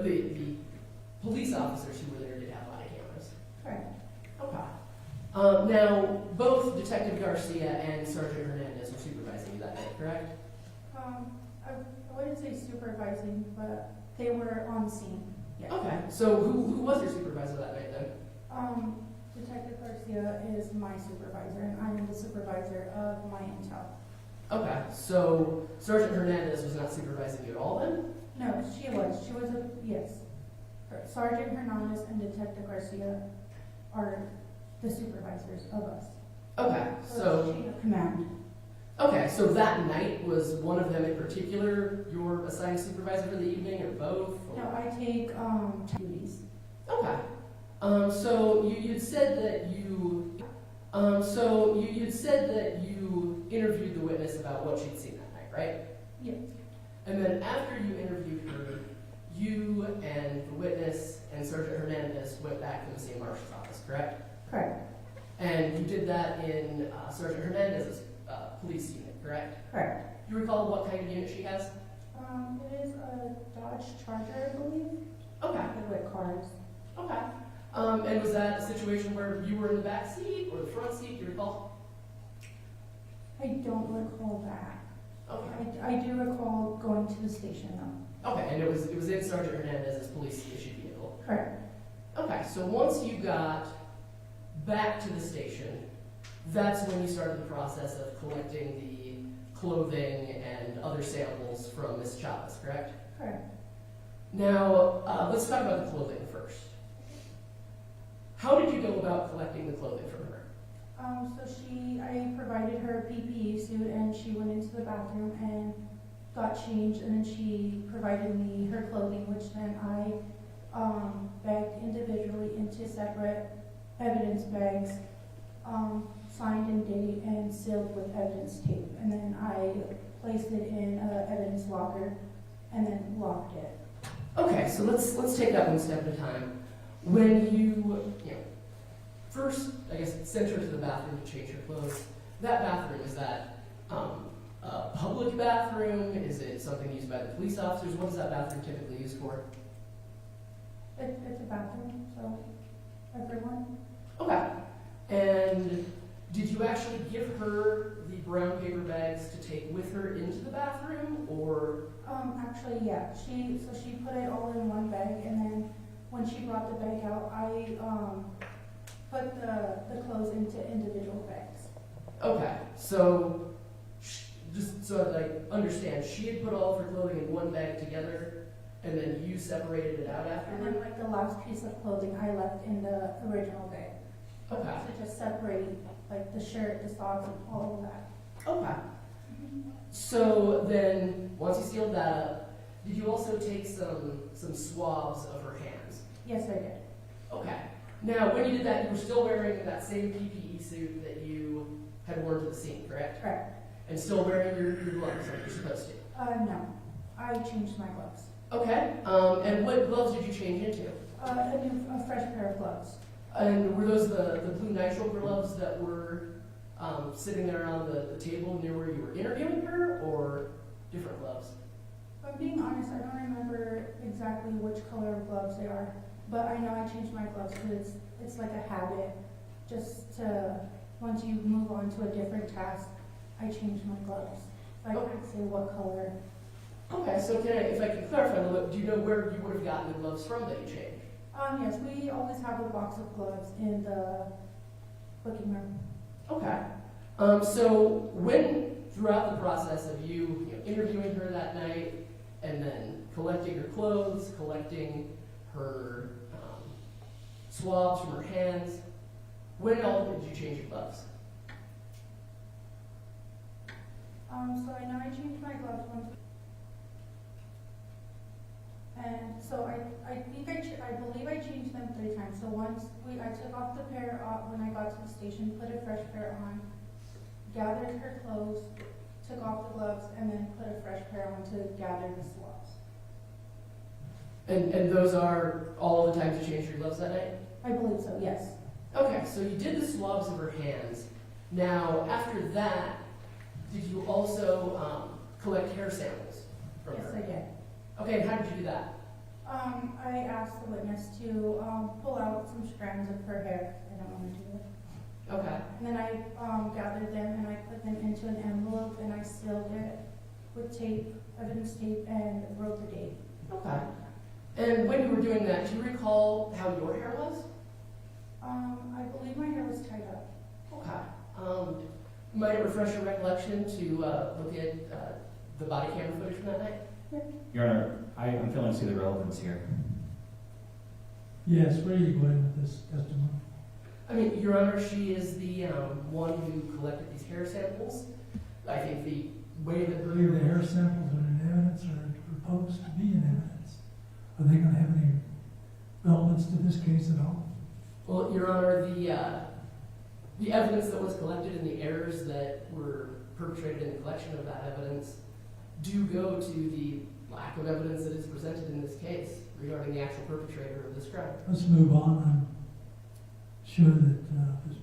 the police officers who were there did have body cameras. Correct. Okay. Now, both Detective Garcia and Sergeant Hernandez were supervising you that night, correct? I wouldn't say supervising, but they were on scene. Yeah. Okay. So who was your supervisor that night then? Detective Garcia is my supervisor, and I am the supervisor of my intel. Okay. So Sergeant Hernandez was not supervising you at all then? No, she was. She was yes. Sergeant Hernandez and Detective Garcia are the supervisors of us. Okay. So chain of command. okay. So that night was one of them in particular your assigned supervisor for the evening, or both? Or? No, I take duties. Okay. So you'd said that you'd said that you interviewed the witness about what she'd seen that night, right? Yes. And then after you interviewed her, you and the witness and Sergeant Hernandez went back to the Mesilla Marshal's office, correct? Correct. And you did that in Sergeant Hernandez's police unit, correct? Correct. Do you recall what kind of unit she has? It is a Dodge Charger, I believe. Okay. With cars. Okay. And was that a situation where you were in the back seat or the front seat? Do you recall? I don't recall that. Okay. I do recall going to the station though. Okay, and it was in Sergeant Hernandez's police issued vehicle. Correct. Okay, so once you got back to the station, that's when you started the process of collecting the clothing and other samples from Miss Chavez, correct? Correct. Now, let's talk about the clothing first. How did you go about collecting the clothing from her? I provided her a PPE suit, and she went into the bathroom and got changed, and then she provided me her clothing, which then I bagged individually into separate evidence bags, signed and dated and sealed with evidence tape, and then I placed it in an evidence locker and then locked it. Okay, so let's take that one step at a time. When you first, I guess, sent her to the bathroom to change her clothes, that bathroom, is that a public bathroom? Is it something used by the police officers? What is that bathroom typically used for? It's a bathroom, so everyone. Okay. And did you actually give her the brown paper bags to take with her into the bathroom, or? Actually, yeah. She put it all in one bag, and then when she brought the bag out, I put the clothes into individual bags. Okay, so just so I understand, she had put all of her clothing in one bag together, and then you separated it out And afterward? then like the last piece of clothing I left in the original bag. Okay. So just separate like the shirt, the socks, and all of that. Okay. So then, once you sealed that up, did you also take some swabs of her hands? Yes, I did. Okay. Now, when you did that, you were still wearing that same PPE suit that you had worn to the scene, correct? Correct. And still wearing your gloves like you're supposed to? No. I changed my gloves. Okay. And what gloves did you change into? A fresh pair of gloves. And were those the blue nitrile gloves that were sitting there on the table near where you were interviewing her, or different gloves? If I'm being honest, I don't remember exactly which color of gloves they are, but I know I changed my gloves because it's like a habit. Just to, once you move on to a different task, I change my gloves. So I can't say what color. Okay, so if I can clarify a little bit, do you know where you would have gotten the gloves from that you changed? Yes, we always have a box of gloves in the booking room. Okay. So when, throughout the process of you interviewing her that night, and then collecting her clothes, collecting her swabs from her hands, when all did you change your gloves? So I know I changed my gloves once. And so I believe I changed them 3 times. So once I took off the pair when I got to the station, put a fresh pair on, gathered her clothes, took off the gloves, and then put a fresh pair on to gather the swabs. And those are all the times you changed your gloves that night? I believe so, yes. Okay, so you did the swabs of her hands. Now, after that, did you also collect hair samples from Yes, her? I did. Okay, and how did you do that? I asked the witness to pull out some strands of her hair. I don't want to do it. Okay. And then I gathered them and I put them into an envelope and I sealed it with tape, evidence tape, and wrote the date. Okay. And when you were doing that, do you recall how your hair was? I believe my hair was tied up. Okay. Might it refresh your recollection to look at the body camera footage from that night? Your Honor, I'm failing to see the relevance here. Yes, where are you going with this testimony? I mean, Your Honor, she is the one who collected these hair samples. I think the way that Believe the hair samples are in evidence or proposed to be in evidence. Are they going to have any relevance to this case at all? Well, Your Honor, the evidence that was collected and the errors that were perpetrated in the collection of that evidence do go to the lack of evidence that is presented in this case regarding the actual perpetrator of this crime. Let's move on. I'm sure that the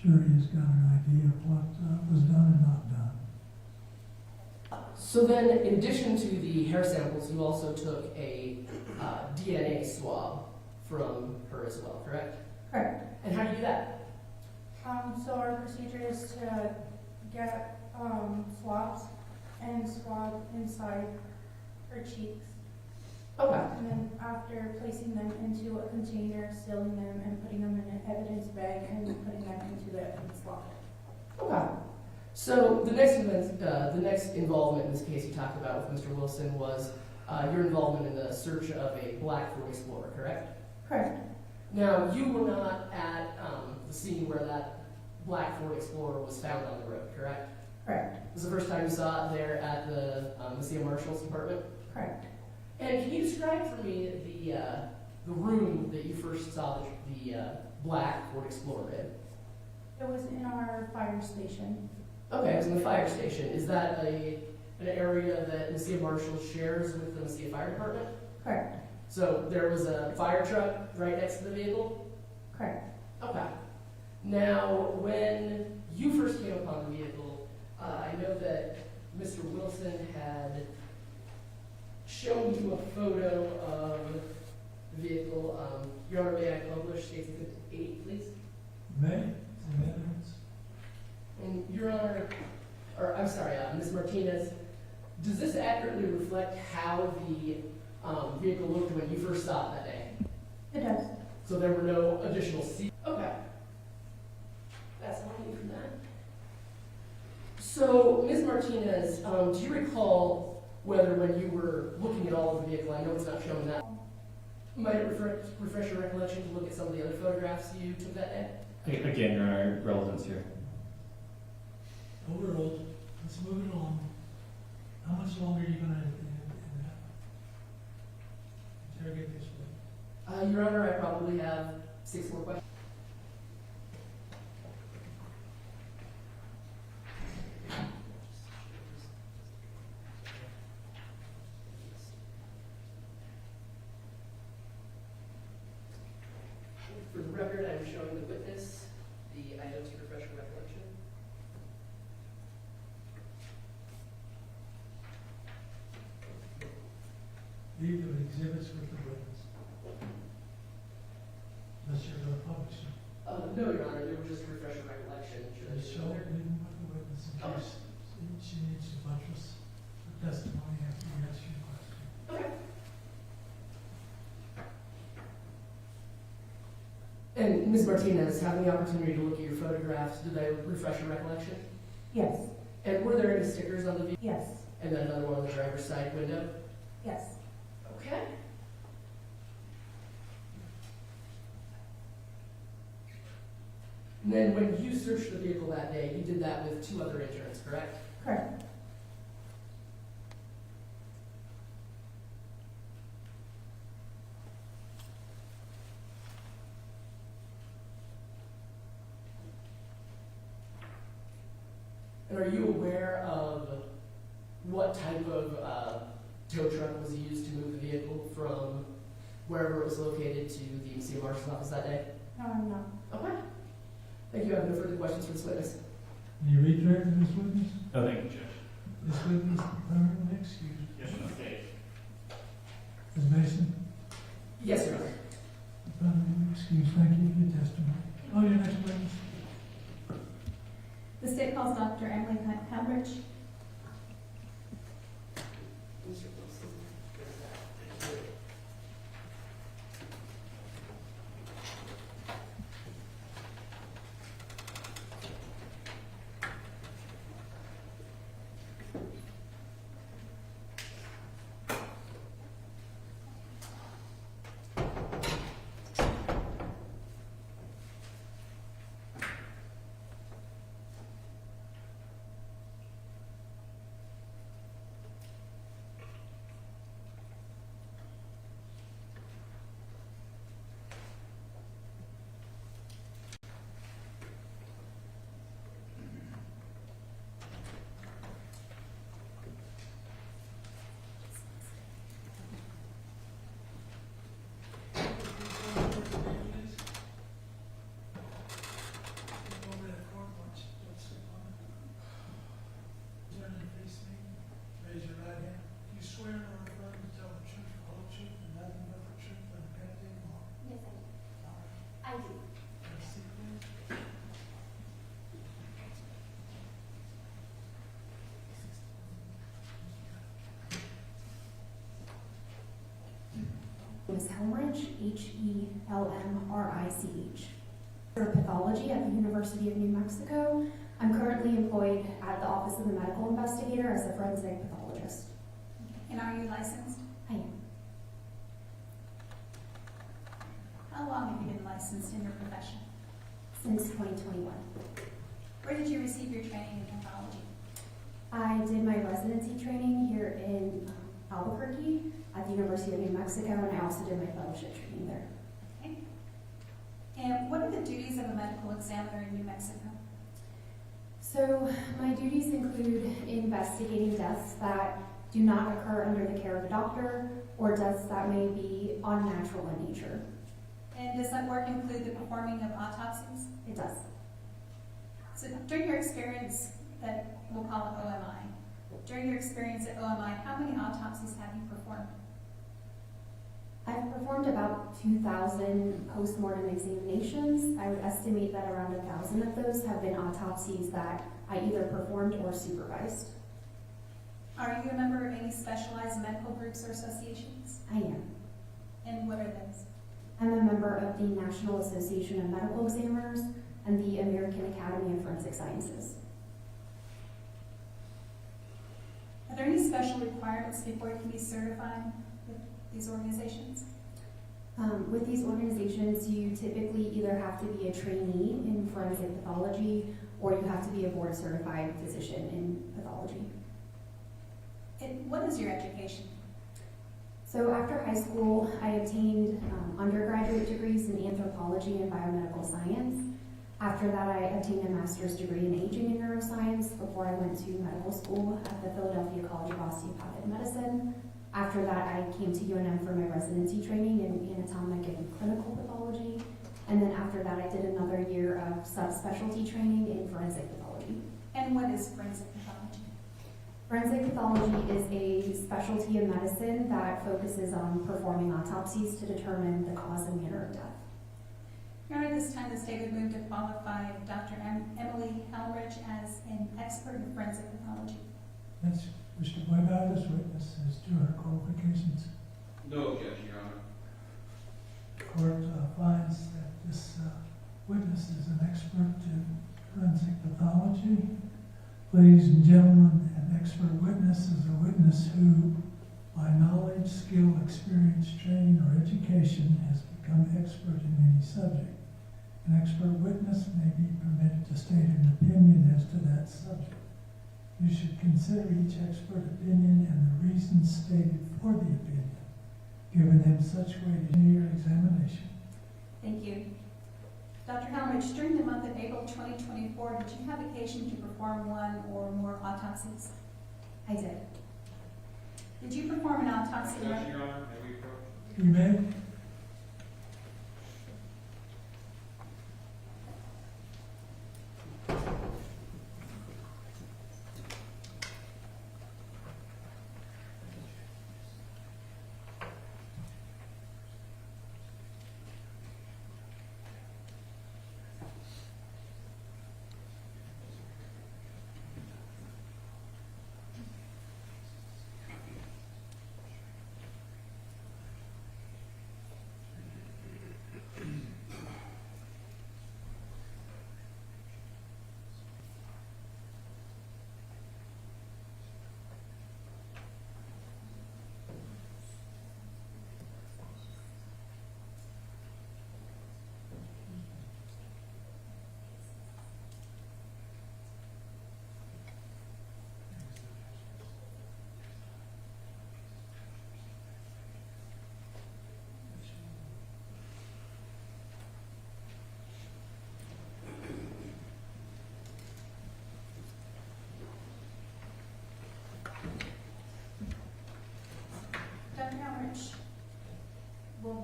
jury has got an idea of what was done and not done. So then, in addition to the hair samples, you also took a DNA swab from her as well, correct? Correct. And how do you do that? So our procedure is to get swabs and swab inside her cheeks. Okay. And then after placing them into a container, sealing them, and putting them in an evidence bag, and putting them into the evidence locker. Okay. So the next involvement in this case you talked about with Mr. Wilson was your involvement in the search of a black Ford Explorer, correct? Correct. Now, you were not at the scene where that black Ford Explorer was found on the road, correct? Correct. This is the first time you saw it there at the Mesilla Marshal's Department? Correct. And can you describe for me the room that you first saw the black Ford Explorer in? It was in our fire station. Okay, it was in the fire station. Is that an area that Mesilla Marshall shares with the Mesilla Fire Department? Correct. So there was a fire truck right next to the vehicle? Correct. Okay. Now, when you first came upon the vehicle, I know that Mr. Wilson had shown you a photo of the vehicle. Your Honor, may I publish Exhibit 8, please? May, it's in evidence. And Your Honor, or I'm sorry, Ms. Martinez, does this accurately reflect how the vehicle looked when you first saw it that day? It does. So there were no additional seats? Okay. That's all I need from that. So, Ms. Martinez, do you recall whether when you were looking at all of the vehicle, I know it's not showing that, might it refresh your recollection to look at some of the other photographs you took that day? Again, Your Honor, relevance here. Overruled. Let's move it along. How much longer are you going to interrogate this one? Your Honor, I probably have 6 more questions. For the record, I'm showing the witness the items to refresh your recollection. Leave the exhibits with the witness. Unless you're going to publish them. No, Your Honor, they were just to refresh your recollection. Should I Just show, leave them with the witness in case she needs to buttress the testimony after you ask your question. Okay. And Ms. Martinez, having the opportunity to look at your photographs, did they refresh your recollection? Yes. And were there any stickers on the vehicle? Yes. And then another one on the driver's side window? Yes. Okay. And then when you searched the vehicle that day, you did that with 2 other interns, correct? Correct. And are you aware of what type of tow truck was used to move the vehicle from wherever it was located to the Mesilla Marshal's office that day? No, I'm not. Okay. Thank you. I have no further questions for this witness. Can you retract this witness? No, thank you, Judge. This witness permanently excused. Yes, Your Honor. Ms. Mason? Yes, Your Honor. Excuse, thank you for your testimony. Oh, your next witness. The state calls Dr. Emily Helmrich. Raise your right hand. Do you swear or affirm to tell the truth, the whole truth, and nothing but the truth and nothing more? Yes, I do. I do. Let's see, please. Ms. Helmrich, Helmrich, for pathology at the University of New Mexico. I'm currently employed at the Office of the Medical Investigator as a forensic pathologist. And are you licensed? I am. How long have you been licensed in your profession? Since 2021. Where did you receive your training in pathology? I did my residency training here in Albuquerque at the University of New Mexico, and I also did my fellowship training there. Okay. And what are the duties of a medical examiner in New Mexico? So my duties include investigating deaths that do not occur under the care of a doctor or deaths that may be unnatural in nature. And does that work include the performing of autopsies? It does. So during your experience at, we'll call it OMI, during your experience at OMI, how many autopsies have you performed? I've performed about 2,000 postmortem examinations. I would estimate that around 1,000 of those have been autopsies that I either performed or supervised. Are you a member of any specialized medical groups or associations? I am. And what are those? I'm a member of the National Association of Medical Examiners and the American Academy of Forensic Sciences. Are there any special requirements before you can be certified with these organizations? With these organizations, you typically either have to be a trainee in forensic pathology or you have to be a board certified physician in pathology. And what is your education? So after high school, I obtained undergraduate degrees in anthropology and biomedical science. After that, I obtained a master's degree in aging and neuroscience before I went to medical school at the Philadelphia College of Osteopathic Medicine. After that, I came to UNM for my residency training in anatomic and clinical pathology. And then after that, I did another year of subspecialty training in forensic pathology. And what is forensic pathology? Forensic pathology is a specialty in medicine that focuses on performing autopsies to determine the cause and manner of death. Your Honor, this time the state would move to qualify Dr. Emily Helmrich as an expert in forensic pathology. Let's wish to point out this witness as to her qualifications. No objection, Your Honor. The court finds that this witness is an expert in forensic pathology. Ladies and gentlemen, an expert witness is a witness who, by knowledge, skill, experience, training, or education, has become expert in any subject. An expert witness may be permitted to state an opinion as to that subject. You should consider each expert opinion and the reasons stated for the opinion, giving them such weight in your examination. Thank you. Dr. Helmrich, during the month of April 2024, did you have occasion to perform one or more autopsies? I did. Did you perform an autopsy? Objection, Your Honor. May we approach? You may.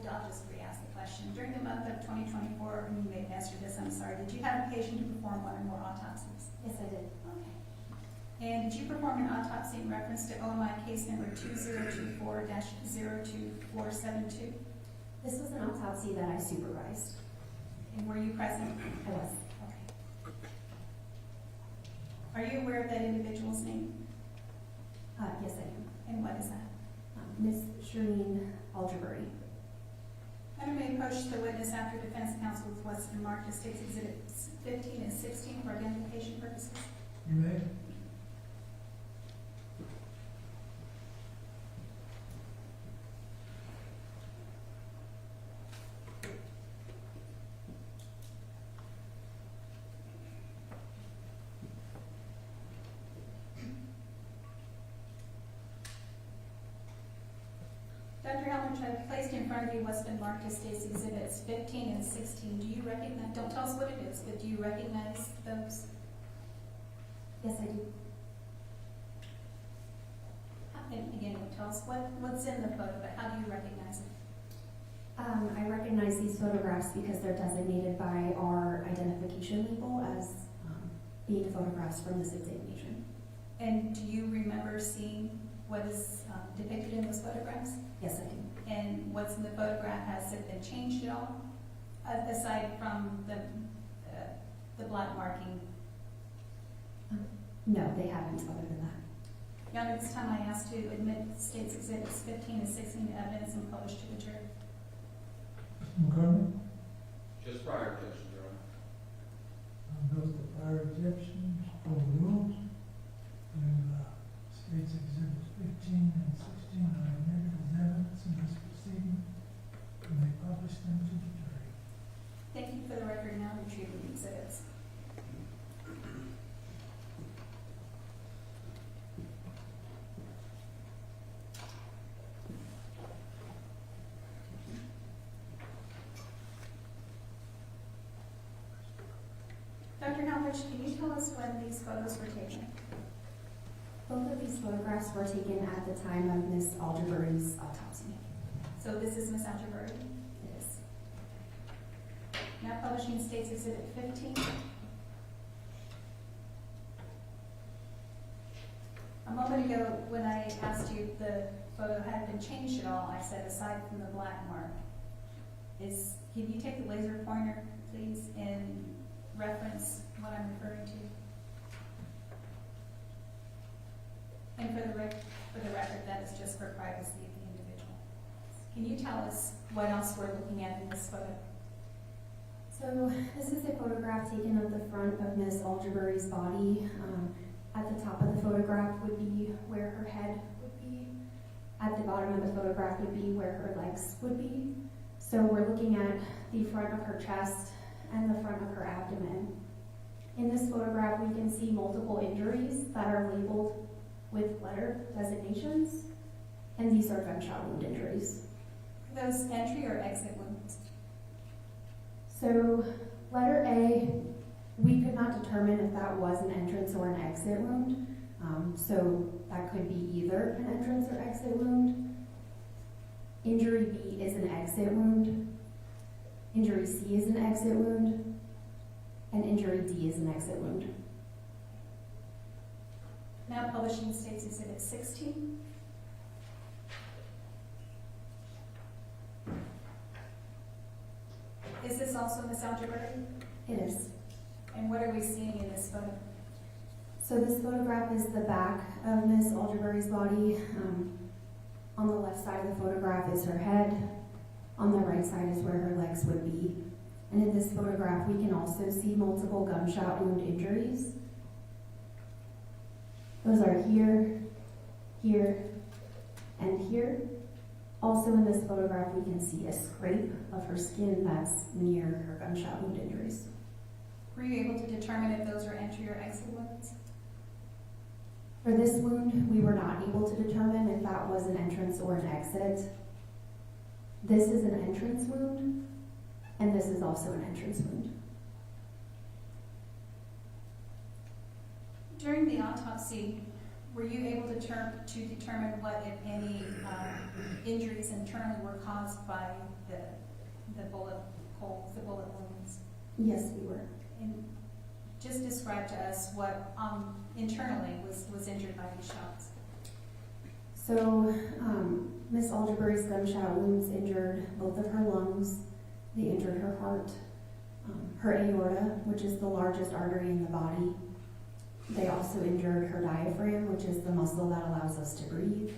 I'll just re-ask the question. During the month of 2024, and you may have answered this, I'm sorry, did you have a patient to perform one or more autopsies? Yes, I did. Okay. And did you perform an autopsy in reference to OMI case number 2024-02472? This was an autopsy that I supervised. And were you present? I was. Okay. Are you aware of that individual's name? Yes, I am. And what is that? Miss Rene Sandoval. Madam, may I approach the witness after defense counsel with what's been marked as State's Exhibits 15 and 16 for identification purposes? You may. Dr. Helmrich, I've placed in front of you what's been marked as State's Exhibits 15 and 16. Do you recognize, don't tell us what it is, but do you recognize those? Yes, I do. And again, don't tell us what's in the photo, but how do you recognize it? I recognize these photographs because they're designated by our identification label as being photographs from this examination. And do you remember seeing what is depicted in those photographs? Yes, I do. And what's in the photograph, has it been changed at all? Aside from the black marking? No, they haven't, other than that. Your Honor, this time I ask to admit State's Exhibits 15 and 16 to evidence and publish to the jury. Mr. McCormick? Just prior objection, Your Honor. Those the prior objections, overruled. State's Exhibits 15 and 16 are admitted as evidence in this proceeding, and they publish them to the jury. Thank you. For the record, now retrieving the exhibits. Dr. Helmrich, can you tell us when these photos were taken? Both of these photographs were taken at the time of Miss Algeburi's autopsy. So this is Ms. Algeburi. It is. Now publishing State's Exhibit 15. A moment ago, when I asked you if the photo had been changed at all, I said aside from the black mark. Can you take the laser pointer, please, and reference what I'm referring to? And for the record, that is just for privacy of the individual. Can you tell us what else we're looking at in this photo? So this is a photograph taken of the front of Miss Algeburi's body. At the top of the photograph would be where her head would be. At the bottom of the photograph would be where her legs would be. So we're looking at the front of her chest and the front of her abdomen. In this photograph, we can see multiple injuries that are labeled with letter designations, and these are gunshot wound injuries. Are those entry or exit wounds? So letter A, we could not determine if that was an entrance or an exit wound. So that could be either an entrance or exit wound. Injury B is an exit wound. Injury C is an exit wound. And injury D is an exit wound. Now publishing State's Exhibit 16. Is this also Ms. Algeburi? It is. And what are we seeing in this photo? So this photograph is the back of Miss Algeburi's body. On the left side of the photograph is her head. On the right side is where her legs would be. And in this photograph, we can also see multiple gunshot wound injuries. Those are here, here, and here. Also in this photograph, we can see a scrape of her skin that's near her gunshot wound injuries. Were you able to determine if those are entry or exit wounds? For this wound, we were not able to determine if that was an entrance or an exit. This is an entrance wound, and this is also an entrance wound. During the autopsy, were you able to determine what, if any, injuries internally were caused by the bullet holes, the bullet wounds? Yes, we were. And just describe to us what internally was injured by these shots. So, Miss Alderbury's gunshot wounds injured both of her lungs. They injured her heart, her aorta, which is the largest artery in the body. They also injured her diaphragm, which is the muscle that allows us to breathe.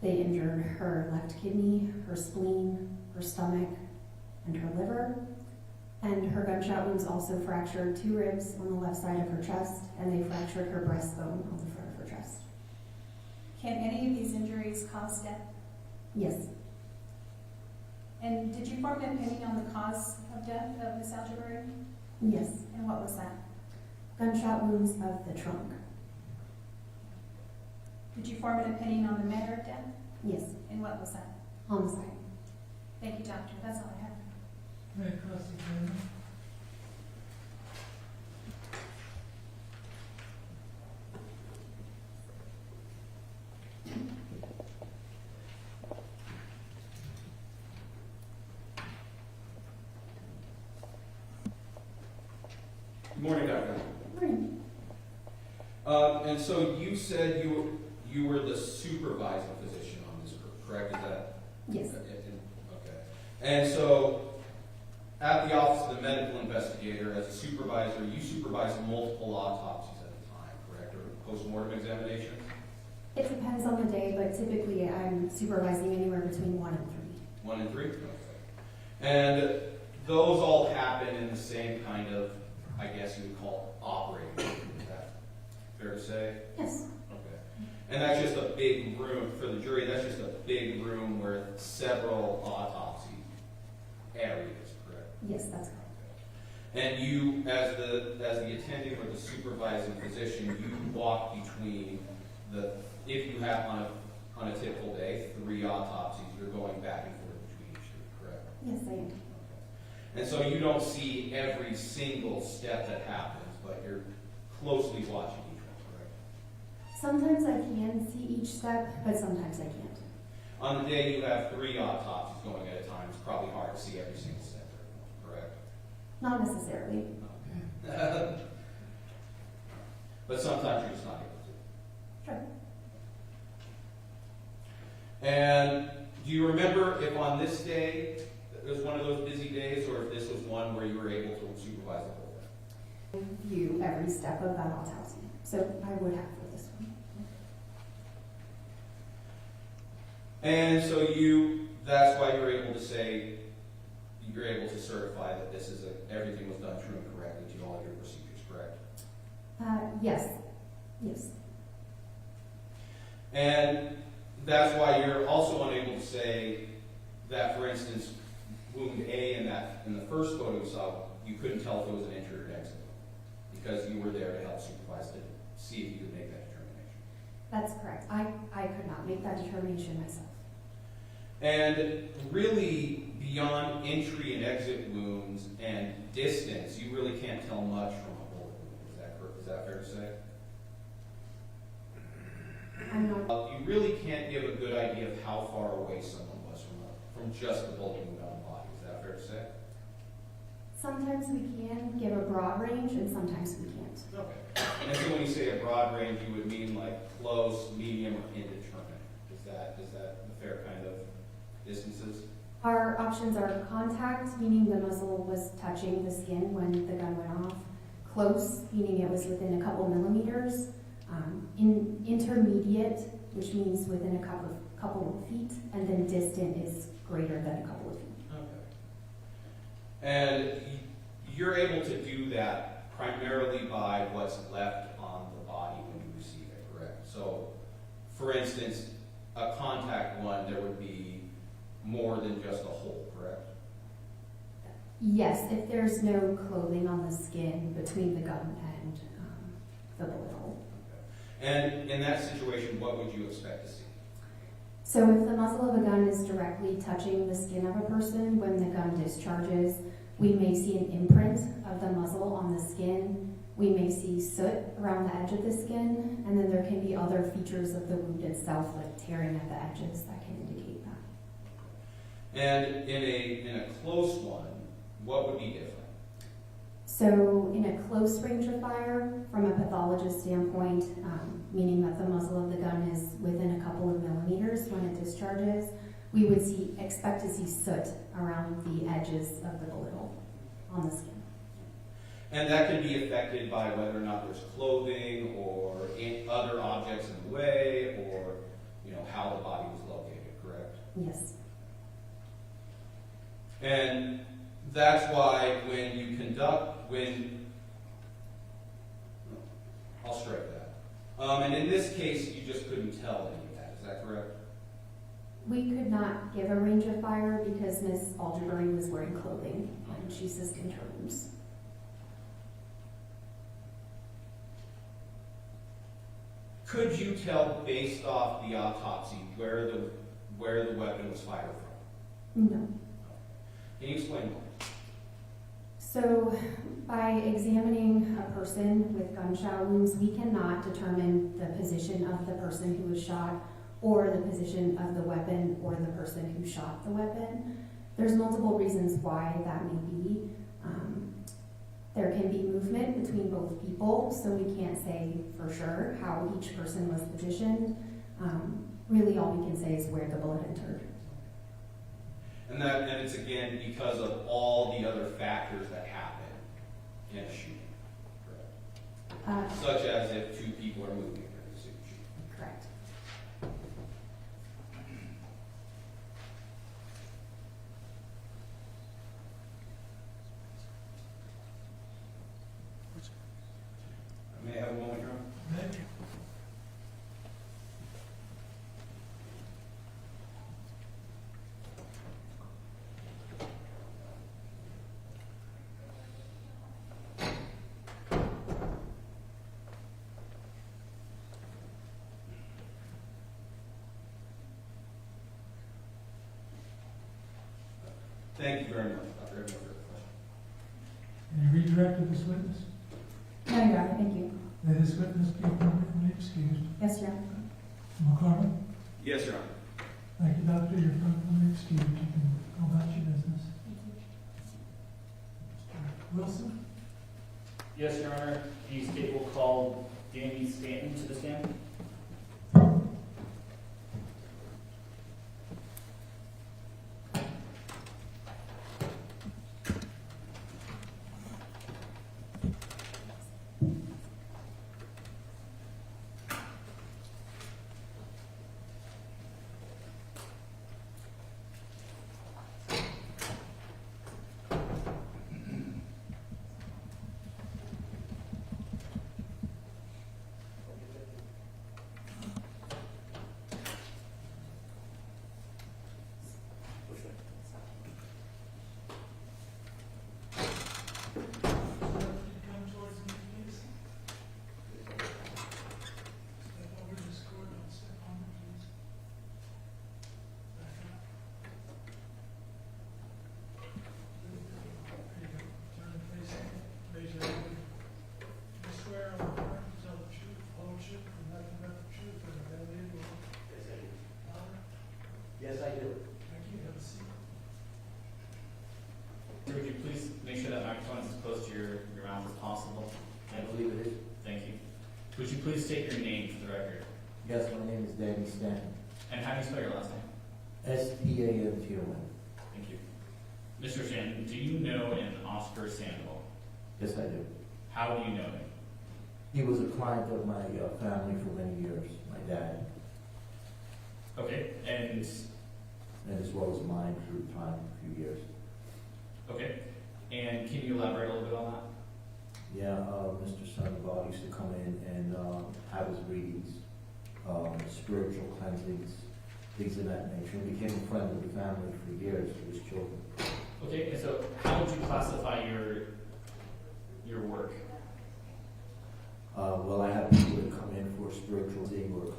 They injured her left kidney, her spleen, her stomach, and her liver. And her gunshot wounds also fractured 2 ribs on the left side of her chest, and they fractured her breastbone on the front of her chest. Can any of these injuries cause death? Yes, And did you form an opinion on the cause of death of Miss Alderbury? yes. And what was that? Gunshot wounds of the trunk. Did you form an opinion on the manner of death? Yes, And what was that? homicide. Thank you, doctor. That's all I have. May I cross-examine? Good morning, Doctor. Morning. And so you said you were the supervising physician on this group, correct? Is that? Yes, Okay. And so at the Office of the Medical Investigator, as a supervisor, you supervise multiple autopsies at a time, correct? Or post-mortem examinations? it depends on the day, but typically I'm supervising anywhere between 1 and 3. 1 and 3? Okay. And those all happen in the same kind of, I guess you would call it, operating room. Is that fair to say? Yes, Okay. And that's just a big room, for the jury, that's just a big room where several autopsy areas, correct? yes, that's correct. And you, as the attending or the supervising physician, you walk between if you have on a typical day 3 autopsies, you're going back and forth between each group, correct? Yes, I am. Okay. And so you don't see every single step that happens, but you're closely watching each one, correct? Sometimes I can see each step, but sometimes I can't. On the day you have 3 autopsies going at a time, it's probably hard to see every single step, correct? Not necessarily. Okay. But sometimes you're just not able to. Sure. And do you remember if on this day it was one of those busy days, or if this was one where you were able to supervise the whole thing? View every step of that autopsy. So I would have for this one. And so that's why you're able to say, you're able to certify that everything was done true and correctly to all of your procedures, correct? Yes. Yes. And that's why you're also unable to say that, for instance, wound A in the first photo you saw, you couldn't tell if it was an injured or exit, because you were there to help supervise to see if you could make that determination. That's correct. I could not make that determination myself. And really, beyond entry and exit wounds and distance, you really can't tell much from a bullet wound. Is that fair to say? I'm not. You really can't give a good idea of how far away someone was from just the bullet wound on the body. Is that fair to say? Sometimes we can give a broad range, and sometimes we can't. Okay. And so when you say a broad range, you would mean like close, medium, or indeterminate. Is that the fair kind of distances? Our options are contact, meaning the muzzle was touching the skin when the gun went off. Close, meaning it was within a couple millimeters. Intermediate, which means within a couple of feet, and then distant is greater than a couple of feet. Okay. And you're able to do that primarily by what's left on the body when you receive it, correct? So, for instance, a contact one, there would be more than just a hole, correct? Yes, if there's no clothing on the skin between the gun and the bullet hole. And in that situation, what would you expect to see? So if the muzzle of a gun is directly touching the skin of a person when the gun discharges, we may see an imprint of the muzzle on the skin, we may see soot around the edge of the skin, and then there can be other features of the wound itself, like tearing at the edges, that can indicate that. And in a close one, what would be different? So in a close range of fire, from a pathologist standpoint, meaning that the muzzle of the gun is within a couple of millimeters when it discharges, we would expect to see soot around the edges of the bullet hole on the skin. And that can be affected by whether or not there's clothing or other objects in the way, or how the body was located, correct? Yes. And that's why I'll strike that. And in this case, you just couldn't tell any of that, is that correct? We could not give a range of fire because Ms. Algebury was wearing clothing and she sustained her wounds. Could you tell, based off the autopsy, where the weapon was fired from? No. Can you explain more? So, by examining a person with gunshot wounds, we cannot determine the position of the person who was shot, or the position of the weapon, or the person who shot the weapon. There's multiple reasons why that may be. There can be movement between both people, so we can't say for sure how each person was positioned. Really, all we can say is where the bullet entered. And it's again because of all the other factors that happen in a shooting, correct? Such as if two people are moving during a shooting. Correct. May I have a moment, Your Honor? Thank you very much, Dr. Evans, for the question. Can you redirect this witness? No, Your Honor, thank you. That this witness be appropriately excused. Yes, Your Honor. McCormick? Yes, Your Honor. Thank you, Doctor. You're appropriately excused. You can go about your business. Mr. Wilson? Yes, Your Honor. The state will call Danny Stanton to the stand. Come towards me, please. Step over this cord. Don't step on it, please. Back up. There you go. Turn and face me. Raise your hand. You swear on the Lord to tell the truth, whole truth, and nothing but the truth, and that it will. Yes, I do. Honor. Yes, I do. Thank you. Have a seat. Sir, would you please make sure that microphone is as close to your mouth as possible? I believe it is. Thank you. Would you please state your name for the record? Yes, my name is Danny Stanton. And how do you spell your last name? Stanton. Thank you. Mr. Stanton, do you know an Oscar Sandoval? Yes, I do. How do you know him? He was a client of my family for many years, my dad, Okay, and and as well as mine through time, a few years. okay, and can you elaborate a little bit on that? Yeah, Mr. Sandoval used to come in and have his readings, spiritual cleansings, things of that nature. He became a friend of the family for years with his children. Okay, and so how would you classify your work? Well, I have people that come in for spiritual thing or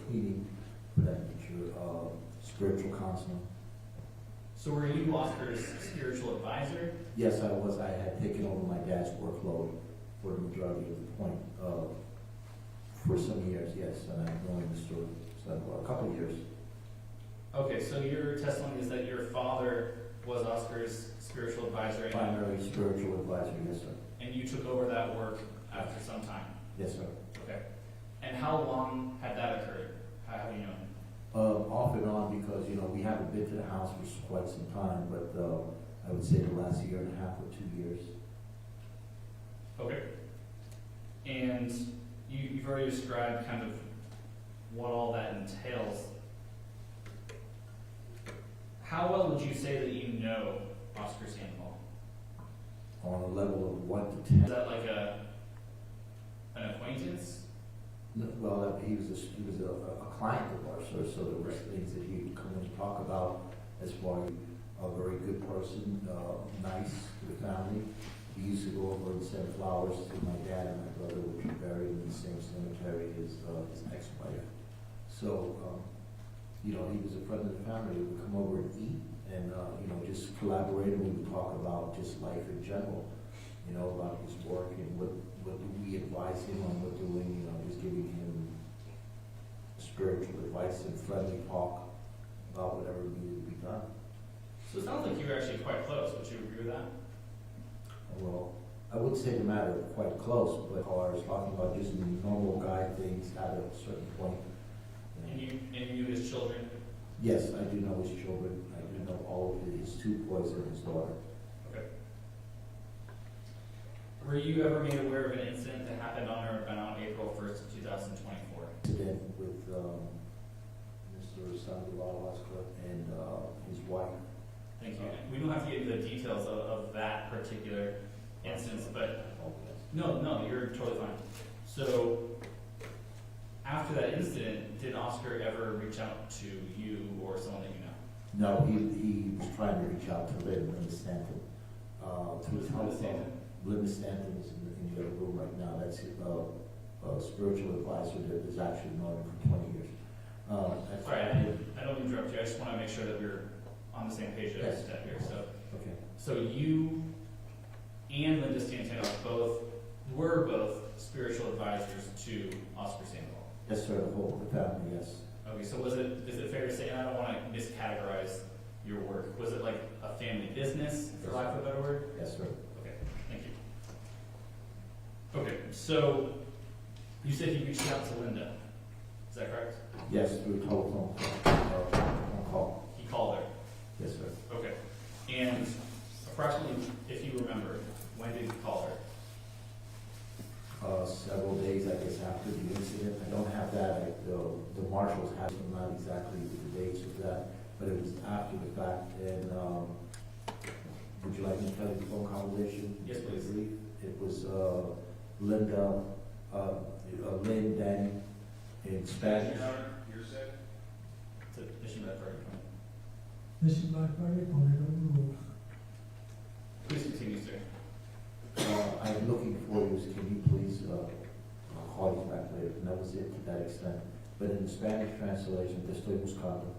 cleaning, for that nature, spiritual counseling. So were you Oscar's spiritual advisor? Yes, I was. I had taken over my dad's workload for the majority of the point, for some years, yes, and I've known Mr. Sandoval a couple of years. Okay, so your testimony is that your father was Oscar's spiritual advisor, Primary spiritual advisor, yes, sir. and you took over that work after some time. Yes, sir. Okay. And how long had that occurred? How have you known? Off and on, because, you know, we haven't been to the house for quite some time, but, I would say the last year and a half or 2 years. Okay. And you've already described kind of what all that entails. How well would you say that you know Oscar Sandoval? On a level of 1 to Is 10. that like an acquaintance? No, well, he was a client of ours, so there was things that he would come in and talk about as far as a very good person, nice to the family. He used to go over and send flowers to my dad and my brother, which were buried in the same cemetery as his ex-wife. So, you know, he was a friend of the family. He would come over and eat and, you know, just collaborate, and we would talk about just life in general, you know, about his work and what do we advise him on what doing, you know, just giving him spiritual advice and friendly talk about whatever needed to be done. So it sounds like you were actually quite close. Would you agree with that? Well, I wouldn't say the matter of quite close, but as far as talking about just normal guy things at a certain point. And you knew his children? Yes, I do know his children. I do know all of his 2 boys and his daughter. Okay. Were you ever made aware of an incident that happened on or about April 1st of 2024? Incident with Mr. Sandoval, Oscar, and his wife. Thank you. We don't have to get into the details of that particular instance, but no, you're totally fine. So, after that incident, did Oscar ever reach out to you or someone that you know? No, he was trying to reach out to Linda Stanton. Through telephone. Linda Stanton is in the other room right now. That's his spiritual advisor that is actually known him for 20 years. Sorry, I don't interrupt you. I just want to make sure that we're on the same page as that here. Okay. So you and Linda Stanton were both spiritual advisors to Oscar Sandoval. Yes, sir. The family, yes. Okay, so is it fair to say, and I don't want to miscategorize your work, was it like a family business, for lack of a better word? Yes, sir. Okay, thank you. Okay, so you said you reached out to Linda, is that correct? Yes, through telephone call. He called her. Yes, sir. Okay, and approximately, if you remember, when did he call her? Several days, I guess, after the incident. I don't have that. The marshals have not exactly the dates of that, but it was after the fact. And would you like me to tell you the phone conversation? Yes, please. It was Linda, Lynn, Danny, in Spanish. It's a mission that very point. Mission by party, Polito rules. Please continue, sir. I'm looking for you. Can you please, I'll call you back later. And that was it to that extent. But in the Spanish translation, estoy buscando.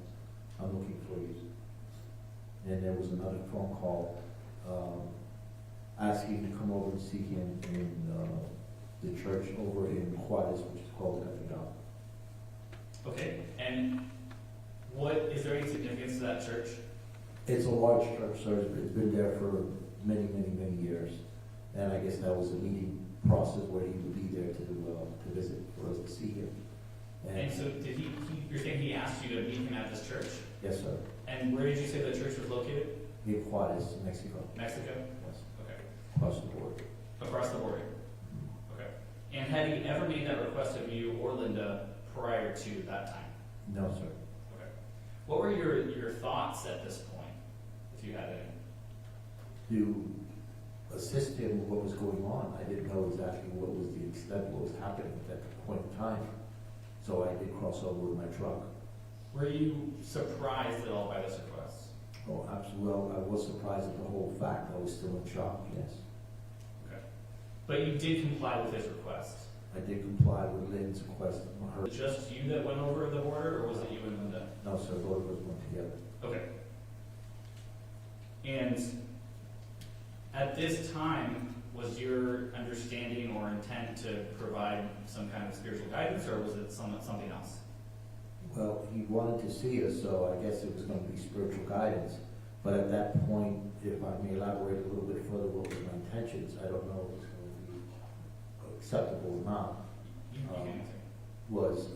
I'm looking for you. And there was another phone call asking to come over and see him in the church over in Juarez, which is called Cathedral. Okay, and is there any significance to that church? It's a large church, sir. It's been there for many, many, many years. And I guess that was a meeting process where he would be there to visit for us to see him. And so did you're saying he asked you to meet him at this church? Yes, sir. And where did you say the church was located? In Juarez, Mexico. Mexico? Yes. Okay. Across the border. Across the border? Okay. And had he ever made that request of you or Linda prior to that time? No, sir. Okay. What were your thoughts at this point, if you had any? To assist him with what was going on, I didn't know exactly what was the extent of what was happening at that point in time. So I did cross over with my truck. Were you surprised at all by this request? Oh, absolutely. Well, I was surprised at the whole fact. I was still in shock, yes. Okay. But you did comply with his request? I did comply with Lynn's request. Was it just you that went over the border, or was it you and Linda? No, sir, both of us went together. Okay. And at this time, was your understanding or intent to provide some kind of spiritual guidance, or was it something else? Well, he wanted to see us, so I guess it was going to be spiritual guidance. But at that point, if I may elaborate a little bit further what was my intentions, I don't know if it's going to be acceptable or not, You can answer. was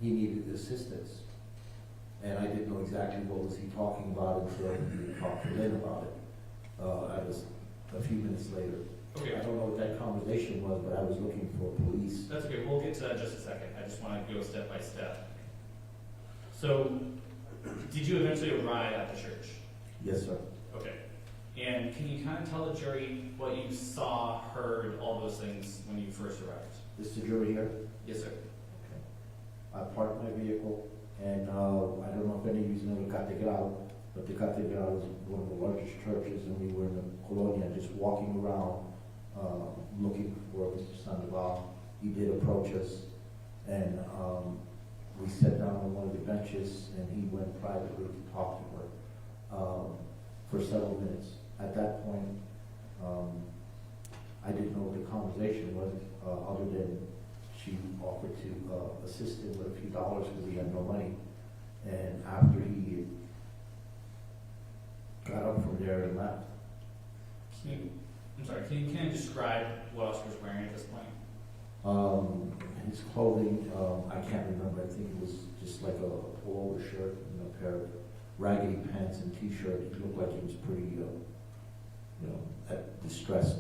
he needed assistance. And I didn't know exactly what was he talking about until we talked to Lynn about it. I was a few minutes later. Okay. I don't know what that conversation was, but I was looking for police. That's okay, we'll get to that in just a second. I just want to go step by step. So, did you eventually arrive at the church? Yes, sir. Okay. And can you kind of tell the jury what you saw, heard, all those things when you first arrived? Is the jury here? Yes, sir. I parked my vehicle, and I don't know if any of you know the Catedral, but the Catedral is one of the largest churches, and we were in the Colonia just walking around looking for Mr. Sandoval. He did approach us, and we sat down on one of the benches, and he went privately to talk to her for several minutes. At that point, I didn't know what the conversation was, other than she offered to assist him with a few dollars because he had no money. And after he got up from there and left, Can you describe what Oscar was wearing at this point? his clothing, I can't remember. I think it was just like a pullover shirt and a pair of raggedy pants and t-shirt. He looked like he was pretty, distressed.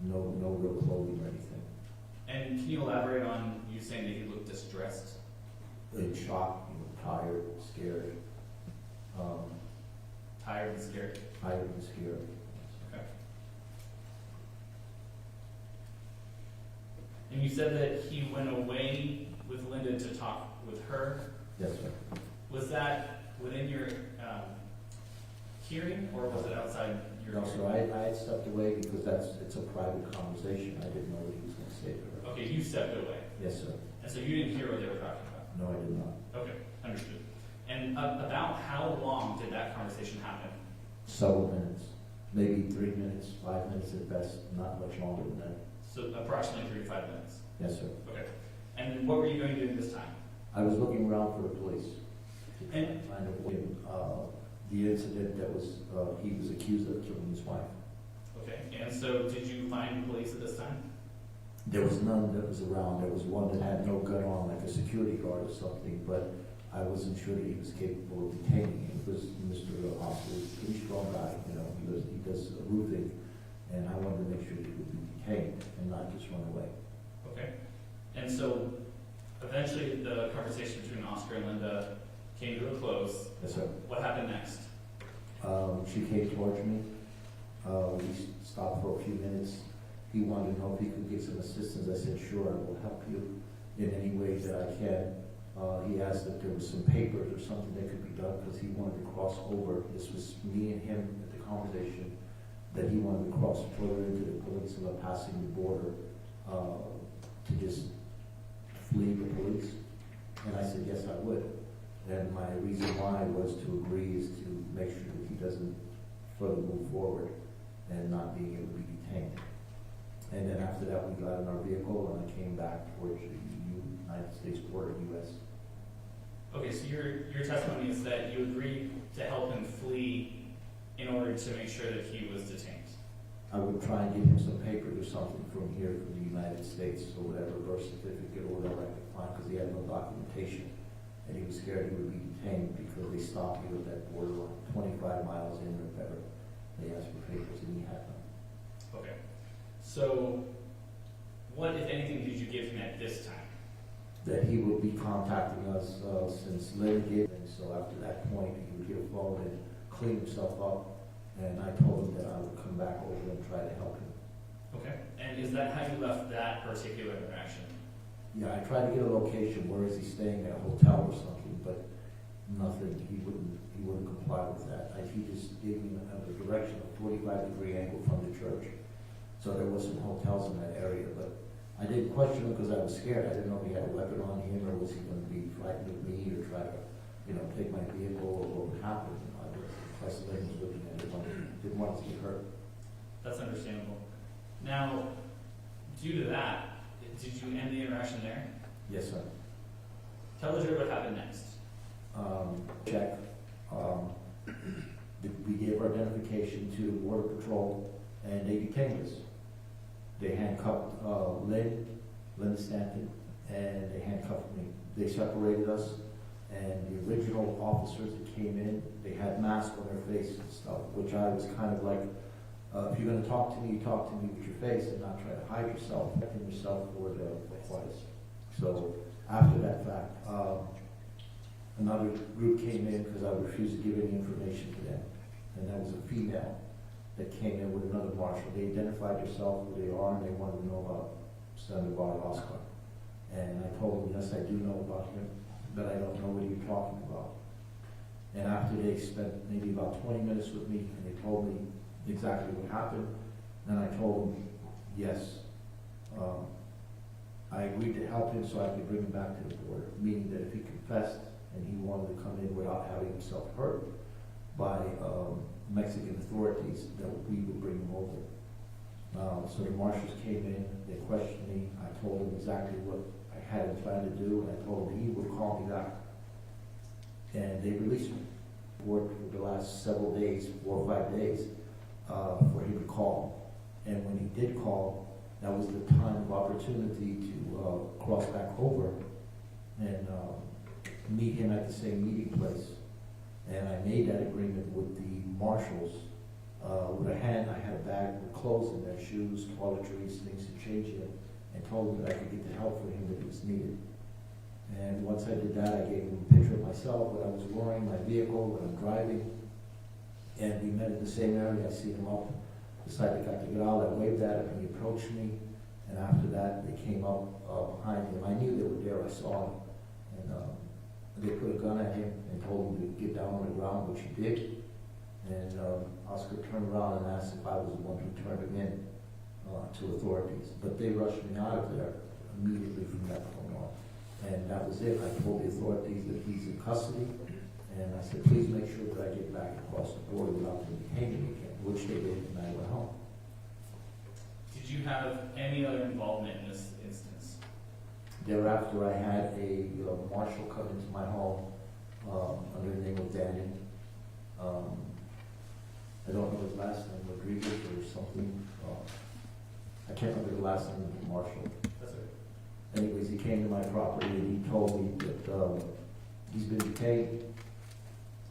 No real clothing or anything. And can you elaborate on you saying that he looked distressed? In shock, tired, scared. Tired and scared? Tired and scared. Okay. And you said that he went away with Linda to talk with her. Yes, sir. Was that within your hearing, or was it outside your No, hearing? so I had stepped away because it's a private conversation. I didn't know what he was going to say to her. Okay, you stepped away. Yes, sir. And so you didn't hear what they were talking about? No, I did not. Okay, understood. And about how long did that conversation happen? Several minutes, maybe 3 minutes, 5 minutes at best, not much longer than that. So approximately 3 to 5 minutes. Yes, sir. Okay. And what were you going to do this time? I was looking around for the police to try And- and find the incident that was, he was accused of killing his wife. Okay. And so did you find police at this time? There was none that was around. There was one that had no gun on, like a security guard or something, but I wasn't sure that he was capable of detaining him. It was Mr. Oscar, a pretty strong guy, he does roofing, and I wanted to make sure that he would be detained and not just run away. Okay. And so eventually the conversation between Oscar and Linda came to a close. Yes, sir. What happened next? She came towards me. We stopped for a few minutes. He wanted to know if he could get some assistance. I said, sure, I will help you in any way that I can. He asked if there was some papers or something that could be done because he wanted to cross over. This was me and him at the conversation, that he wanted to cross further into the peninsula, passing the border, to just flee the police. And I said, yes, I would. And my reason why was to agree is to make sure that he doesn't further move forward and not being able to be detained. And then after that, we got in our vehicle and I came back towards the United States border, U.S. Okay, so your testimony is that you agreed to help him flee in order to make sure that he was detained. I would try and get him some papers or something from here, from the United States, or whatever, birth certificate or whatever I could find, because he had no documentation. And he was scared he would be detained because they stopped him at that border line, 25 miles in or better. They asked for papers and he had them. Okay. So what, if anything, did you give him at this time? That he would be contacting us since Lynn did, and so after that point, he would get a phone and clean himself up, and I told him that I would come back over and try to help him. Okay. And is that how you left that particular interaction? Yeah, I tried to get a location, where is he staying, at a hotel or something, but nothing, he wouldn't comply with that. He just gave me a direction, a 45-degree angle from the church, so there was some hotels in that area, but I didn't question him because I was scared. I didn't know if he had a weapon on him, or was he going to be frightened of me, or try to, take my vehicle, or what would happen. Plus, Lynn was looking at it, didn't want us to get hurt. That's understandable. Now, due to that, did you end the interaction there? Yes, sir. Tell the jury what happened next. Check. We gave our identification to Border Patrol, and they detained us. They handcuffed Linda Stanton, and they handcuffed me. They separated us, and the original officers that came in, they had masks on their face and stuff, which I was kind of like, if you're gonna talk to me, you talk to me with your face and not try to hide yourself, protecting yourself for the request. So after that fact, another group came in because I refused to give any information to them. And that was a female that came in with another marshal. They identified themselves, who they are, and they wanted to know about Sandoval Oscar. And I told them, yes, I do know about him, but I don't know what you're talking about. And after they spent maybe about 20 minutes with me, and they told me exactly what happened, then I told them, yes, I agreed to help him so I could bring him back to the border, meaning that if he confessed and he wanted to come in without having himself hurt by Mexican authorities, that we would bring him over. So the marshals came in, they questioned me, I told them exactly what I had in plan to do, and I told them he would call me back. And they released me. Worked for the last several days, 4 or 5 days, for him to call. And when he did call, that was the time of opportunity to cross back over and meet him at the same meeting place. And I made that agreement with the marshals. With a hand, I had a bag with clothes in there, shoes, toiletries, things to change in, and told him that I could get the help for him if it was needed. And once I did that, I gave him a picture of myself, what I was wearing, my vehicle, what I'm driving. And we met in the same area. I see him up, decided I got to get out. I waved at him, he approached me. And after that, they came up behind him. I knew they were there, I saw him. And they put a gun at him and told him to get down on the ground, which he did. And Oscar turned around and asked if I was the one who turned him in to authorities. But they rushed me out of there immediately from that point on. And that was it. I told the authorities that he's in custody. And I said, please make sure that I get back across the border without them detaining me again, which they did, and I went home. Did you have any other involvement in this instance? Thereafter, I had a marshal come into my home under the name of Daniel. I don't know his last name, Rodriguez or something. I can't remember the last name of the marshal. That's it. Anyways, he came to my property and he told me that he's been detained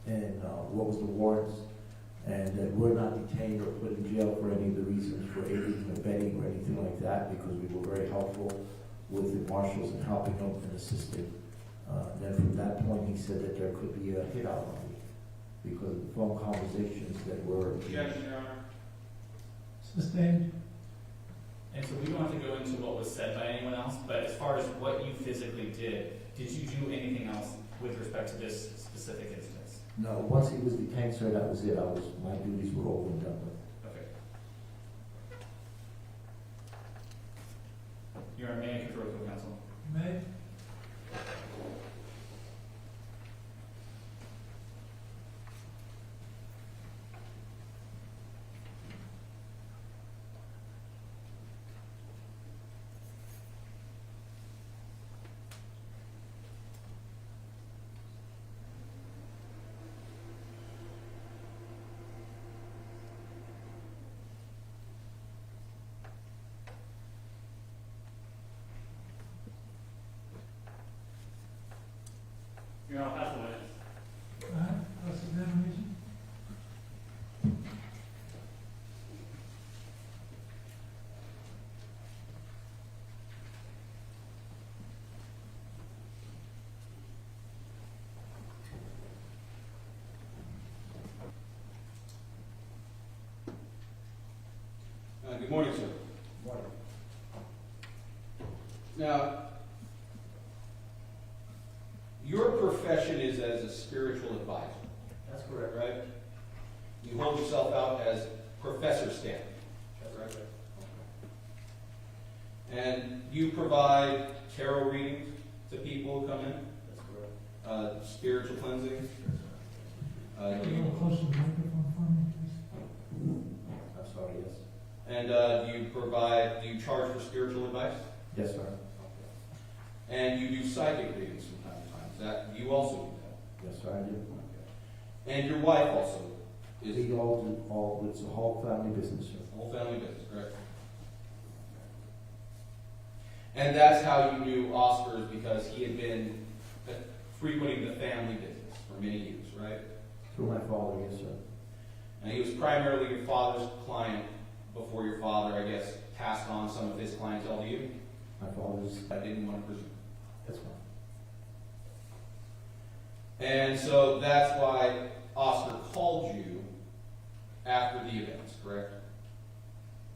and what was the warrants, and that we're not detained or put in jail for any of the reasons for aiding and abetting or anything like that, because we were very helpful with the marshals in helping them and assisting. Then from that point, he said that there could be a hit out on me because of the phone conversations that were. Objection, Your Honor. Sustained. And so we don't have to go into what was said by anyone else, but as far as what you physically did you do anything else with respect to this specific instance? No, once he was detained, sir, that was it. My duties were over and done with. Okay. Your Honor, may I confer with counsel? May. Your Honor, I'll pass the witness. All right, cross-examination. Good morning, sir. Good morning. Now, your profession is as a spiritual advisor. That's correct. Right? You hold yourself out as Professor Stan. That's right. And you provide tarot readings to people who come in, That's correct. spiritual cleansing. A little closer to the microphone for me, please. I'm sorry, yes. And you provide do you charge for spiritual advice? Yes, sir. And you do psychic readings from time to time. Is that, you also do that? Yes, sir, I do. And your wife also is We all do, it's a whole family business, sir. whole family business, correct? And that's how you knew Oscar, is because he had been frequenting the family business for many years, right? Through my father, yes, sir. And he was primarily your father's client before your father, I guess, passed on some of his clientele to you. My father's, I didn't want to presume. that's fine. And so that's why Oscar called you after the events, correct?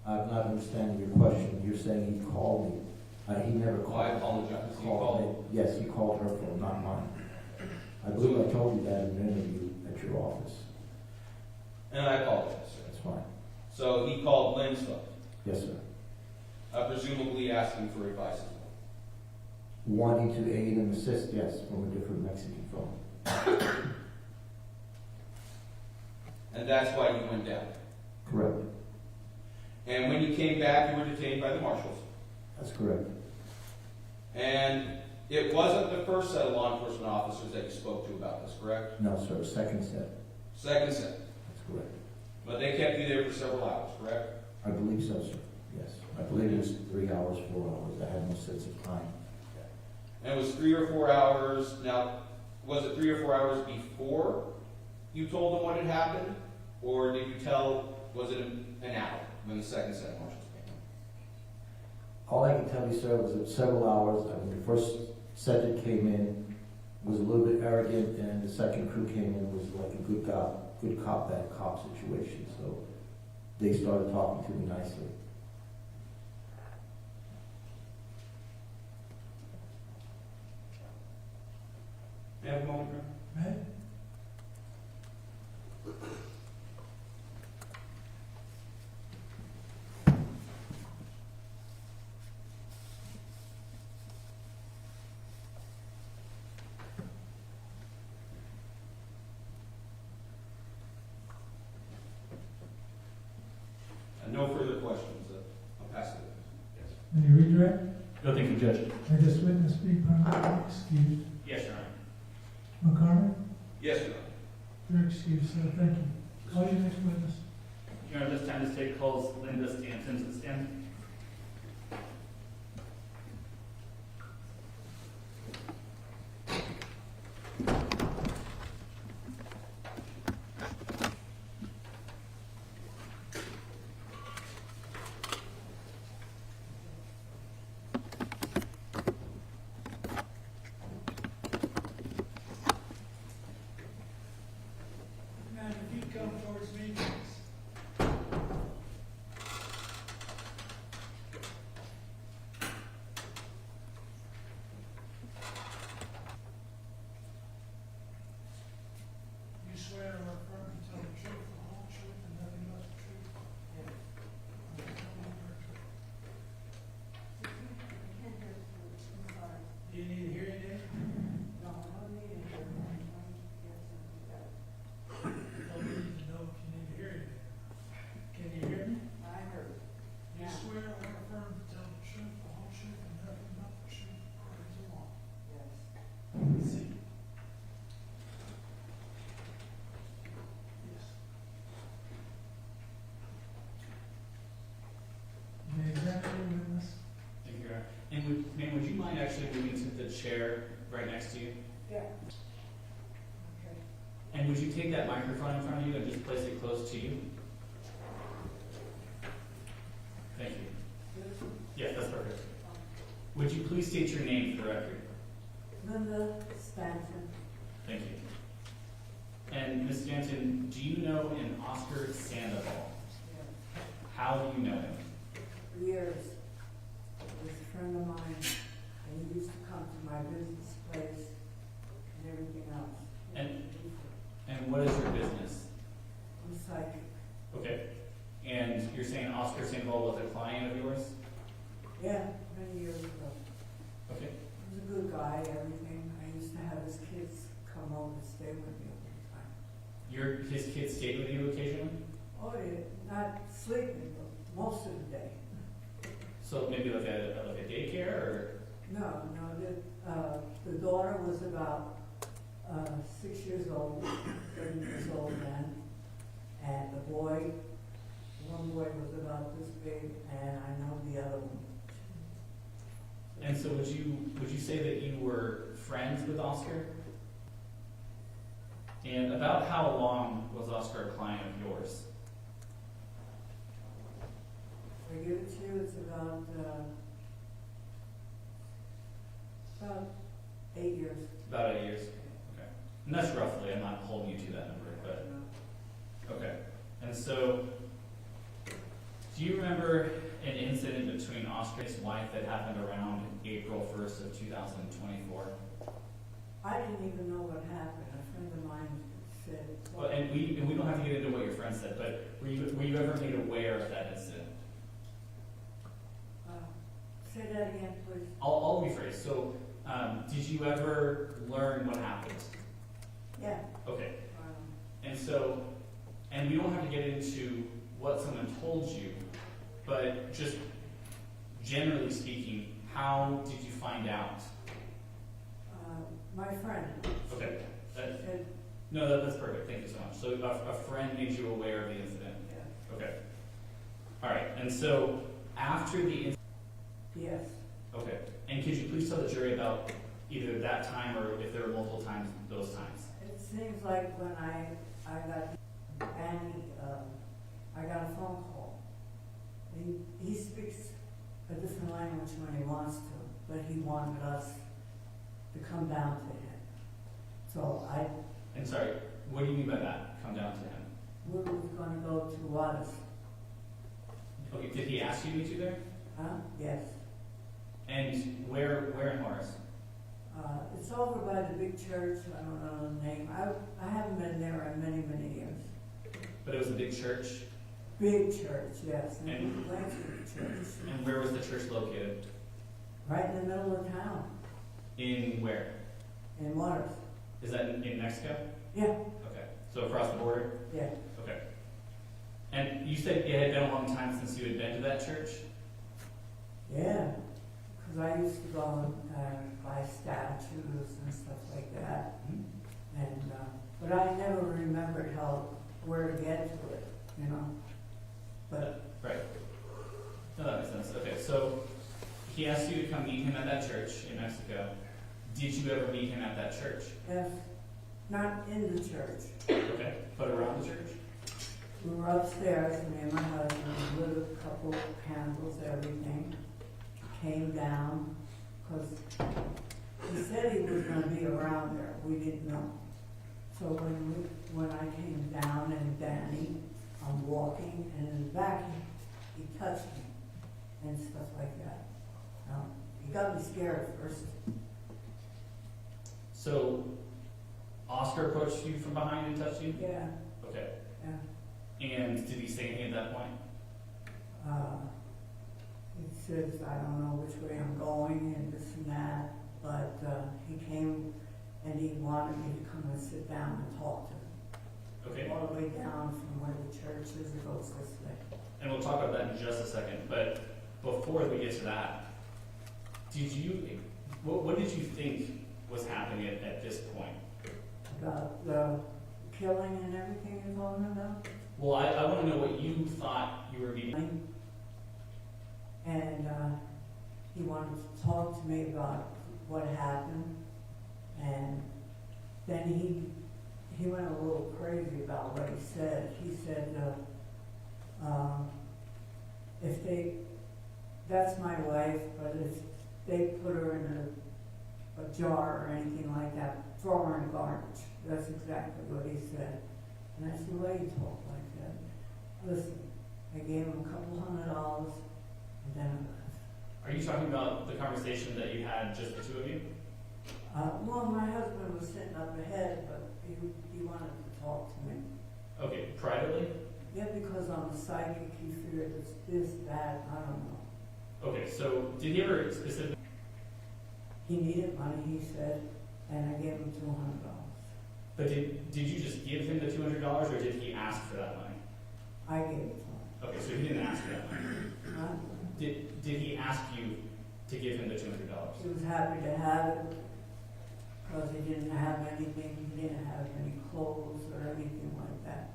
I'm not understanding your question. You're saying he called me. He never Oh, called. I apologize. He called me. Yes, he called her phone, not mine. I believe I told you that in an interview at your office. And I apologize, sir. That's fine. So he called Lynn's phone, Yes, sir. presumably asking for advice as well. Wanting to aid and assist, yes, from a different Mexican phone. And that's why you went down. Correct. And when you came back, you were detained by the marshals. That's correct. And it wasn't the first set of law enforcement officers that you spoke to about this, correct? No, sir. Second set. Second set. That's correct. But they kept you there for several hours, correct? I believe so, sir. Yes. I believe it was 3 hours, 4 hours. I had no sense of time. And it was 3 or 4 hours. Now, was it 3 or 4 hours before you told them what had happened? Or did you was it an hour when the second set of marshals came? All I can tell you, sir, was that several hours. I mean, the first set that came in was a little bit arrogant, and the second crew came in was like a good cop, bad cop situation. So they started talking to me nicely. May I have a moment, Mayor? Right? No further questions. I'll pass it. Any redirect? No, thank you, Judge. May this witness be permanently excused. Yes, Your Honor. McCormick? Yes, Your Honor. You're excused, sir. Thank you. Call your next witness. Your Honor, this time the state calls Linda Stanton to the stand. Ma'am, if you come towards me, please. You swear or affirm to tell the truth, the whole truth, and nothing but the truth? Yes. Do you need a hearing aid? No, I don't need a hearing aid. Well, we need to know if you need a hearing aid. Can you hear me? I heard. You swear or affirm to tell the truth, the whole truth, and nothing but the truth according to law? Yes. See. Yes. You may examine your witness. Thank you, Your Honor. And ma'am, would you mind actually moving to the chair right next to you? Yeah. Okay. And would you take that microphone in front of you and just place it close to you? Thank you. Yes, that's perfect. Would you please state your name for the record? Linda Stanton. Thank you. And Ms. Stanton, do you know an Oscar Sandoval? Yeah. How do you know him? For years. He was a friend of mine, and he used to come to my business place and everything else. And what is your business? I'm psychic. Okay. And you're saying Oscar Sandoval was a client of yours? Yeah, many years ago. Okay. He was a good guy, everything. I used to have his kids come over to stay with me all the time. His kids stayed with you occasionally? Oh, yeah, not sleeping, but most of the day. So maybe like a daycare or? No, the daughter was about 6 years old, 7 years old then, and the boy, one boy was about this big, and I know the other one. And so would you say that you were friends with Oscar? And about how long was Oscar a client of yours? I give it to you, it's about 8 years. About 8 years. Okay. And that's roughly, I'm not holding you to that number, but okay. And so, do you remember an incident between Oscar and his wife that happened around April 1st of 2024? I didn't even know what happened. A friend of mine said. Well, and we don't have to get into what your friend said, but were you ever made aware of that incident? Say that again, please. I'll rephrase. So, did you ever learn what happened? Yeah. Okay. And so, and we don't have to get into what someone told you, but just generally speaking, how did you find out? My friend. Okay. Said, No, that's perfect. Thank you so much. So a friend made you aware of the incident. yeah. Okay. All right. And so after the incident. Yes. Okay. And could you please tell the jury about either that time or if there were multiple times, those times? It seems like when I got Annie, I got a phone call. He speaks a different language when he wants to, but he wanted us to come down to him. So And sorry, what do you mean by that? Come down to him. we were going to go to Juarez. Okay. Did he ask you to meet you there? Huh? Yes. And where in Juarez? It's over by the big church. I don't know the name. I haven't been there in many, many years. But it was a big church. Big church, yes. And- We went to the church. And where was the church located? Right in the middle of town, In where? in Juarez. Is that in Mexico? Yeah, Okay. So across the border? yeah. Okay. And you said it had been a long time since you had been to that church? Yeah, because I used to go and buy statues and stuff like that. And, but I never remembered where to get to it, you know? But, Right. No, that makes sense. Okay, so he asked you to come meet him at that church in Mexico. Did you ever meet him at that church? yes, not in the church. Okay. But around the church? We were upstairs, me and my husband, lit a couple candles, everything. Came down, because he said he was going to be around there. We didn't know. So when I came down and Danny, I'm walking, and in the back he touched me and stuff like that. He got me scared at first. So Oscar approached you from behind and touched you? Yeah, Okay. yeah. And did he say anything at that point? He says, I don't know which way I'm going and this and that, but he came and he wanted me to come and sit down and talk to him. Okay. All the way down from where the church is, it goes this way. And we'll talk about that in just a second. But before we get to that, what did you think was happening at this point? About the killing and everything you're talking about? Well, I want to know what you thought you were being. And he wanted to talk to me about what happened. And then he went a little crazy about what he said. He said, that's my wife, but if they put her in a jar or anything like that, throw her in garbage. That's exactly what he said. And that's the way he talked like that. Listen, I gave him a couple $100 and then I left. Are you talking about the conversation that you had, just the two of you? Well, my husband was sitting up ahead, but he wanted to talk to me. Okay, privately? Yeah, because I'm a psychic, he feared it's this, that, I don't know. Okay, so did he ever specifically? He needed money, he said, and I gave him $200. But did you just give him the $200, or did he ask for that money? I gave it to him. Okay, so he didn't ask for that money. Huh? Did he ask you to give him the $200? He was happy to have it, because he didn't have anything, he didn't have any clothes or anything like that.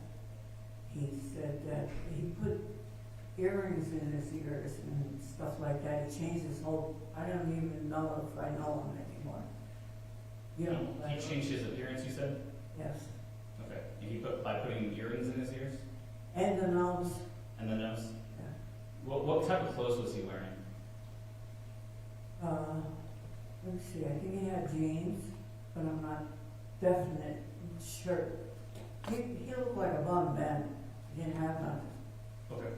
He said that he put earrings in his ears and stuff like that. He changed his whole, I don't even know if I know him anymore. You know, He changed his appearance, you said? yes. Okay. And he by putting earrings in his ears? And the nose, And the nose? yeah. What type of clothes was he wearing? Let me see, I think he had jeans, but I'm not definite sure. He looked like a bum then, he didn't have nothing. Okay.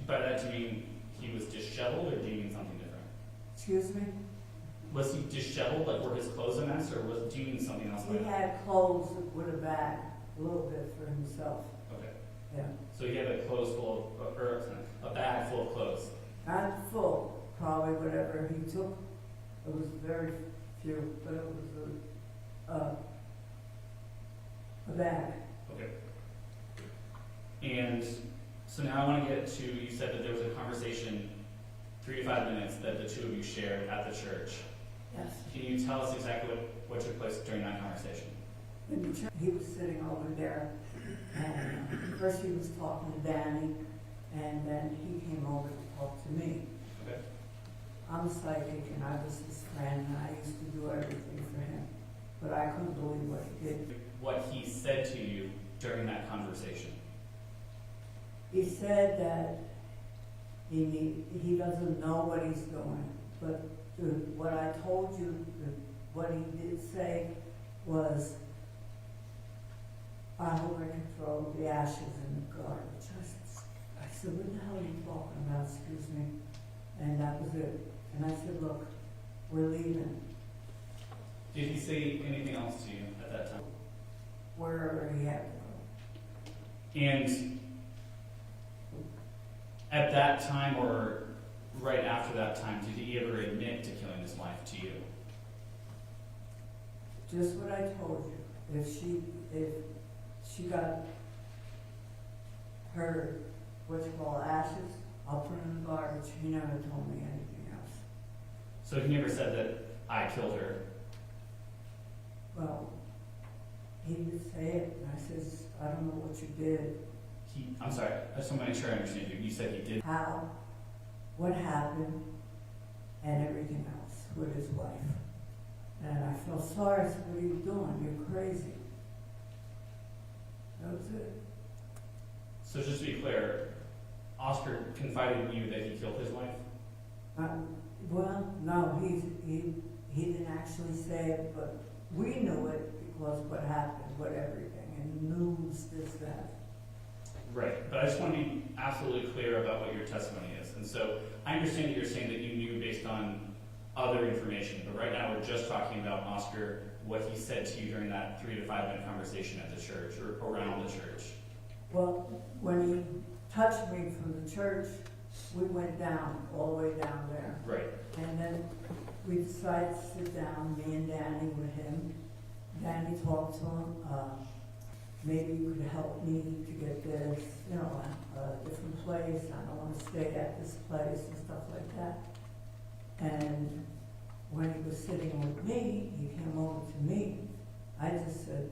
By that, do you mean he was disheveled, or do you mean something different? Excuse me? Was he disheveled, like were his clothes a mess, or do you mean something else? He had clothes with a bag, a little bit for himself, Okay. yeah. So he had a clothes full of, or a bag full of clothes. Not full, probably whatever he took, it was very few, but it was a bag. Okay. And so now I want to get to, you said that there was a conversation, 3 to 5 minutes, that the two of you shared at the church. Yes. Can you tell us exactly what took place during that conversation? In the church, he was sitting over there, and first he was talking to Danny, and then he came over to talk to me. Okay. I'm psychic, and I was his friend, and I used to do everything for him, but I couldn't believe what he did. What he said to you during that conversation. He said that he doesn't know what he's doing, but what I told you, what he did say was, I hope I can throw the ashes in the garbage. I said, what the hell are you talking about, excuse me? And that was it. And I said, look, we're leaving. Did he say anything else to you at that time? Wherever he had to go. And at that time, or right after that time, did he ever admit to killing his wife to you? Just what I told you. If she got her, what you call ashes, I'll put them in the garbage. He never told me anything else. So he never said that I killed her. Well, he did say it, and I says, I don't know what you did, I'm sorry, I just want to make sure I understand you. You said he did. how, what happened, and everything else with his wife. And I felt sorry. I said, what are you doing? You're crazy. That was it. So just to be clear, Oscar confided in you that he killed his wife? Well, no, he didn't actually say it, but we knew it because what happened with everything, and news, this, that. Right, but I just want to be absolutely clear about what your testimony is. And so I understand that you're saying that you knew based on other information, but right now we're just talking about Oscar, what he said to you during that 3 to 5 minute conversation at the church or around the church. Well, when he touched me from the church, we went down, all the way down there. Right. And then we decided to sit down, me and Danny with him. Danny talked to him, maybe you could help me to get this, a different place. I don't want to stay at this place and stuff like that. And when he was sitting with me, he came over to me. I just said,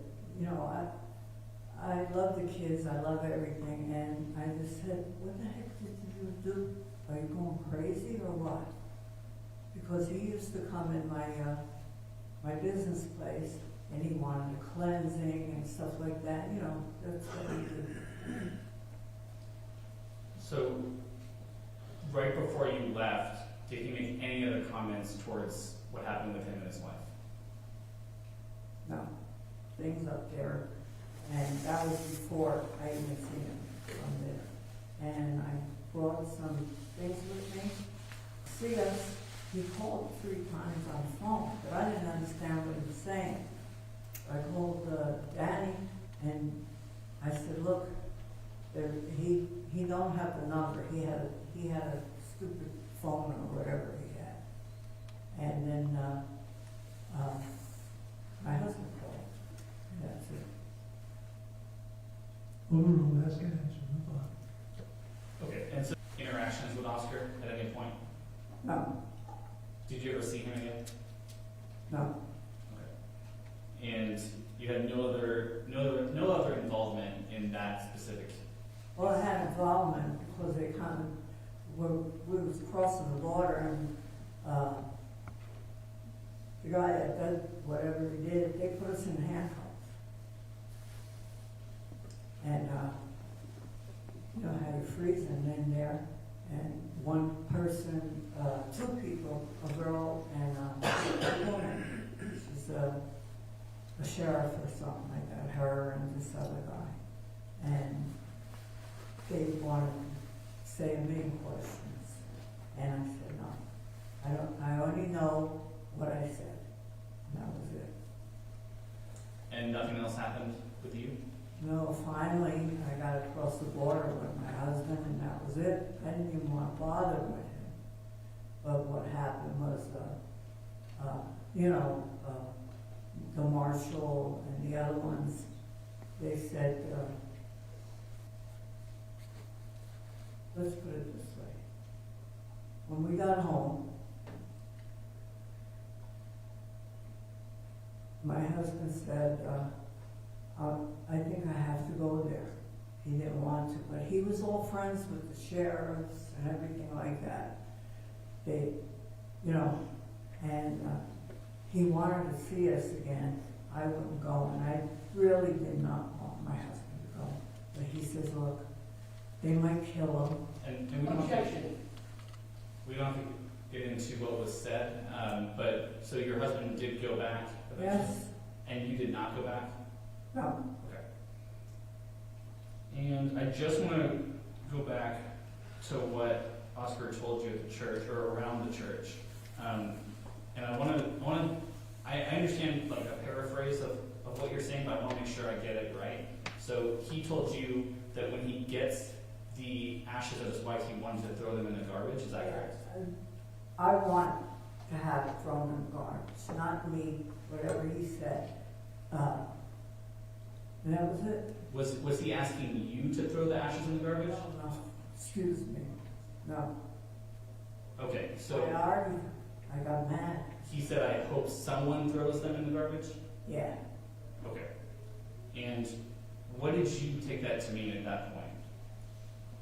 I love the kids, I love everything, and I just said, what the heck did you do? Are you going crazy or what? Because he used to come in my business place, and he wanted a cleansing and stuff like that, that's what he did. So, right before you left, did he make any other comments towards what happened with him and his wife? No, things up there, and that was before I even seen him from there. And I brought some things with me. See us, he called 3 times on the phone, but I didn't understand what he was saying. I called Danny, and I said, look, he don't have the number. He had a stupid phone or whatever he had. And then my husband called. That's it. Overall, that's good answer. Move on. Okay, and so interactions with involvement because they kind of we was crossing the border and the guy that did whatever he did, they put us in handcuffs. And you know how you're freezing in there, and one person, two people, a girl and a woman. She's a sheriff or something like that, her and this other guy. And they wanted to say a million questions. And I said, no, I only know what I said. And that was it. And nothing else happened with you? No, finally, I got across the border with my husband, and that was it. I didn't even want to bother with him. But what happened was, you know, the marshal and the other ones, they said, let's put it this way. When we got home, my husband said, I think I have to go there. He didn't want to, but he was all friends with the sheriffs and everything like that. They, you know, and he wanted to see us again. I wouldn't go, and I really did not want my husband to go. But he says, look, they might kill him. And we don't have to get into what was said, but so your husband did go back? Yes. And you did not go back? No. Okay. And I just want to go back to what Oscar told you at the church or around the church. And I understand like a paraphrase of what you're saying, but I want to make sure I get it right. So he told you that when he gets the ashes of his wife, he wanted to throw them in the garbage. Is that correct? I want to have it thrown in the garbage, not me, whatever he said. And that was it. Was he asking you to throw the ashes in the garbage? No, excuse me. No. Okay, I so argued. I got mad. he said, I hope someone throws them in the garbage? Yeah. Okay. And what did you take that to mean at that point?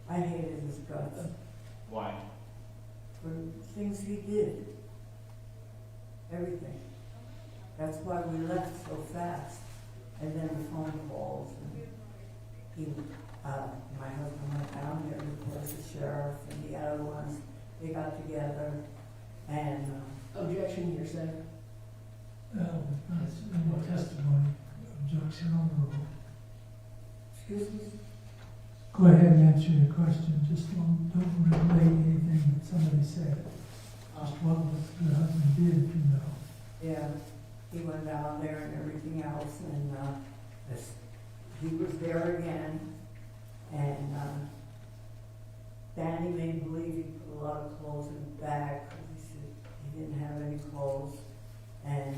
I hated his guts Why? for things he did. Everything. That's why we left so fast. And then the phone calls, and he, my husband went down there, and of course the sheriff and the other ones, they got together, and, Objection, you're saying? That's in the testimony, objection on the rule. excuse me? Go ahead and answer your question, just don't relay anything that somebody said. Just what was your husband did, you know. Yeah, he went down there and everything else, and, he was there again, and, Danny made believe he put a lot of clothes in the bag, because he said he didn't have any clothes, and,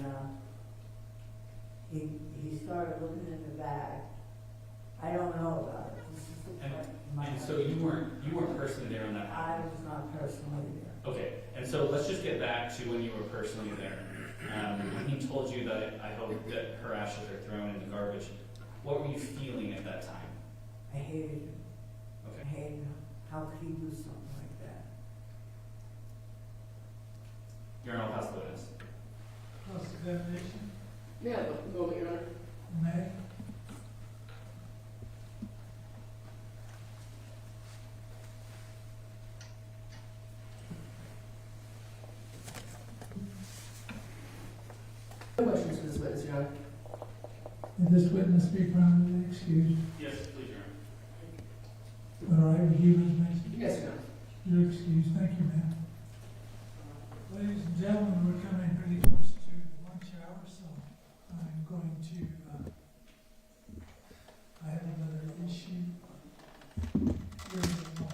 he started looking in the bag. I don't know about it. This is the part in my And so head. you weren't personally there on that. I was not personally there. Okay, and so let's just get back to when you were personally there. When he told you that I hope that her ashes are thrown in the garbage, what were you feeling at that time? I hated him. I Okay. hated him. How could he do something like that? You're an all pass witness. Cross-examination, Yeah, but moment, Your Honor. May? No questions for this witness, Your Honor. Will this witness be permanently excused? Yes, please, Your Honor. All right, with you, Ms. Mason? Yes, Your Honor. You're excused, thank you, ma'am. Ladies and gentlemen, we're coming pretty close to lunch hour, so I'm going to, I have another issue. Here's my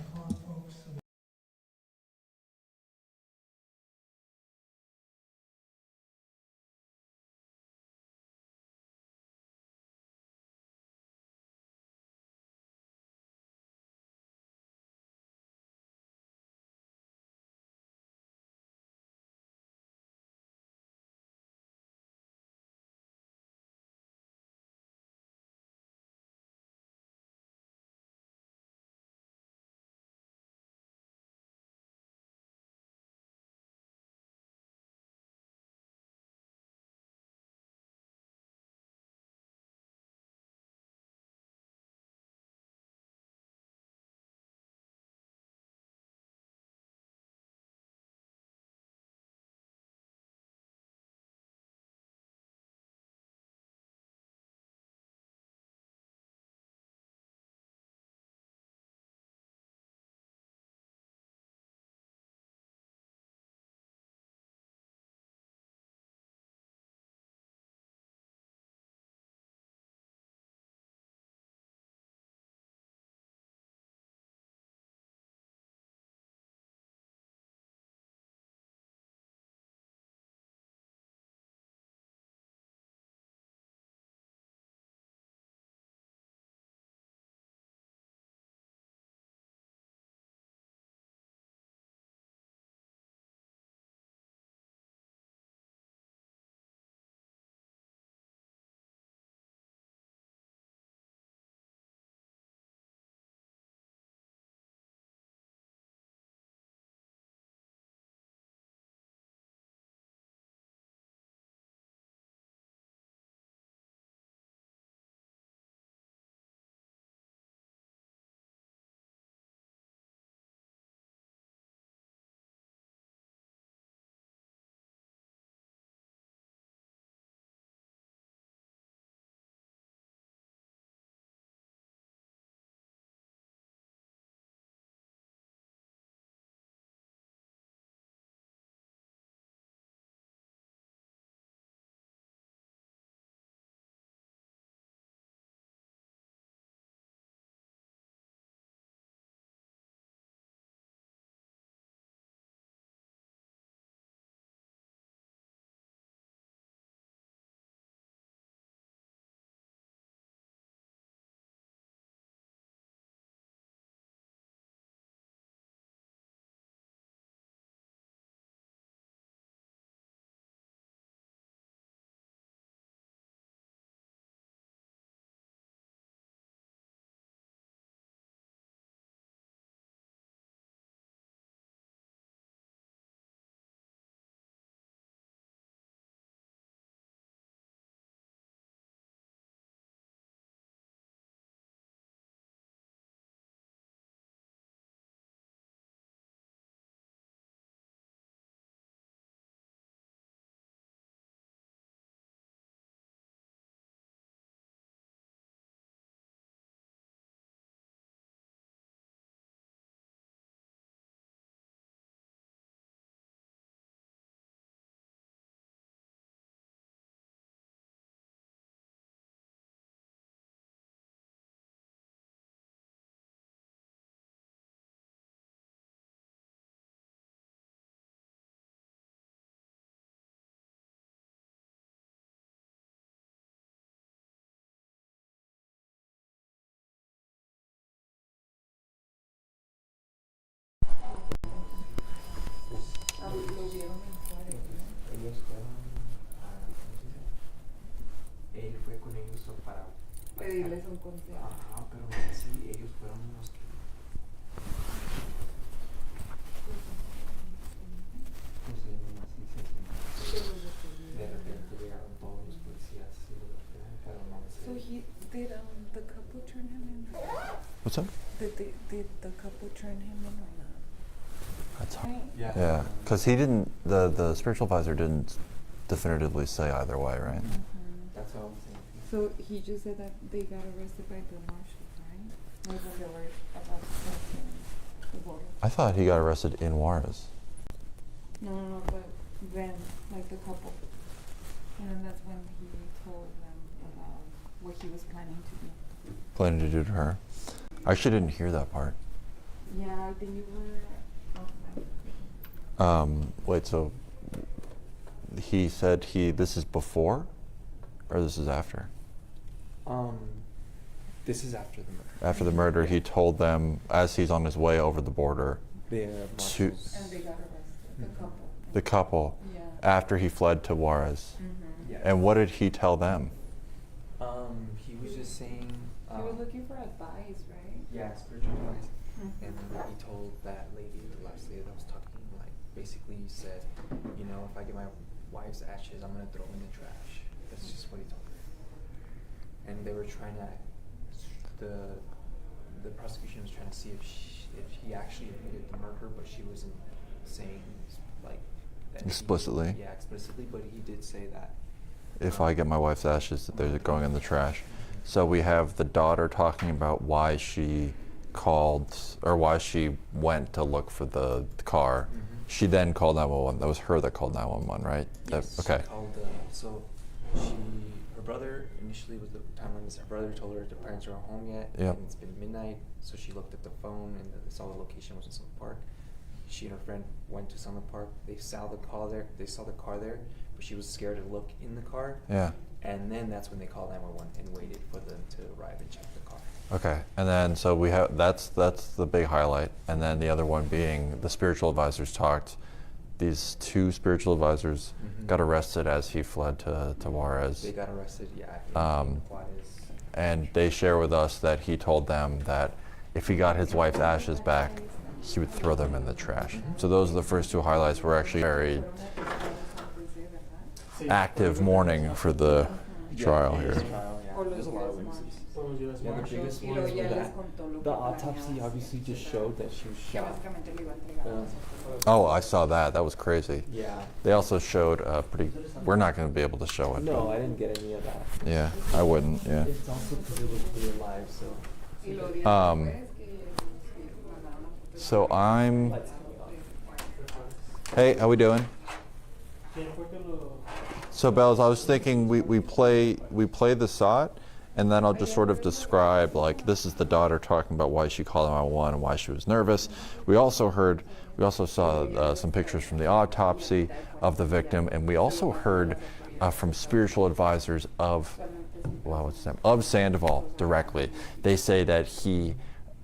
pedirles un consejo. Ajá, pero sí, ellos fueron los que pusieron así, de repente llegaron todos los policías y pero no sé. So did the couple turn him in? What's up? Did the couple turn him in or not? That's hard. Right. Yeah, because he didn't. The spiritual advisor didn't definitively say either way, right? That's all I'm saying. So he just said that they got arrested by the marshals, right? Like when they were about to cross the border. I thought he got arrested in Juarez. No, but then, like the couple. And then that's when he told them about what he was planning to do. Planning to do to her. I actually didn't hear that part. Yeah, I think you were. Wait, so he said this is before, or this is after? This is after the murder. After the murder, he told them as he's on his way over the border They're to marshals. And they got arrested, the couple. the couple Yeah. after he fled to Juarez. Yeah. And what did he tell them? He was just saying. He was looking for advice, right? Yeah, spiritual advice. Mhm. And he told that lady, the last lady that was talking, like, basically he said, you know, if I get my wife's ashes, I'm gonna throw them in the trash. That's just what he told her. And they were trying to, the prosecution was trying to see if he actually admitted the murder, but she wasn't saying, like, that Explicitly. Yeah, explicitly, but he did say that. If I get my wife's ashes, that they're going in the trash. So we have the daughter talking about why she called, or why she went to look for the car. Mhm. She then called 911. That was her that called 911, right? Yes, Okay. she called, her brother initially was the timeline is her brother told her the parents aren't home yet. Yep. And it's been midnight, so she looked at the phone and saw the location was in Summer Park. She and her friend went to Summer Park. They saw the car there. But she was scared to look in the car. Yeah. And then that's when they called 911 and waited for them to arrive and check the car. Okay. And then so we have that's the big highlight. And then the other one being the spiritual advisors talked. These two spiritual advisors got arrested as he fled to Juarez. They got arrested, yeah. In Juarez. And they share with us that he told them that if he got his wife's ashes back, he would throw them in the trash. So those are the first two highlights. We're actually very active morning for the trial here. There's a lot of witnesses. Yeah, the biggest one is that the autopsy obviously just showed that she was shot. Oh, I saw that. That was crazy. Yeah. They also showed we're not going to be able to show it. No, I didn't get any of that. Yeah, I wouldn't. Yeah. It's also because it was real live, so. So I'm. Hey, how we doing? So Bells, I was thinking we play the SOT, and then I'll just sort of describe, like, this is the daughter talking about why she called 911 and why she was nervous. We also saw some pictures from the autopsy of the victim, and we also heard from spiritual advisors of Sandoval directly. They say that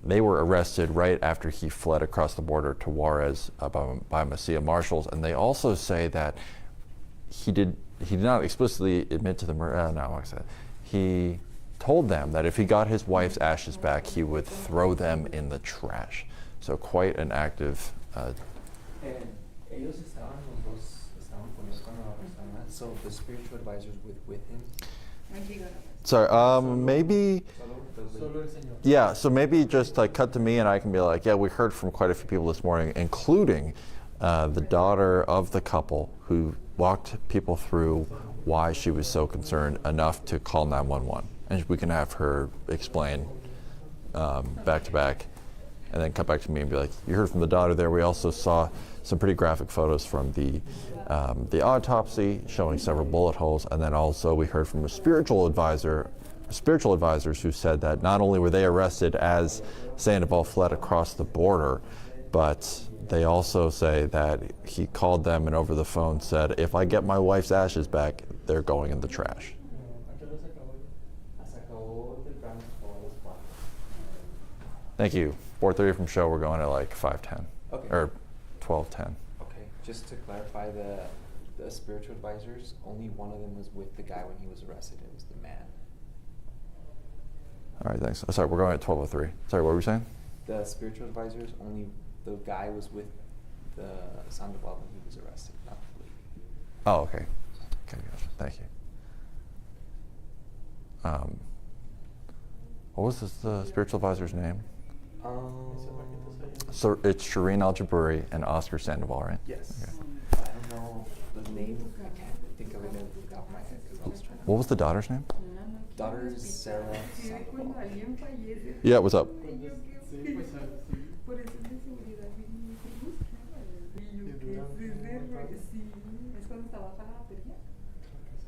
they were arrested right after he fled across the border to Juarez by Mesilla marshals, and they also say that he did not explicitly admit to the murder. No, like I said, he told them that if he got his wife's ashes back, he would throw them in the trash. So quite an active. So the spiritual advisors with him. Sorry, maybe. Yeah, so maybe just like cut to me and I can be like, yeah, we heard from quite a few people this morning, including the daughter of the couple who walked people through why she was so concerned enough to call 911. And we can have her explain back to back and then come back to me and be like, you heard from the daughter there. We also saw some pretty graphic photos from the autopsy showing several bullet holes. And then also we heard from spiritual advisors who said that not only were they arrested as Sandoval fled across the border, but they also say that he called them and over the phone said, if I get my wife's ashes back, they're going in the trash. Thank you. 4:30 from show, we're going at like 5:10. Okay. Or 12:10. Okay, just to clarify, the spiritual advisors, only one of them was with the guy when he was arrested. It was the man. All right, thanks. Sorry, we're going at 12:03. Sorry, what were we saying? The spiritual advisors, only the guy was with the Sandoval when he was arrested, not the lady. Oh, okay. Okay, gotcha. Thank you. What was the spiritual advisor's name? So it's Shireen Al-Jaburi and Oscar Sandoval, right? Yes. Okay. I don't know the name. I can't think of it at the top of my head because I was trying to. What was the daughter's name? Daughter is Sarah Sandoval. Yeah, what's up?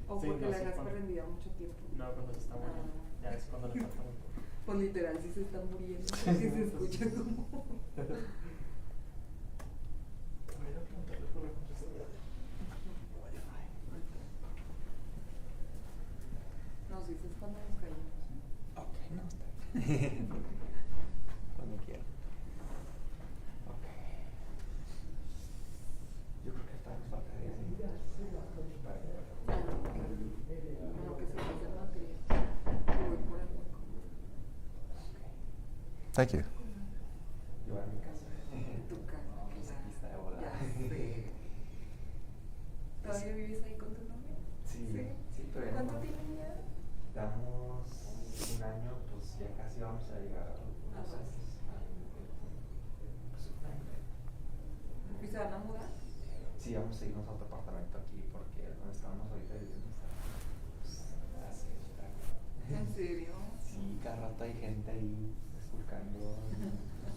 ¿O porque la dejas prendida mucho tiempo? No, cuando se está muriendo. Ya es cuando le falta un poco. Pues literal, sí se está muriendo. Porque se escucha como. Voy a ir a preguntarle por la contraseña. No, sí, es cuando nos caímos. Ok, no, está bien. Cuando quiera. Ok. Yo creo que esta nos faltaría así. Lo que se pasa en materia. Voy por el hueco. Thank you. Llevar mi casa. Tu casa. Pues aquí está de volada. Ya sé. ¿Todavía vives ahí con tu novia? Sí, sí, pero ya ¿Cuánto no. tienen ya? Damos un año, pues ya casi vamos a llegar a los años. Pues un año. ¿Y se van a mudar? Sí, vamos a irnos a otro apartamento aquí porque donde estamos ahorita viviendo está así, está. ¿En serio? Sí, cada rato hay gente ahí buscando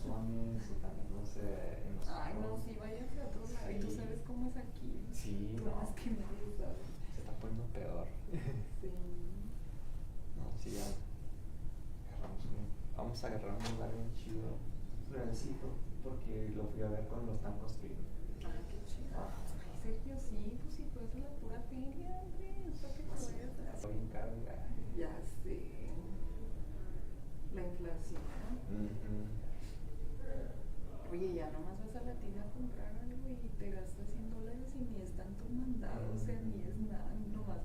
zones o también no sé en los. Ay, no, sí, váyanse a otro lado. Y tú sabes cómo es aquí. Sí, Tú no. más que nadie sabe. Se está poniendo peor. Sí. No, sí, ya vamos a agarrar un lugar bien chido. Necesito porque lo fui a ver cuando lo están construyendo. Ah, qué chido. Ay, Sergio, sí, pues sí, pues es la pura feria, hombre. O sea, que te vayas a... Está bien caro ya. Ya sé. La inflación. Oye, ya nomás vas a la tienda a comprar algo y te gastas $100 y ni es tanto mandado, o sea, ni es nada, nomás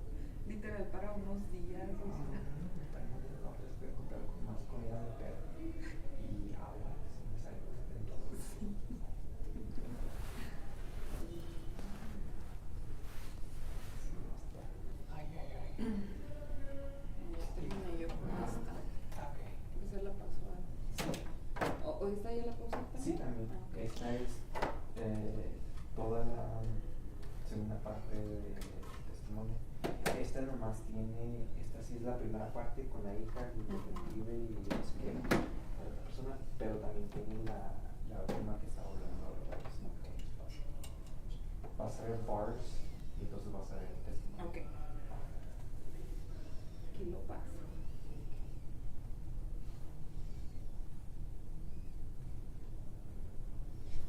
literal para unos días. O sea. Les voy a comprar con más comida de perro y agua, si me sale bastante. Sí. Ay. Ya terminé yo con esta. Ok. Esa la paso a... ¿O esta ya la paso también? Sí, también. Ah, ok. Esta es toda la segunda parte del testimonio. Esta nomás tiene, esta sí es la primera parte con la hija, el detective y los que la otra persona, pero también tiene la última que está hablando ahora. Vas a ver bars y entonces vas a ver el testimonio. Ok. Aquí lo paso.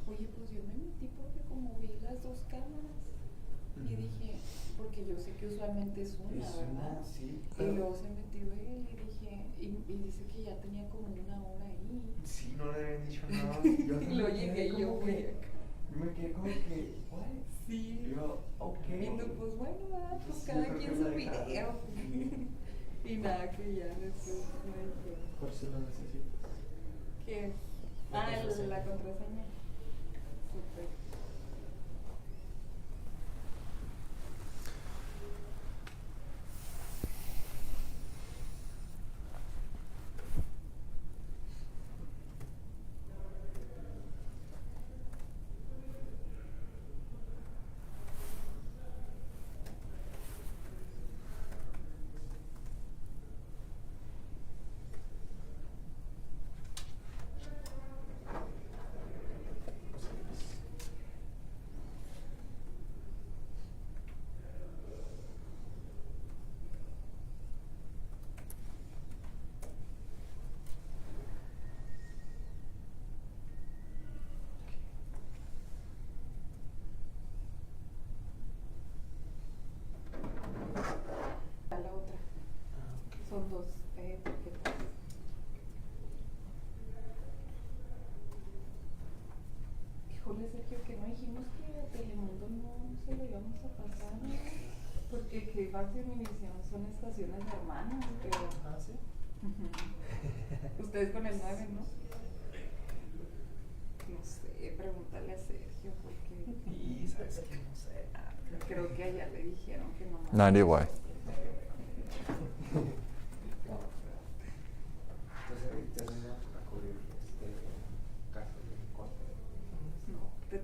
Oye, pues yo me metí porque como vi las dos cámaras y dije, porque yo sé que usualmente es una, Es ¿verdad? una, sí. Y luego se metió él y dije, y dice que ya tenía como una hora ahí. Sí, no le habían dicho nada. Y lo llegué yo, güey. Yo me quedé como que, what? Sí. Y yo, ok. Y tú, pues bueno, ¿verdad? Pues Sí, cada yo creo quien que su la dejaron. video. Y nada, que ya después me dijeron. Por si lo necesitas. ¿Qué? La Ah, contraseña. la contraseña. Súper. A la otra. Son dos tarjetas. Híjole, Sergio, que no dijimos que a Telemundo no se lo íbamos a pasar, ¿no? Porque que Fax y Univisión son estaciones hermanas, pero Ah, sí. Ustedes con el 9, ¿no? No sé, pregúntale a Sergio porque Y sabes que no sé. creo que allá le dijeron que no. No idea why. Entonces ahorita vengo a cubrir caso de corte. No, ¿te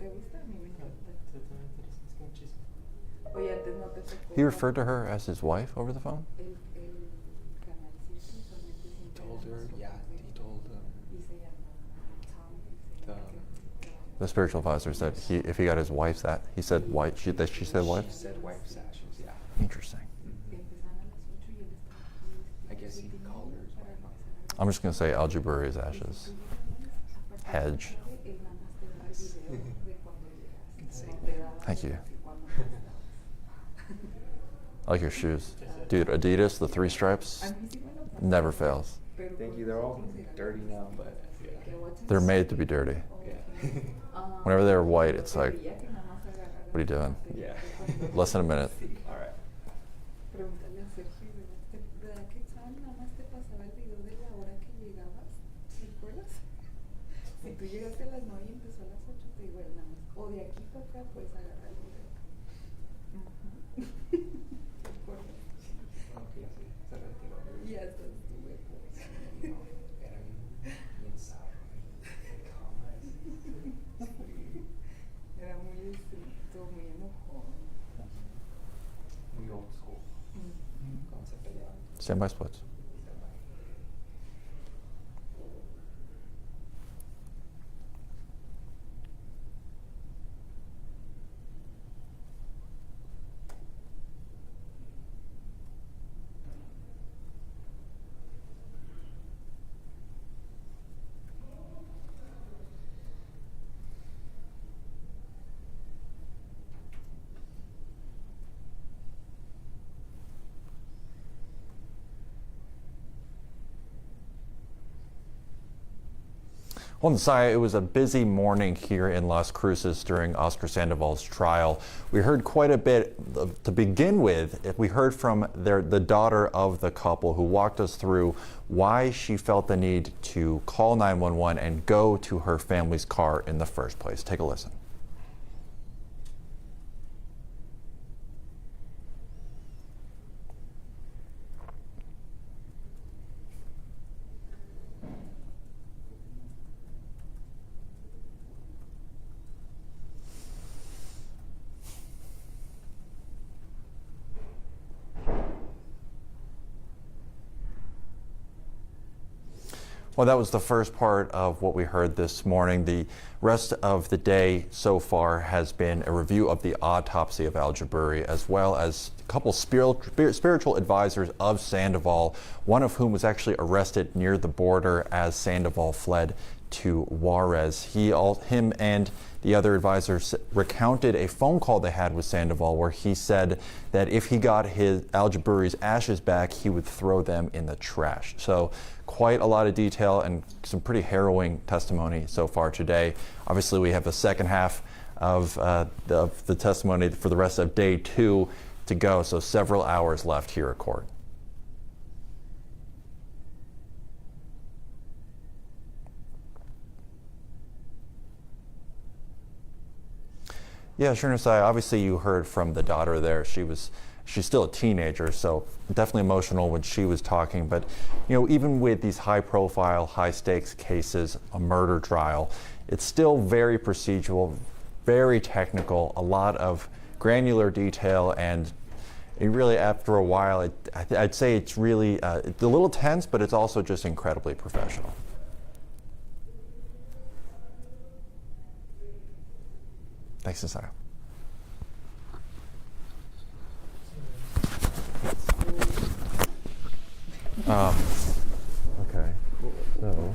gusta? A mí me encanta. Te interesa, es que muchísimo. Oye, antes no te tocó. He referred to her as his wife over the phone? El canal 7 usualmente siempre Told her, era yeah, nosotros, he told y se llama Tom, y se llama que- The spiritual advisor said if he got his wife's that, he said wife, that she said wife? She said wife's ashes, yeah. Interesting. Empezaban a las 8 y él estaba aquí. I guess he called her his wife. I'm just going to say Al-Jabari's ashes. Hedge. Él nada más te da el video de cuando llegas. Sí. No te da Thank you. de cuando no estabas. I like your shoes. Dude, Adidas, the 3 stripes, A mí sí me lo pasó, never fails. pero Thank you, they're all dirty now, but yeah. que what's They're his- made to be dirty. Yeah. Whenever they're white, it's like, Quería que nada más agarrara what are you doing? Yeah. Less than a minute. All right. Pregúntale a Sergio, ¿verdad que Sam nada más te pasaba el video de la hora que llegabas? ¿Recuerdas? Si tú llegaste a las 9 y empezó a las 8, te digo, él nada más. O de aquí para acá puedes agarrar el video. ¿Te acuerdas? Okay, sí, se retiró. Y hasta estuve pues. No, era bien sabio. Era muy estricto, muy enojón. Muy old school. Cuando se peleaban. Stand by splits. Well, Messiah, it was a busy morning here in Las Cruces during Oscar Sandoval's trial. We heard quite a bit to begin with. We heard from the daughter of the couple who walked us through why she felt the need to call 911 and go to her family's car in the first place. Take a listen. Well, that was the first part of what we heard this morning. The rest of the day so far has been a review of the autopsy of Al-Jabari, as well as a couple spiritual advisors of Sandoval, one of whom was actually arrested near the border as Sandoval fled to Juarez. Him and the other advisors recounted a phone call they had with Sandoval where he said that if he got his Al-Jabari's ashes back, he would throw them in the trash. So quite a lot of detail and some pretty harrowing testimony so far today. Obviously, we have the second half of the testimony for the rest of day 2 to go, so several hours left here at court. Yeah, sure, Nasai. Obviously, you heard from the daughter there. She's still a teenager, so definitely emotional when she was talking. But, even with these high-profile, high-stakes cases, a murder trial, it's still very procedural, very technical, a lot of granular detail, and it really, after a while, I'd say it's really it's a little tense, but it's also just incredibly professional. Thanks, Nasai. Okay. So.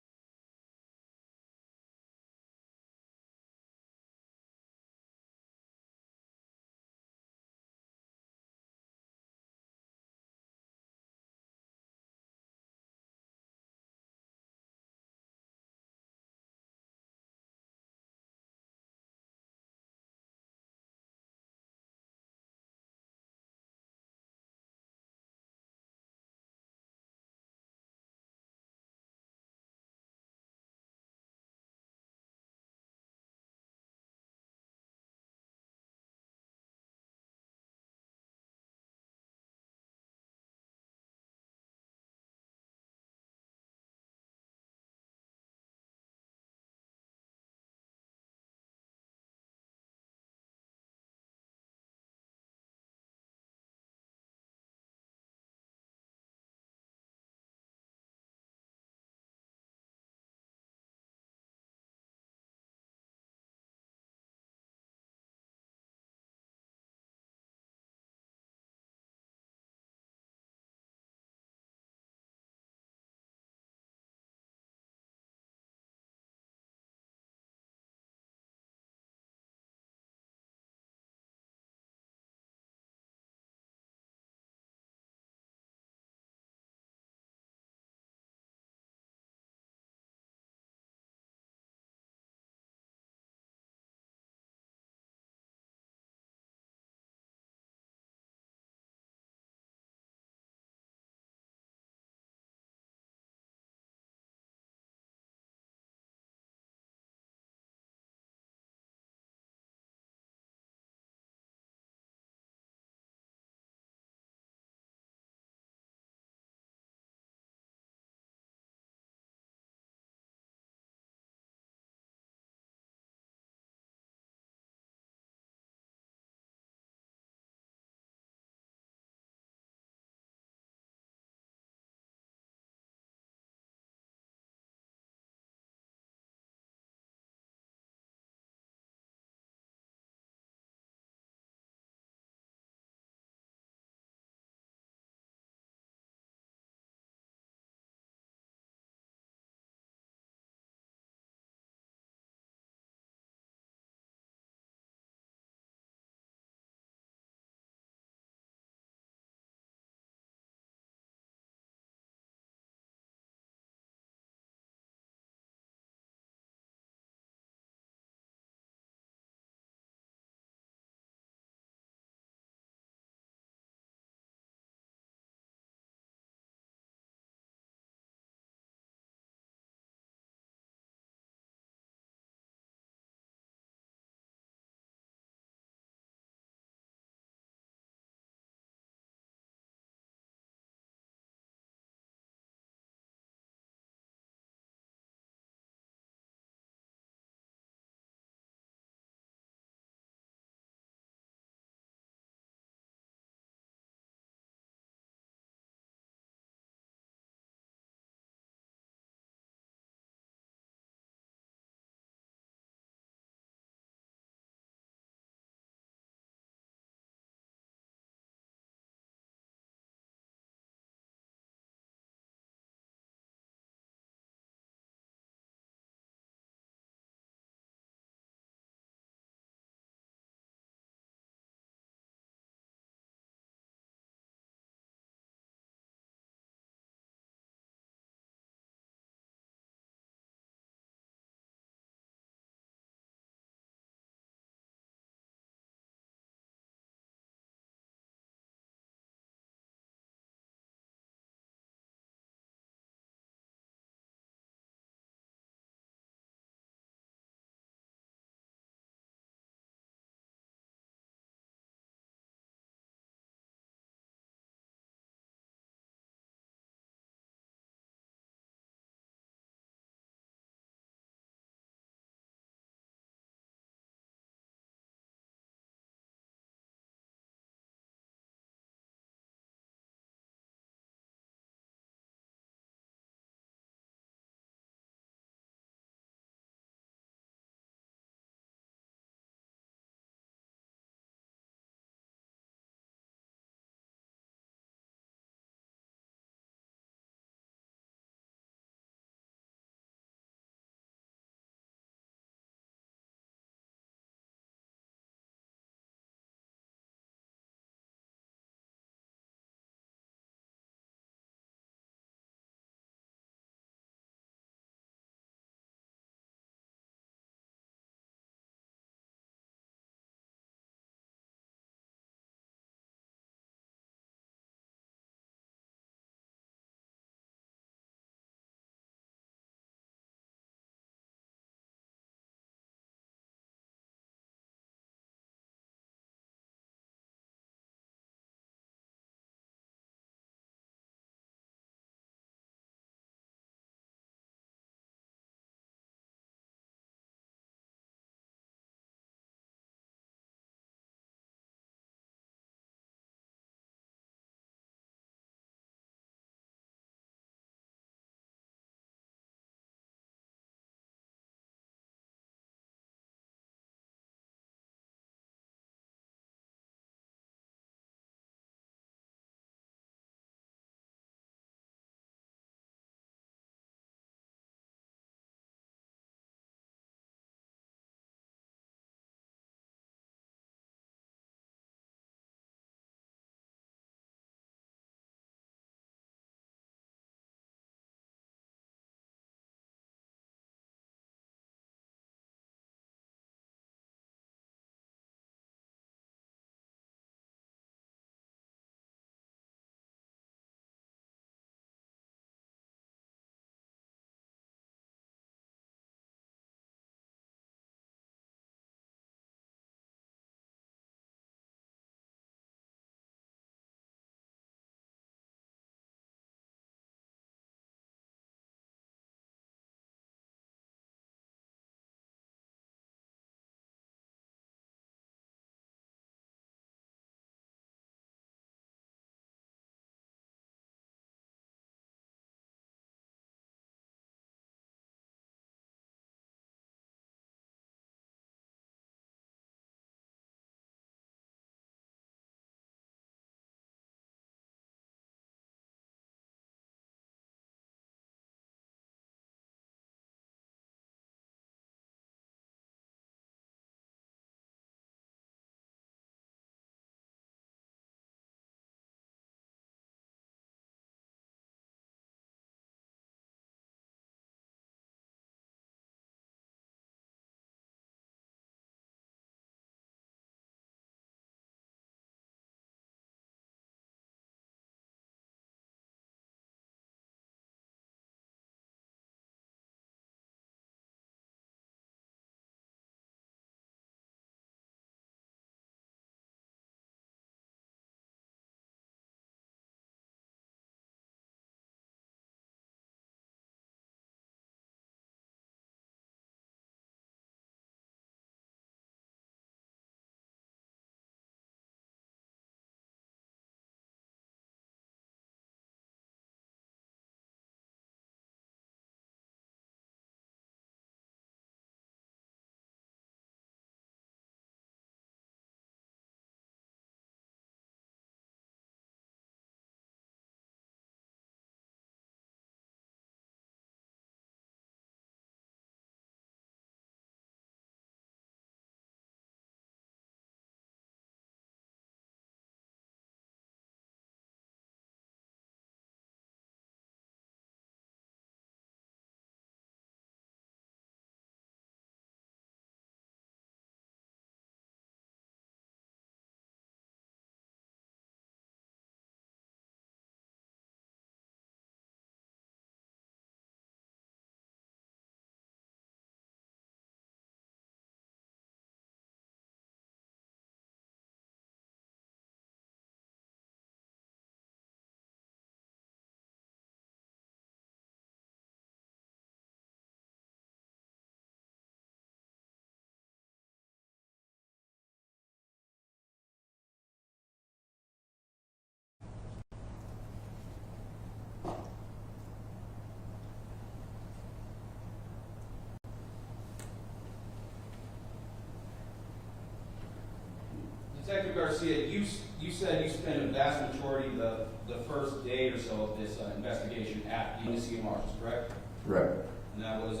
Garcia, you said you spent a vast majority of the first day or so of this investigation at the Mesilla Marshals, correct? Correct. And that was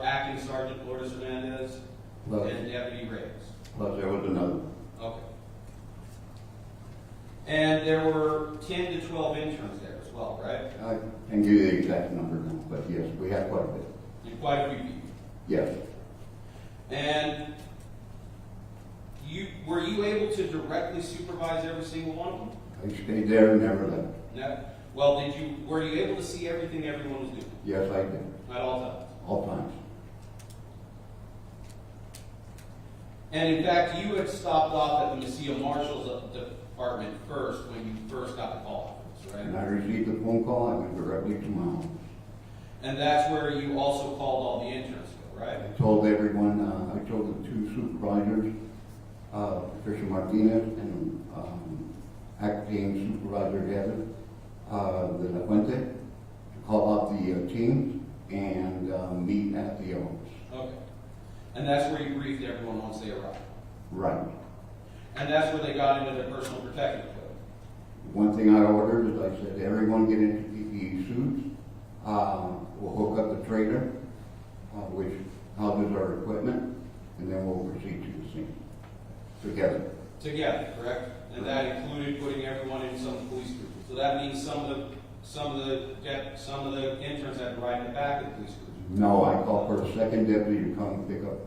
Acting Sergeant Lourdes Hernandez Plus, and Deputy Reyes. plus there was another. Okay. And there were 10 to 12 interns there as well, right? I can give you the exact number now, but yes, we had quite a bit. And quite a few people. Yes. And were you able to directly supervise every single one of them? I stayed there and never left. No. Well, were you able to see everything everyone was doing Yes, I did. at all times? All times. And in fact, you had stopped off at the Mesilla Marshals Department first when you first got the call, right? And I received the phone call, I went directly to my office. And that's where you also called all the interns, right? I told everyone, I told the two supervisors, Patricia Martinez and acting supervisor Heather de la Fuente, to call out the teams and meet at the office. Okay. And that's where you briefed everyone once they arrived. Right. And that's where they got into their personal protective equipment. One thing I ordered is I said, everyone get into PPE suits. We'll hook up the trailer, which houses our equipment, and then we'll proceed to the scene together. Together, correct? And that included putting everyone in some police cruisers. So that means some of the interns had to ride in the back of the police cruiser. No, I called for a second deputy to come and pick up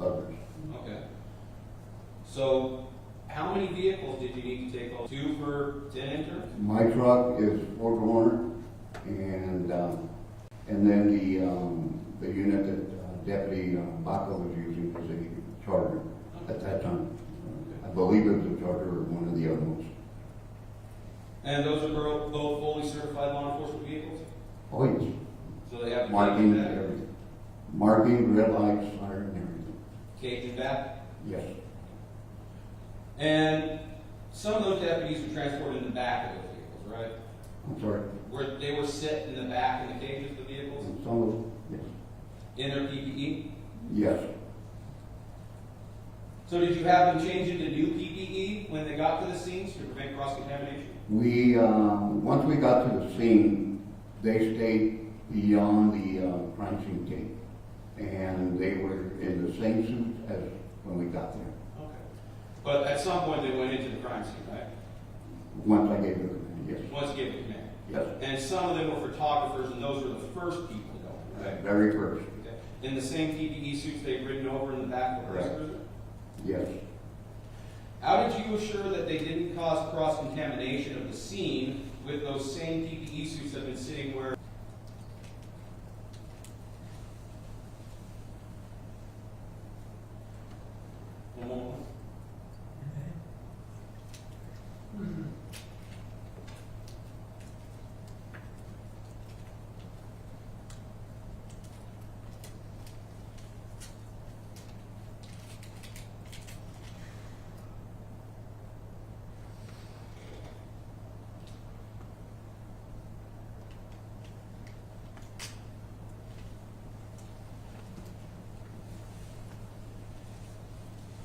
others. Okay. So how many vehicles did you need to take home? 2 for 10 interns? My truck is 4-door, and then the unit that Deputy Baca was using was a Charger at that time. I believe it was a Charger or one of the other ones. And those are both fully certified law enforcement vehicles? Oh, yes. So they have Marking, cage and back? everything. Marking, red lights, siren, everything. Cage and back? Yes. And some of those deputies were transported in the back of those vehicles, right? I'm sorry. They were set in the back in the cages of the vehicles? Some of them, yes. In their PPE? Yes. So did you have them change into new PPE when they got to the scenes to prevent cross-contamination? We, once we got to the scene, they stayed beyond the crime scene gate. And they were in the same suit as when we got there. Okay. But at some point they went into the crime scene, right? Once I gave the command, yes. Once you gave the command. Yes. And some of them were photographers, and those were the first people to go, right? Very first. Okay. In the same PPE suits they'd ridden over in the back of the police cruiser? Yes. How did you assure that they didn't cause cross-contamination of the scene with those same PPE suits that have been sitting where? One more.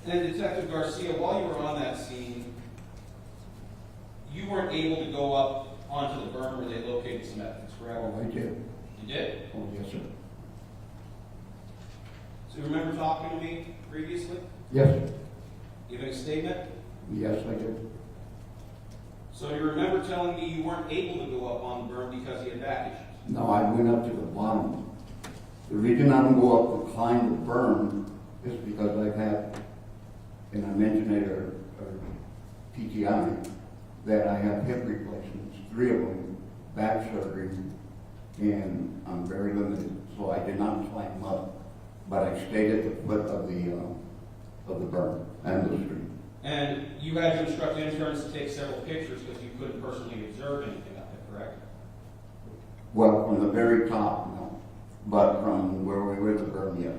And Detective Garcia, while you were on that scene, you weren't able to go up onto the berm where they located some evidence, correct? Oh, I did. You did? Oh, yes, sir. So you remember talking to me previously? Yes. Giving a statement? Yes, I did. So you remember telling me you weren't able to go up on the berm because you had back issues? No, I went up to the bottom. The reason I don't go up and climb the berm is because I've had, and I mentioned it or PTI, that I have hip replacements, 3 of them, back surgery, and I'm very limited. So I did not climb up, but I stayed at the foot of the berm and the stream. And you had to instruct interns to take several pictures because you couldn't personally observe anything up there, correct? Well, from the very top, no. But from where we were at the berm, yes.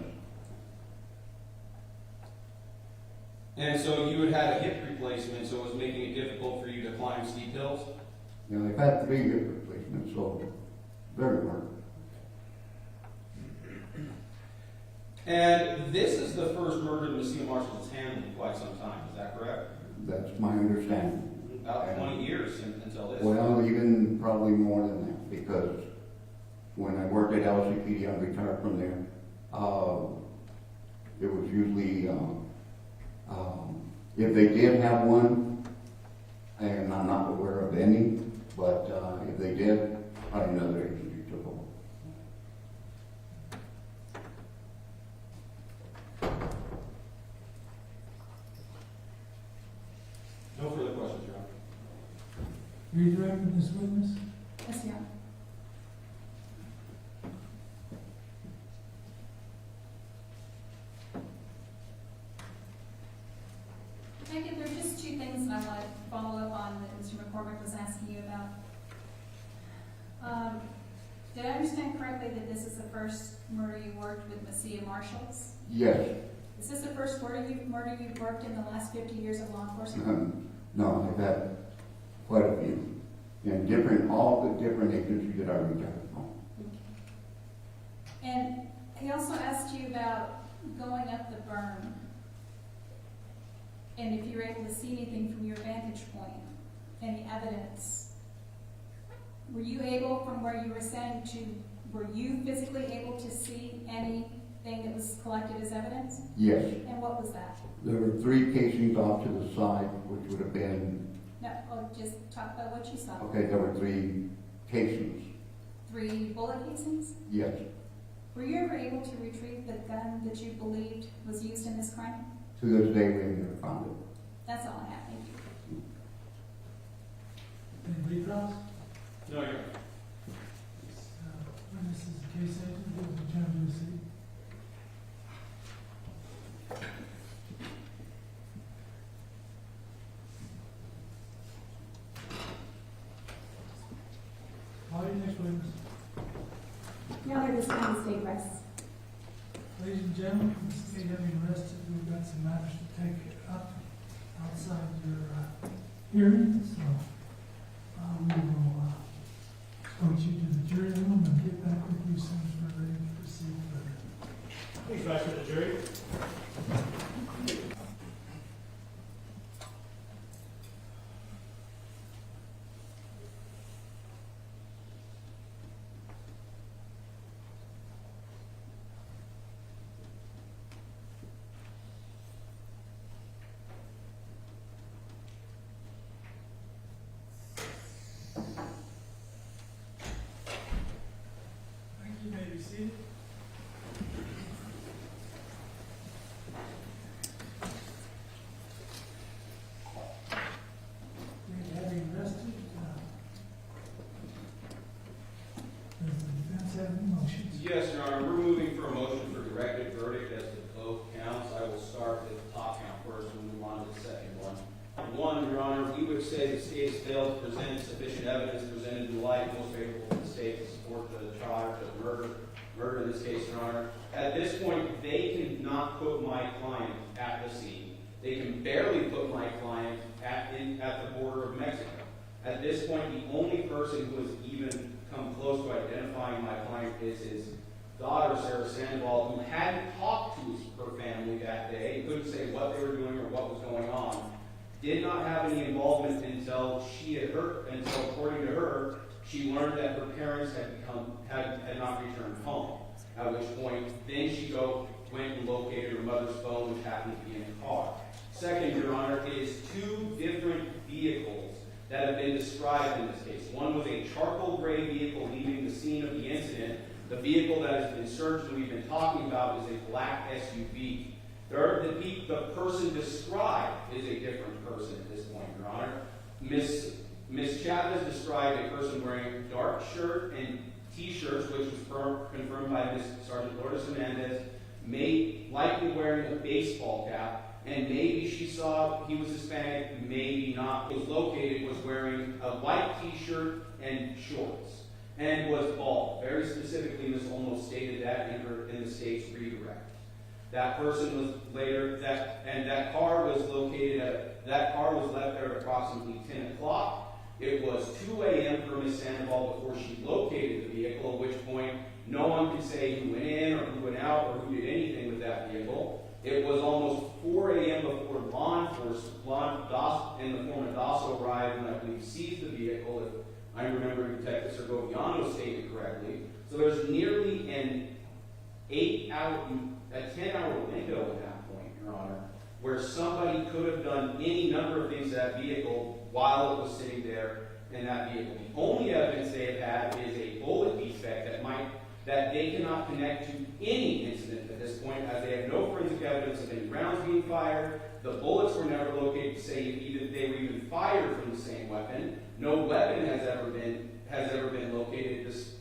And so you had had a hip replacement, so it was making it difficult for you to climb steep hills? You know, they've had 3 hip replacements, so very hard. And this is the first murder the Mesilla Marshals has handled in quite some time, is that correct? That's my understanding. About 20 years until this. Well, even probably more than that, because when I worked at LCPD, I retired from there. It was usually, if they did have one, and I'm not aware of any, but if they did, probably another agency took over. No further questions, Your Honor. Redirect this witness. Yes, yeah. Megan, there are just two things that I want to follow up on that Mr. McCormick was asking you about. Did I understand correctly that this is the first murder you worked with Mesilla Marshals? Yes. Is this the first murder you've worked in the last 50 years of law enforcement? No, I've had quite a few. And all the different agencies that I retired from. And he also asked you about going up the berm, and if you were able to see anything from your vantage point, any evidence. Were you able, from where you were standing, were you physically able to see anything that was collected as evidence? Yes. And what was that? There were 3 casings off to the side, which would have been, No, just talk about what you saw. okay, there were 3 casings. 3 bullet casings? Yes. Were you ever able to retrieve the gun that you believed was used in this crime? To this day, we have never found it. That's all I have, thank you. Anybody else? No, Your Honor. Witness is the case agent, who will return to the seat. All right, next witness. Your Honor, this time the state rests. Ladies and gentlemen, the state having arrested, we've got some matters to take up outside your hearing, so we will escort you to the jury room and get back with you as soon as we're ready to proceed further. Please back to the jury. Thank you, you may be seated. Having rested, does the defense have any motions? Yes, Your Honor, we're moving for a motion for directed verdict as to both counts. I will start with the top count first and move on to the second one. One, Your Honor, we would say the state has failed to present sufficient evidence presented in the light most favorable to the state to support the charge of murder in this case, Your Honor. At this point, they cannot put my client at the scene. They can barely put my client at the border of Mexico. At this point, the only person who has even come close to identifying my client is his daughter, Oscar Sandoval, who hadn't talked to her family that day, couldn't say what they were doing or what was going on, did not have any involvement until according to her, she learned that her parents had not returned home. At which point, then she went and located her mother's phone, which happened to be in a car. Second, Your Honor, it is two different vehicles that have been described in this case. One was a charcoal gray vehicle leaving the scene of the incident. The vehicle that has been searched and we've been talking about is a black SUV. The person described is a different person at this point, Your Honor. Ms. Chavez described a person wearing a dark shirt and T-shirts, which was confirmed by Ms. Sergeant Lourdes Hernandez, likely wearing a baseball cap, and maybe she saw he was Hispanic, maybe not. Was located was wearing a white T-shirt and shorts, and was bald. Very specifically, Ms. Olmos stated that in the state's redirect. That person was later, that car was left there at approximately 10 o'clock. It was 2 a.m. for Ms. Sandoval before she located the vehicle, at which point no one could say who went in or who went out or who did anything with that vehicle. It was almost 4 a.m. before law enforcement and the foreman also arrived and I believe seized the vehicle, if I'm remembering Detective Segoviano's statement correctly. So there's nearly a 10-hour window at that point, Your Honor, where somebody could have done any number of things to that vehicle while it was sitting there in that vehicle. The only evidence they have had is a bullet defect that they cannot connect to any incident at this point, as they have no forensic evidence of any rounds being fired. The bullets were never located to say if they were even fired from the same weapon. No weapon has ever been located. This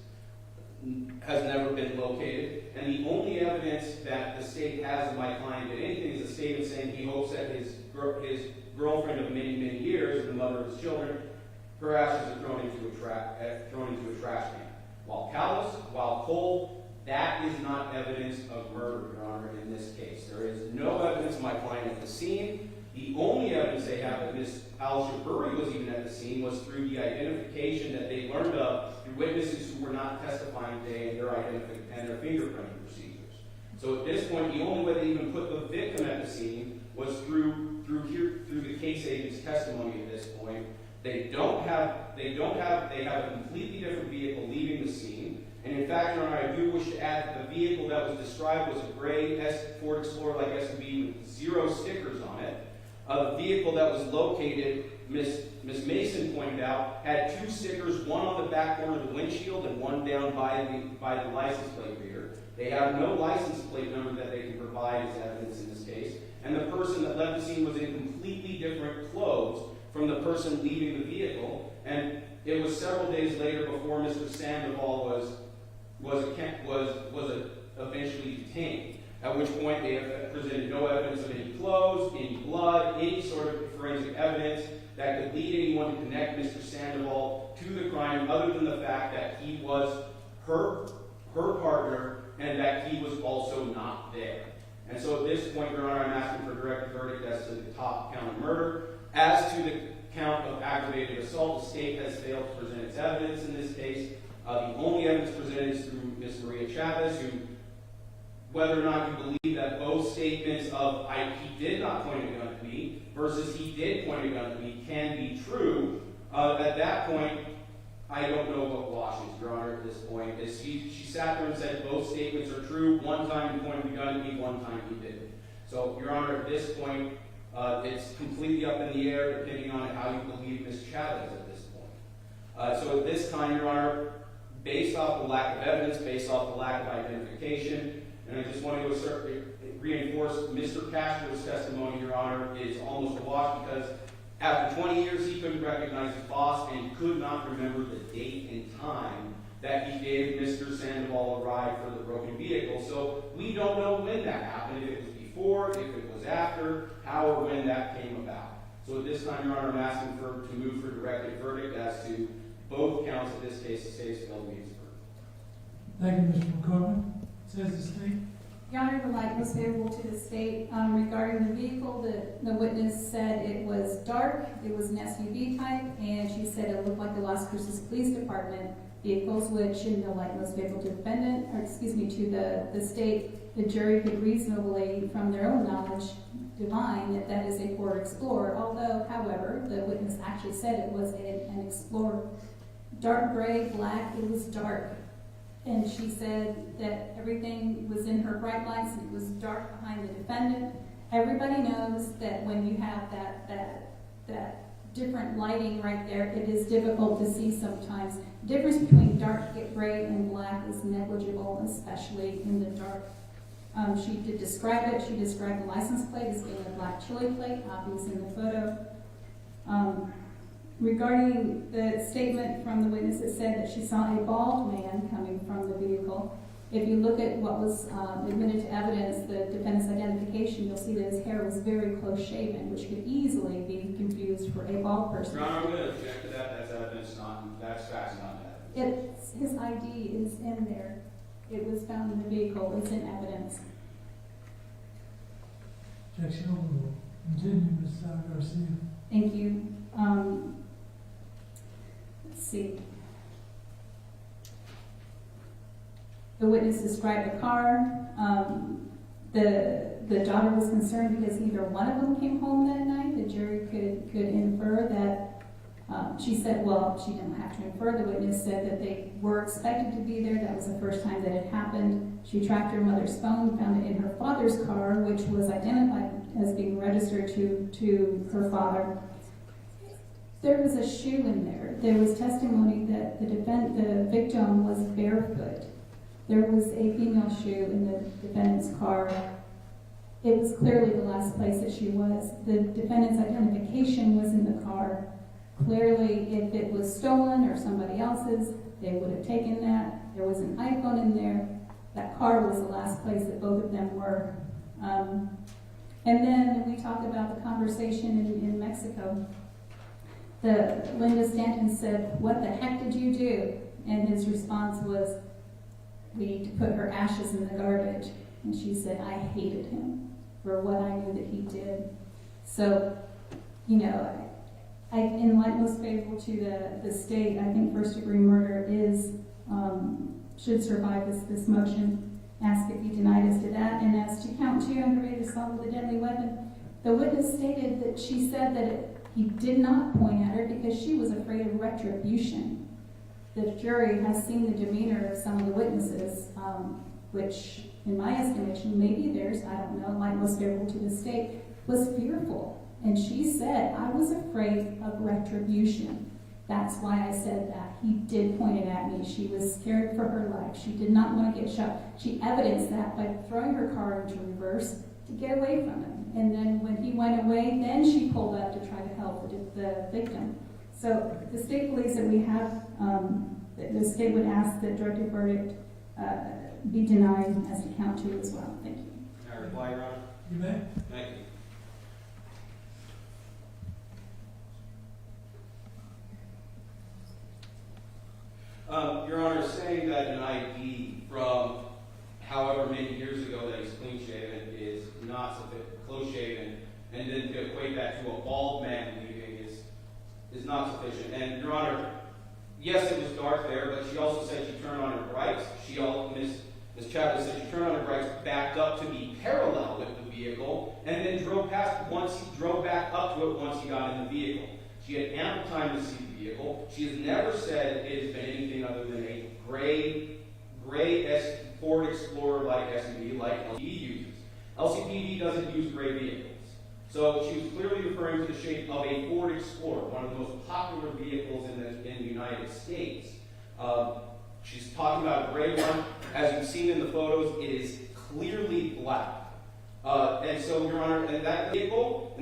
has never been located. And the only evidence that the state has of my client did anything is a statement saying he hopes that his girlfriend of many, many years, the mother of his children, her ashes are thrown into a trash can. While callous, while cold, that is not evidence of murder, Your Honor, in this case. There is no evidence of my client at the scene. The only evidence they have that Ms. Al-Shaburi was even at the scene was through the identification that they learned of through witnesses who were not testifying today and their fingerprinting procedures. So at this point, the only way they even put the victim at the scene was through the case agent's testimony at this point. They have a completely different vehicle leaving the scene. And in fact, Your Honor, I do wish to add that the vehicle that was described was a gray Ford Explorer like SUV with 0 stickers on it. The vehicle that was located, Ms. Mason pointed out, had 2 stickers, one on the back corner of the windshield and one down by the license plate reader. They have no license plate number that they can provide as evidence in this case. And the person that left the scene was in completely different clothes from the person leaving the vehicle. And it was several days later before Mr. Sandoval was eventually detained, at which point they have presented no evidence of any clothes, any blood, any sort of forensic evidence that could lead anyone to connect Mr. Sandoval to the crime, other than the fact that he was her partner and that he was also not there. And so at this point, Your Honor, I'm asking for a directed verdict as to the top count of murder. As to the count of aggravated assault, the state has failed to present its evidence in this case. The only evidence presented is through Ms. Maria Chavez, who, whether or not you believe that both statements of he did not point a gun at me versus he did point a gun at me can be true, at that point, I don't know what washes, Your Honor, at this point. She sat there and said both statements are true. One time he pointed a gun at me, one time he didn't. So, Your Honor, at this point, it's completely up in the air depending on how you believe Ms. Chavez at this point. So at this time, Your Honor, based off the lack of evidence, based off the lack of identification, and I just want to reinforce Mr. Castro's testimony, Your Honor, is almost a wash because after 20 years he couldn't recognize his boss and could not remember the date and time that he gave Mr. Sandoval a ride for the broken vehicle. So we don't know when that happened, if it was before, if it was after, how or when that came about. So at this time, Your Honor, I'm asking to move for directed verdict as to both counts of this case, the state's failed to meet its verdict. Thank you, Mr. McCormick. Says the state. Your Honor, the light was favorable to the state. Regarding the vehicle, the witness said it was dark, it was an SUV type, and she said it looked like the Las Cruces Police Department vehicles, which in the light was favorable to the defendant, or excuse me, to the state. The jury could reasonably, from their own knowledge, divine that that is a Ford Explorer, although, however, the witness actually said it was an Explorer. Dark gray, black, it was dark. And she said that everything was in her bright lights and it was dark behind the defendant. Everybody knows that when you have that different lighting right there, it is difficult to see sometimes. The difference between dark gray and black is negligible, especially in the dark. She did describe it. She described the license plate as being a black chili plate, obvious in the photo. Regarding the statement from the witness, it said that she saw a bald man coming from the vehicle. If you look at what was admitted to evidence, the defendant's identification, you'll see that his hair was very close shaven, which could easily be confused for a bald person. Your Honor, I'm going to object to that. That's evidence, that's facts, not evidence. His ID is in there. It was found in the vehicle. It's in evidence. Objection overruled. Continue, Ms. Garcia. Thank you. Let's see. The witness described the car. The daughter was concerned because either one of them came home that night. The jury could could infer that, she said, well, she didn't have to infer, the witness said that they were expected to be there, that was the first time that it happened. She tracked her mother's phone, found it in her father's car, which was identified as being registered to her father. There was a shoe in there. There was testimony that the victim was barefoot. There was a female shoe in the defendant's car. It was clearly the last place that she was. The defendant's identification was in the car. Clearly, if it was stolen or somebody else's, they would have taken that. There was an iPhone in there. That car was the last place that both of them were. And then we talked about the conversation in Mexico. Linda Stanton said, "What the heck did you do?" And his response was, "We need to put her ashes in the garbage." And she said, "I hated him for what I knew that he did." So, you know, in light most favorable to the state, I think first-degree murder should survive this motion. Ask if he denied as to that. And as to count 2, aggravated assault with a deadly weapon, the witness stated that she said that he did not point at her because she was afraid of retribution. The jury has seen the demeanor of some of the witnesses, which, in my estimation, maybe theirs, I don't know, light most favorable to the state, was fearful. And she said, "I was afraid of retribution. That's why I said that. He did point it at me. She was scared for her life. She did not want to get shot." She evidenced that by throwing her car into reverse to get away from him. And then when he went away, then she pulled up to try to help the victim. So the state believes that we have, the state would ask that directed verdict be denied as to count 2 as well. Thank you. Can I reply, Your Honor? You may. Thank you. Your Honor, saying that an ID from however many years ago that he's clean-shaven is not sufficient, close-shaven, and then to equate that to a bald man leaving is not sufficient. And Your Honor, yes, it was dark there, but she also said she turned on her brights. Ms. Chavez said she turned on her brights, backed up to be parallel with the vehicle, and then drove back up to it once he got in the vehicle. She had ample time to see the vehicle. She has never said it has been anything other than a gray Ford Explorer-like SUV like LCPD uses. LCPD doesn't use gray vehicles. So she was clearly referring to the shape of a Ford Explorer, one of the most popular vehicles in the United States. She's talking about a gray one. As you've seen in the photos, it is clearly black. And so, Your Honor, in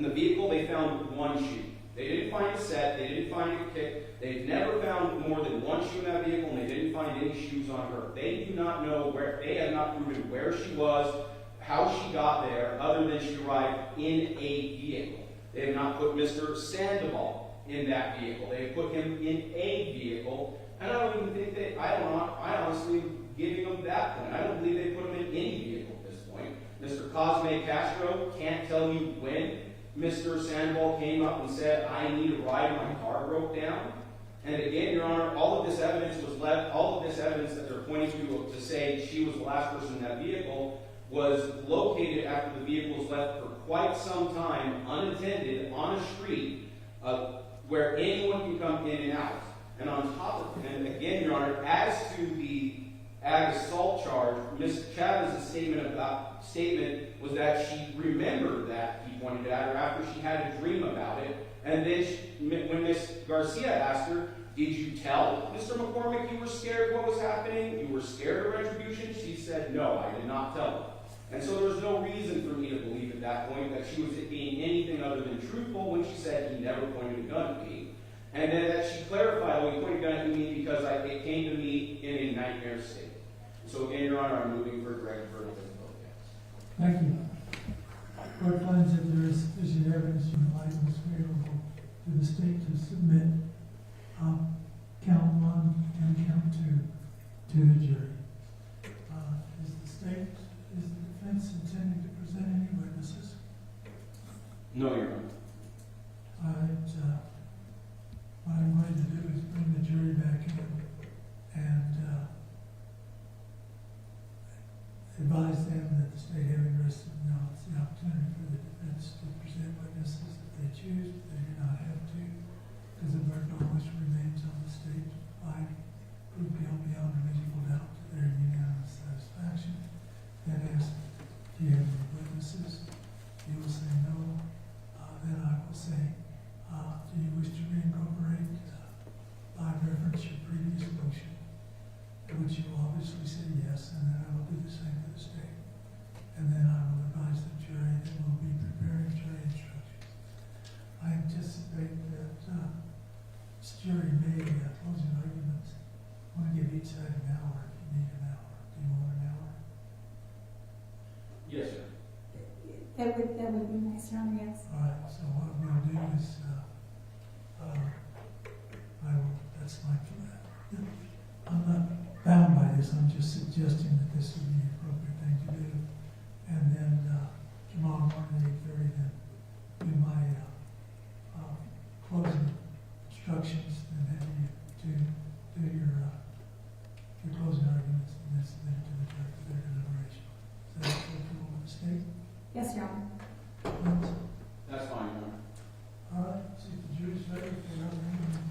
the vehicle, they found one shoe. They didn't find a set, they didn't find a kick, they've never found more than one shoe in that vehicle, and they didn't find any shoes on her. They do not know they have not proven where she was, how she got there, other than she arrived in a vehicle. They have not put Mr. Sandoval in that vehicle. They have put him in a vehicle, and I don't even think I honestly giving them that point. I don't believe they put him in any vehicle at this point. Mr. Cosme Castro can't tell you when Mr. Sandoval came up and said, "I need a ride, my car broke down." And again, Your Honor, all of this evidence that they're pointing to say she was the last person in that vehicle was located after the vehicle was left for quite some time, unattended, on a street, where anyone can come in and out. And on top of it, and again, Your Honor, as to the ag assault charge, Ms. Chavez's statement was that she remembered that he pointed at her after she had a dream about it. And then when Ms. Garcia asked her, "Did you tell Mr. McCormick you were scared what was happening? You were scared of retribution?" She said, "No, I did not tell him." And so there was no reason for me to believe at that point that she was being anything other than truthful when she said he never pointed a gun at me. And then that she clarified, "Well, he pointed a gun at me because it came to me in a nightmare state." So again, Your Honor, I'm moving for a direct verdict as well. Thank you. Court finds that there is sufficient evidence in the light most favorable to the state to submit count 1 and count 2 to the jury. Is the defense intending to present any witnesses? No, Your Honor. All right. What I'm going to do is bring the jury back in and advise them that the state having rested now it's the opportunity for the defense to present witnesses if they choose, but they do not have was saying, do you wish to reincorporate by reference your previous motion? To which you will obviously say yes, and then I will do the same for the state. And then I will advise the jury that we'll be preparing jury instructions. I anticipate that this jury may closing arguments. I want to give each side an hour if you need an hour. Do you want an hour? Yes, sir. That would be nice, Your Honor, yes. All right, so what I'm going to do is, that's my plan. I'm not bound by this, I'm just suggesting that this would be the appropriate thing to do. And then tomorrow morning at 8:30, then do my closing instructions, and then you do your closing arguments, and then submit it to the judge for their deliberation. Is that acceptable with the state? Yes, Your Honor. That's fine, Your Honor. All right, see if the jury's ready for their argument.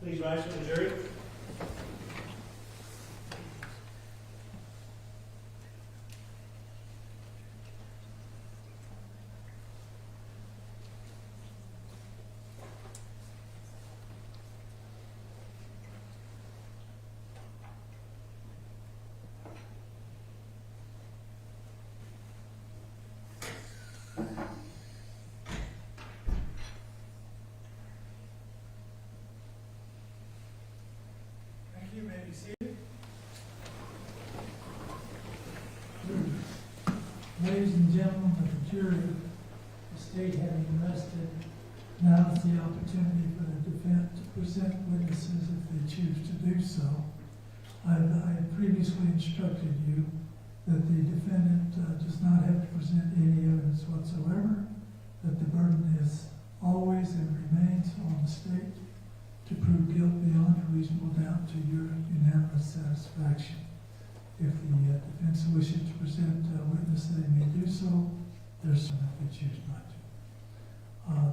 Please rise for the jury. Thank you. May be seated. Ladies and gentlemen of the jury, the state having rested, now is the opportunity for the defense to present witnesses if they choose to do so. I had previously instructed you that the defendant does not have to present any evidence whatsoever, that the burden is always and remains on the state to prove guilt beyond a reasonable doubt to your unanimous satisfaction. If the defense wishes to present a witness, they may do so. There's some if they choose not to.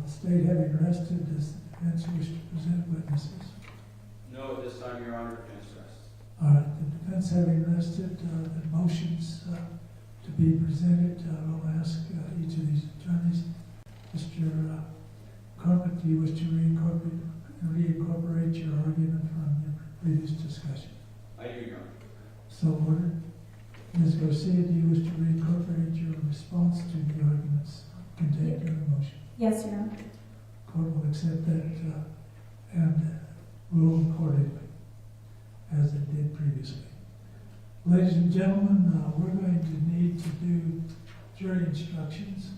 The state having rested, does the defense wish to present witnesses? No, at this time, Your Honor, defense rests. All right, the defense having rested, the motions to be presented, I'll ask each of these attorneys. Mr. Cormack, do you wish to reincorporate your argument from the previous discussion? I do, Your Honor. So ordered. Ms. Garcia, do you wish to reincorporate your response to the arguments contained in the motion? Yes, Your Honor. Court will accept that and rule accordingly, as it did previously. Ladies and gentlemen, we're going to need to do jury instructions,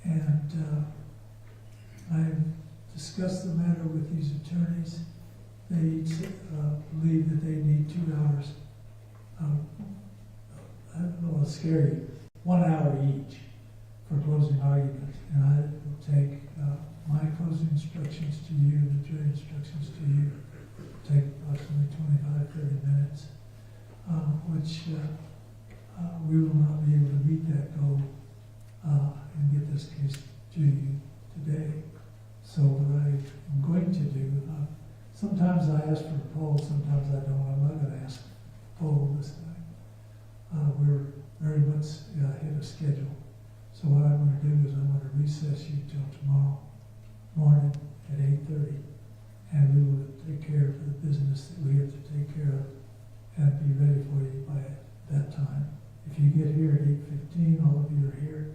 and I've discussed the matter with these attorneys. They each believe that they need 2 hours. I don't know what'll scare you. 1 hour each for closing argument, and I will take my closing instructions to you, the jury instructions to you. Take approximately 25-30 minutes, which we will not be able to meet that goal and get this case to you today. So what I am going to do, sometimes I ask for a poll, sometimes I don't. I'm not going to ask a poll this time. We're very much ahead of schedule. So what I'm going to do is I'm going to recess you till tomorrow morning at 8:30, and we will take care of the business that we have to take care of and be ready for you by that time. If you get here at 8:15, all of you are here,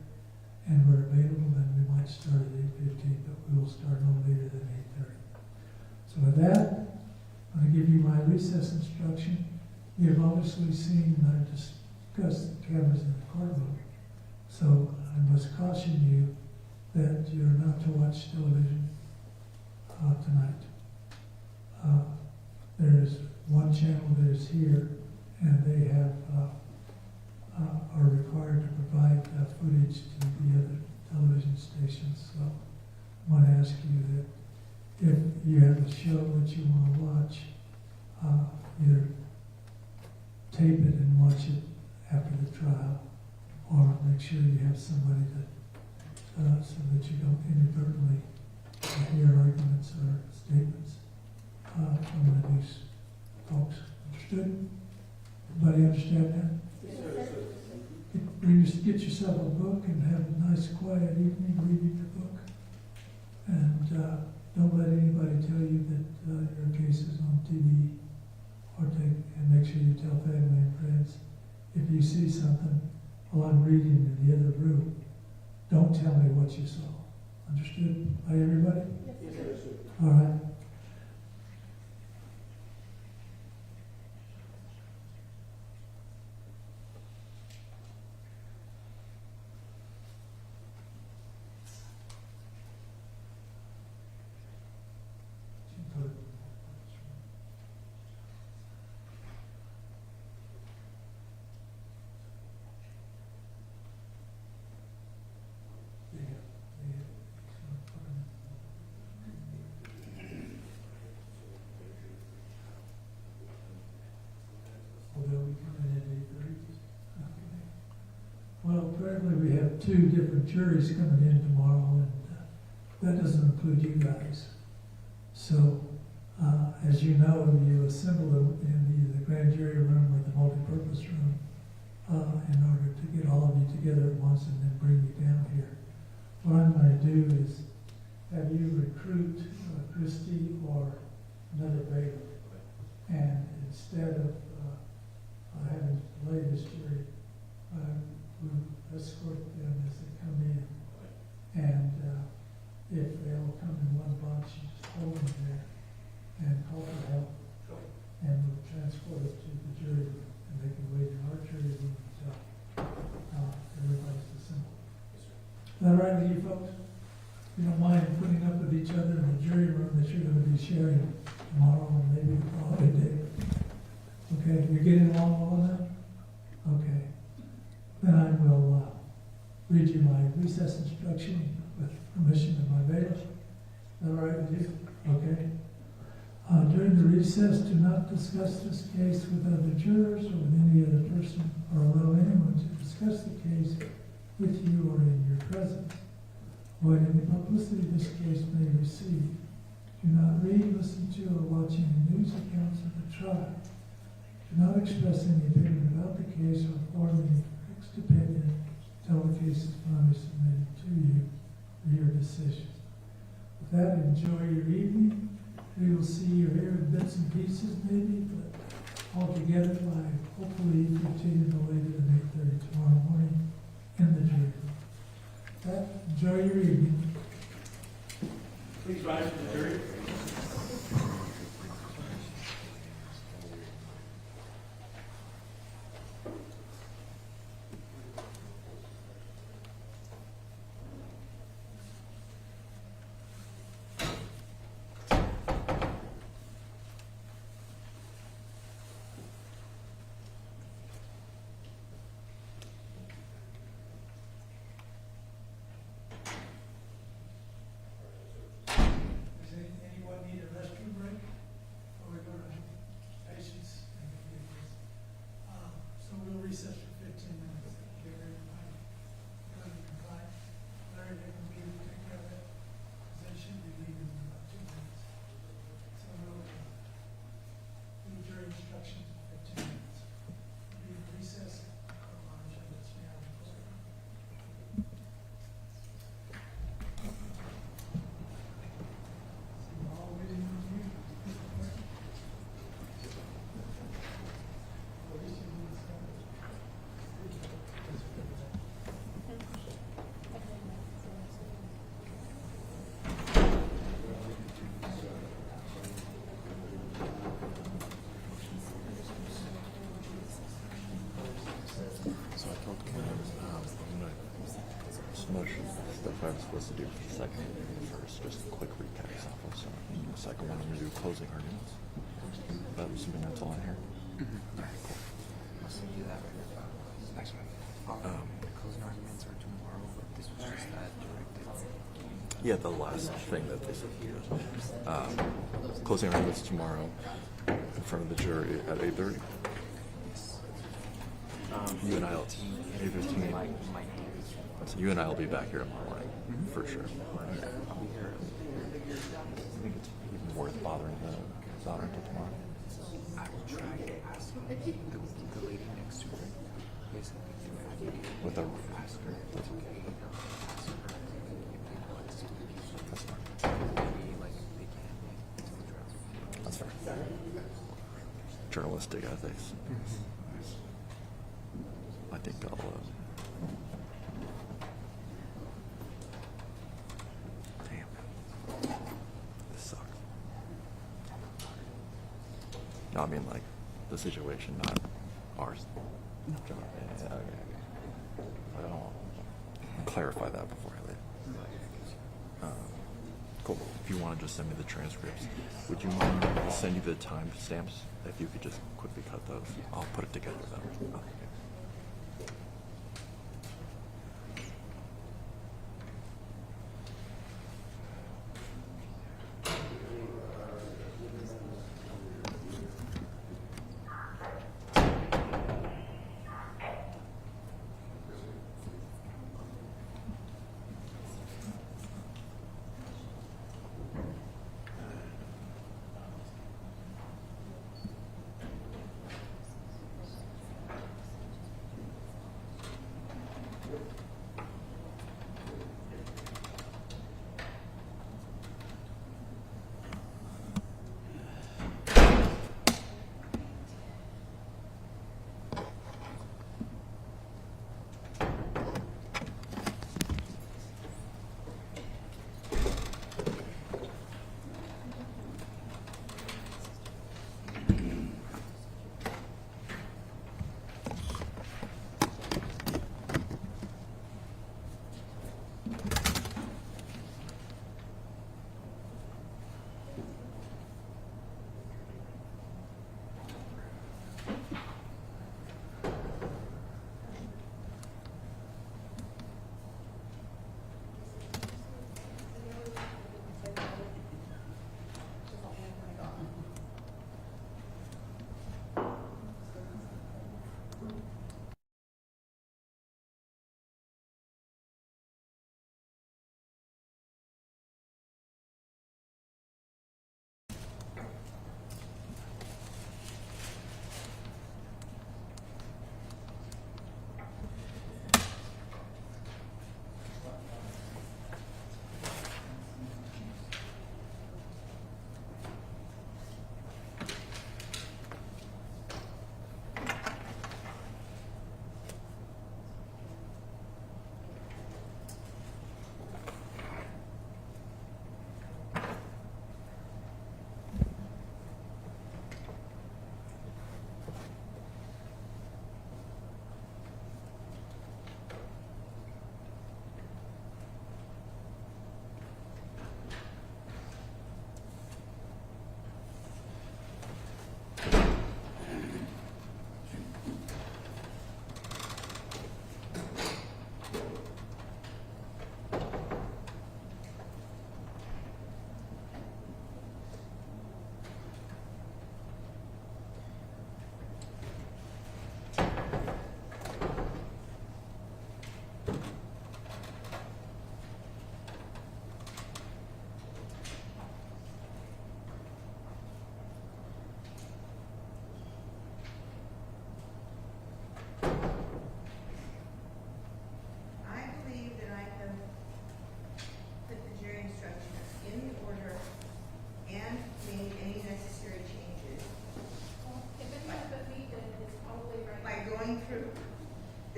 and we're available, then we might start at 8:15, but we will start no later than 8:30. So with that, I'm going to give you my recess instruction. You have obviously seen, I've discussed the cameras in the courtroom, so I must caution you that you're not to watch television here, and they have, are required to provide footage to the other television stations. So I want to ask you that if you have a show that you want to watch, either tape it and watch it after the trial, or make sure you have somebody that, so that you don't inadvertently hear arguments or statements from the news folks. Understood? Everybody understand that? Yes, sir. Get yourself a book and have a nice quiet evening reading your book. And don't let anybody tell you that your case is on TV, and make sure you tell family and friends. If you see something while I'm reading in the other room, don't tell me what you saw. Understood by everybody? Yes, sir. All right. Well, apparently we have 2 different juries coming in tomorrow, and that doesn't include you guys. So, as you know, you assemble in the grand jury room or the multipurpose room in order to get all of you together at once and then bring you down here. What I'm going to do is have you recruit Christy or another bailiff, and instead of having to delay this jury, we'll escort them as they come in. And if they all come in one bunch, you just hold them there and call for help. And we'll transport it to the jury room, and they can wait in our jury room until everybody's assembled. Is that all right with you folks? You don't mind putting up with each other in the jury room that you're going to be sharing tomorrow and maybe the following day? Okay, you're getting along well enough? Okay. Then I will read you my recess instruction with permission of my bailiff. Is that all right with you? Okay. During the recess, do not discuss this case with other jurors or with any other person, or allow anyone to discuss the case with you or in your presence. Avoid any publicity this case may receive. Do not read, listen to, or watch any news accounts of the trial. Do not express any opinion about the case or form any fixed opinion until the case is finally submitted to you for your decision. With that, enjoy your evening. We will see or hear in bits and pieces maybe, but all together by hopefully 15 no later than 8:30 tomorrow morning in the jury room. With that, enjoy your evening. Please rise for the jury. Anyone need a restroom break? Or we're going to have patients? So we'll recess for 15 minutes. Give everybody compliant. Larry, they can be able to take care of that. Because they should be leaving in about 2 minutes. So we'll do jury instructions in 15 minutes. We'll be in recess. So I told Ken I'm going to smush stuff I was supposed to do for the second and first, just a quick recap. So the second one, I'm going to do closing arguments. But assuming that's all in here. I'll send you that right now. Next one. Closing arguments are tomorrow, but this was just that directed. Yeah, the last thing that they said. Closing arguments tomorrow in front of the jury at 8:30. You and I'll. 8:15. So you and I will be back here tomorrow morning, for sure. I'll be here. I think it's even worth bothering the daughter until tomorrow. I will try to ask the lady next to her. Basically, to advocate. With a Ask her. That's okay. Ask her if they want to do That's fine. maybe like they can to address. That's fair. Journalistic ethics. I think I'll. Damn. This sucks. No, I mean like the situation, not ours. Yeah, okay. I don't clarify that before I leave. Cool. If you want to just send me the transcripts, would you mind if I send you the time stamps? If you could just quickly cut those, I'll put it together though. Okay.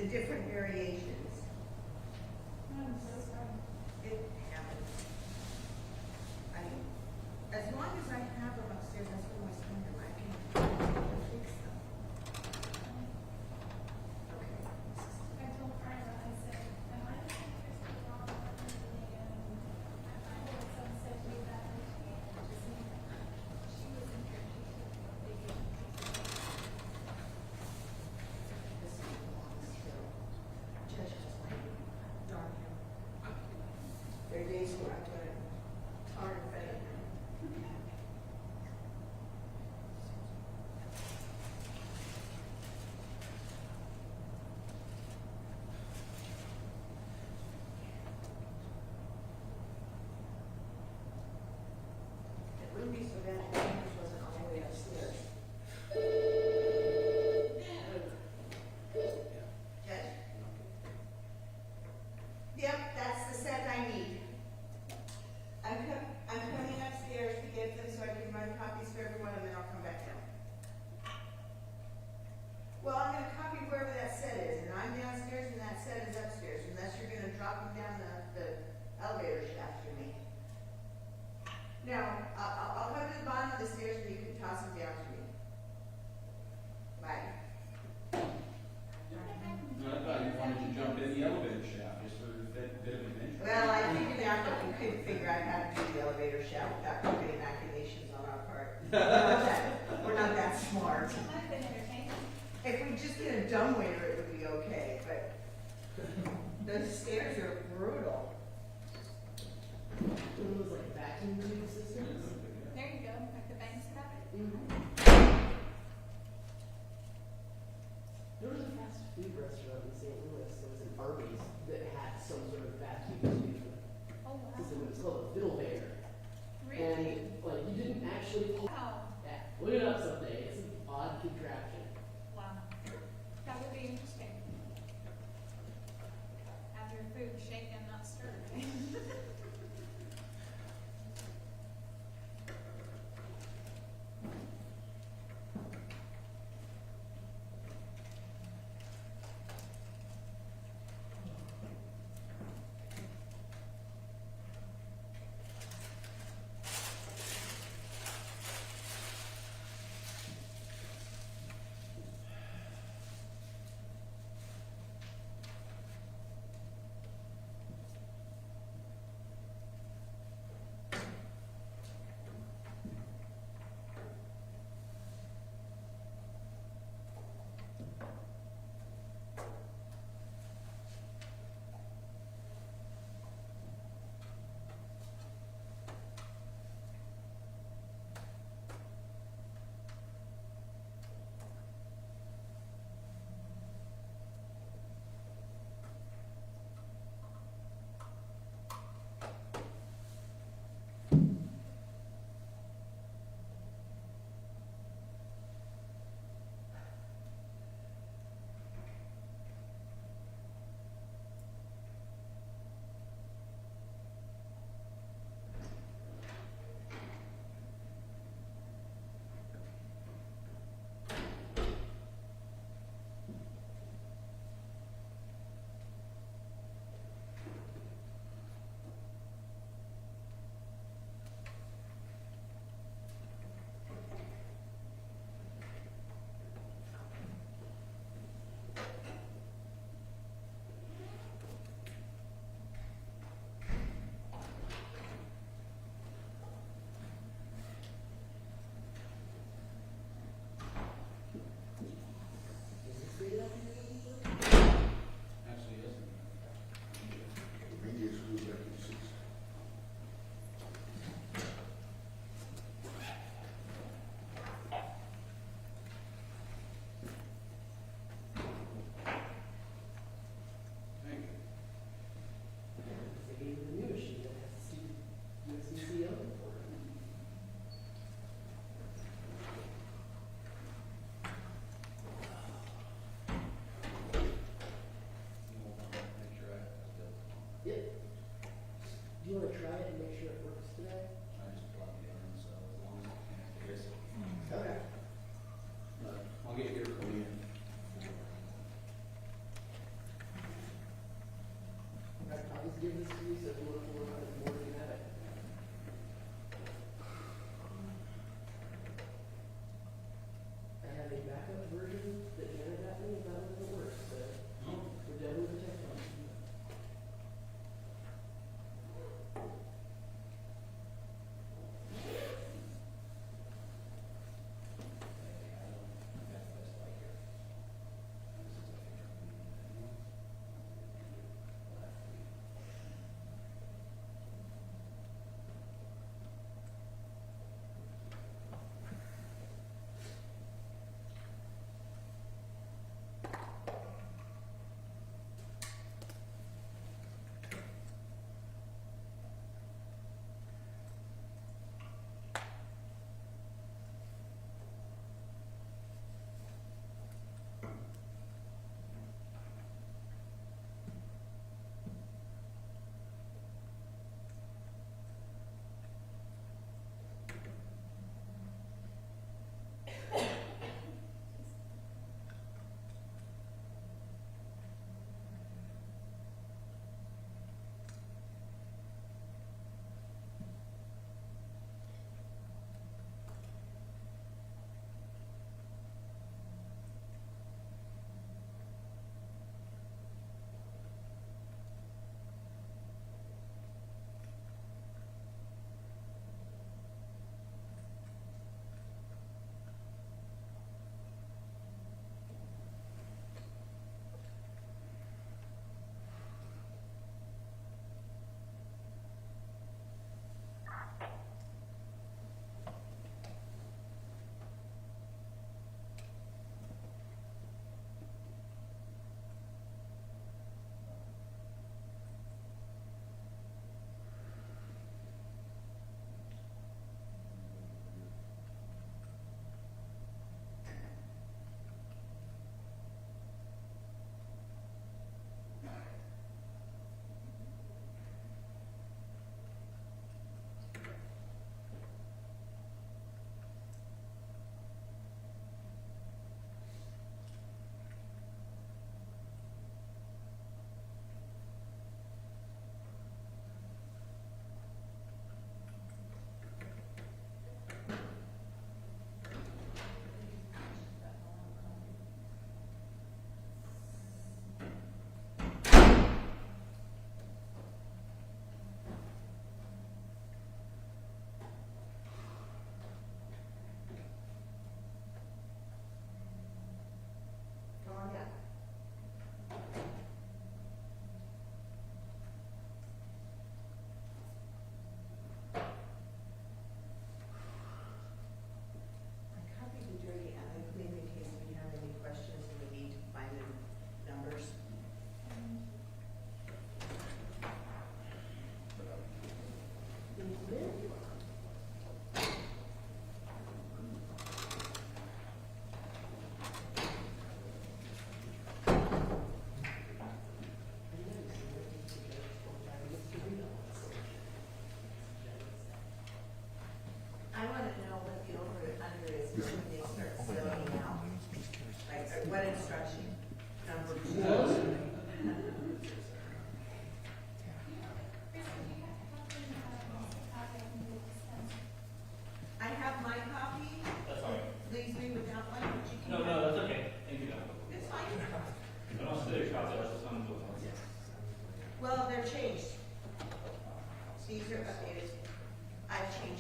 the different variations. I'm so sorry. It happens. As long as I have them upstairs, that's where my son and I can fix them. Okay. I told Carla, I said, am I the teacher's the wrong one? And I heard some said we that and just she was in here. Now, I'll come to the bottom of the stairs and you can toss them down to me. Bye. No, I thought you wanted to jump in the elevator shaft just for a bit of adventure. Well, I figured out that we couldn't figure out how to do the elevator shaft without crooked machinations on our part. We're not that smart. It might have been entertaining. If we just get a dumbwaiter, it would be okay, but those stairs are brutal. It was like vacuum tube systems. There you go, like the banks have it. There was a fast food restaurant in St. Louis, there was an Arby's that had some sort of vacuum tube Oh, wow. system. It was called a fiddle bear. Really? And like you didn't actually Wow. yeah, look it up someday. It's an odd contraption. Wow. That would be interesting. Have your food shaken, not stirred.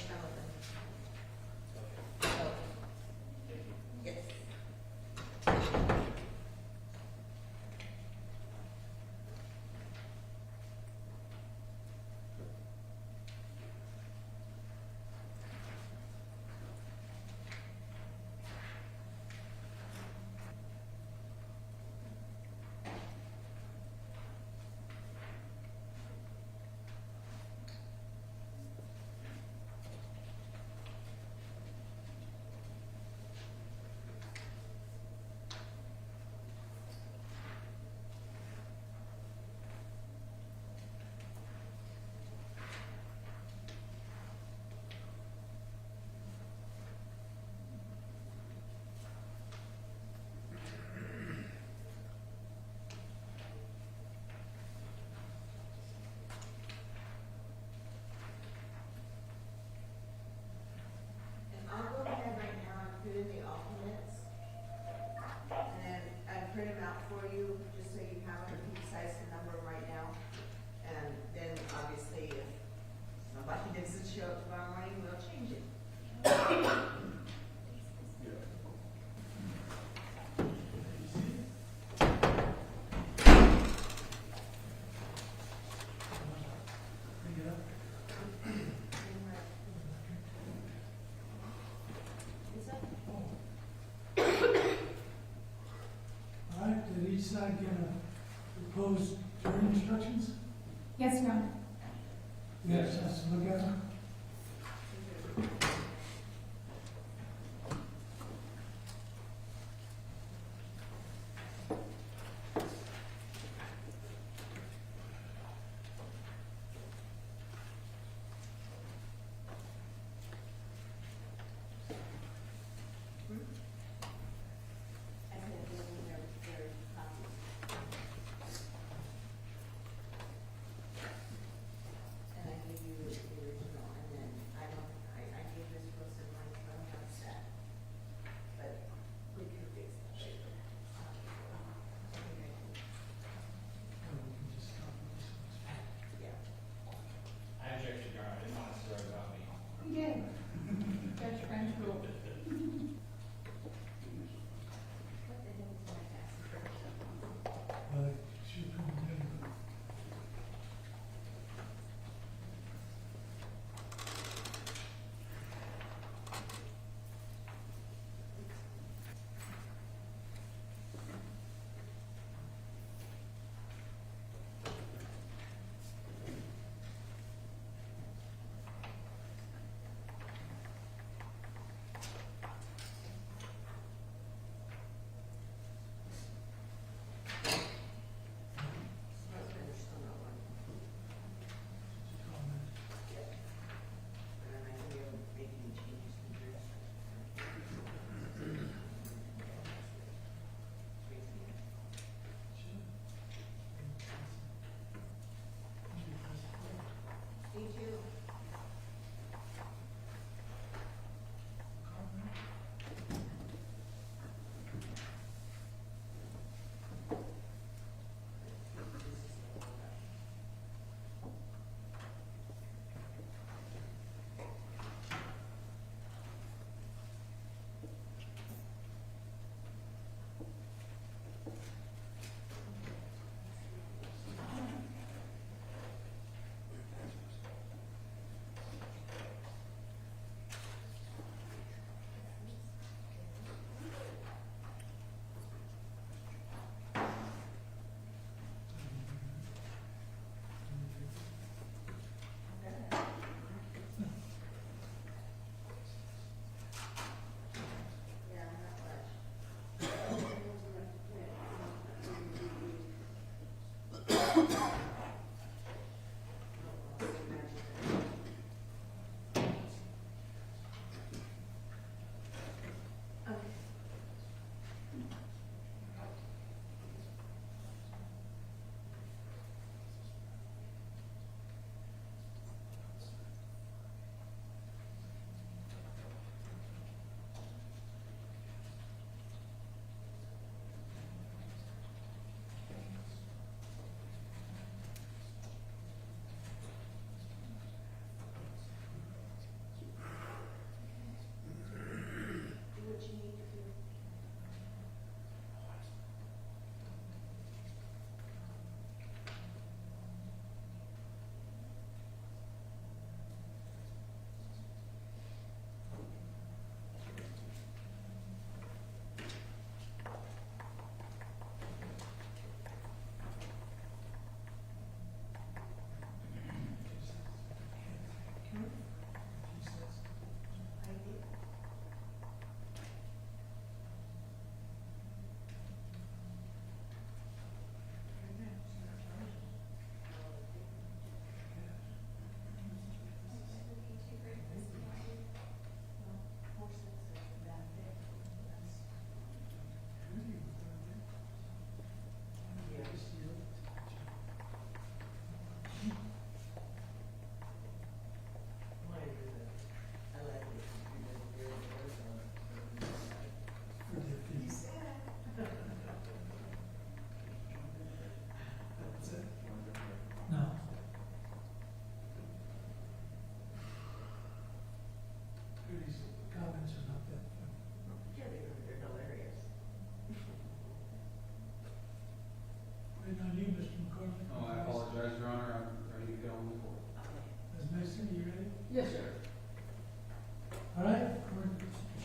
some of them. So, yes. And I'll go ahead right now and put in the alternates. And then I'd print them out for you, just so you have a precise number right now. And then obviously, if somebody doesn't show up tomorrow morning, we'll change it. Bring it up. All right, did each side get a proposed jury instructions? Yes, Your Honor. We have a chance to look at them? I said, they're copies. And I give you the original.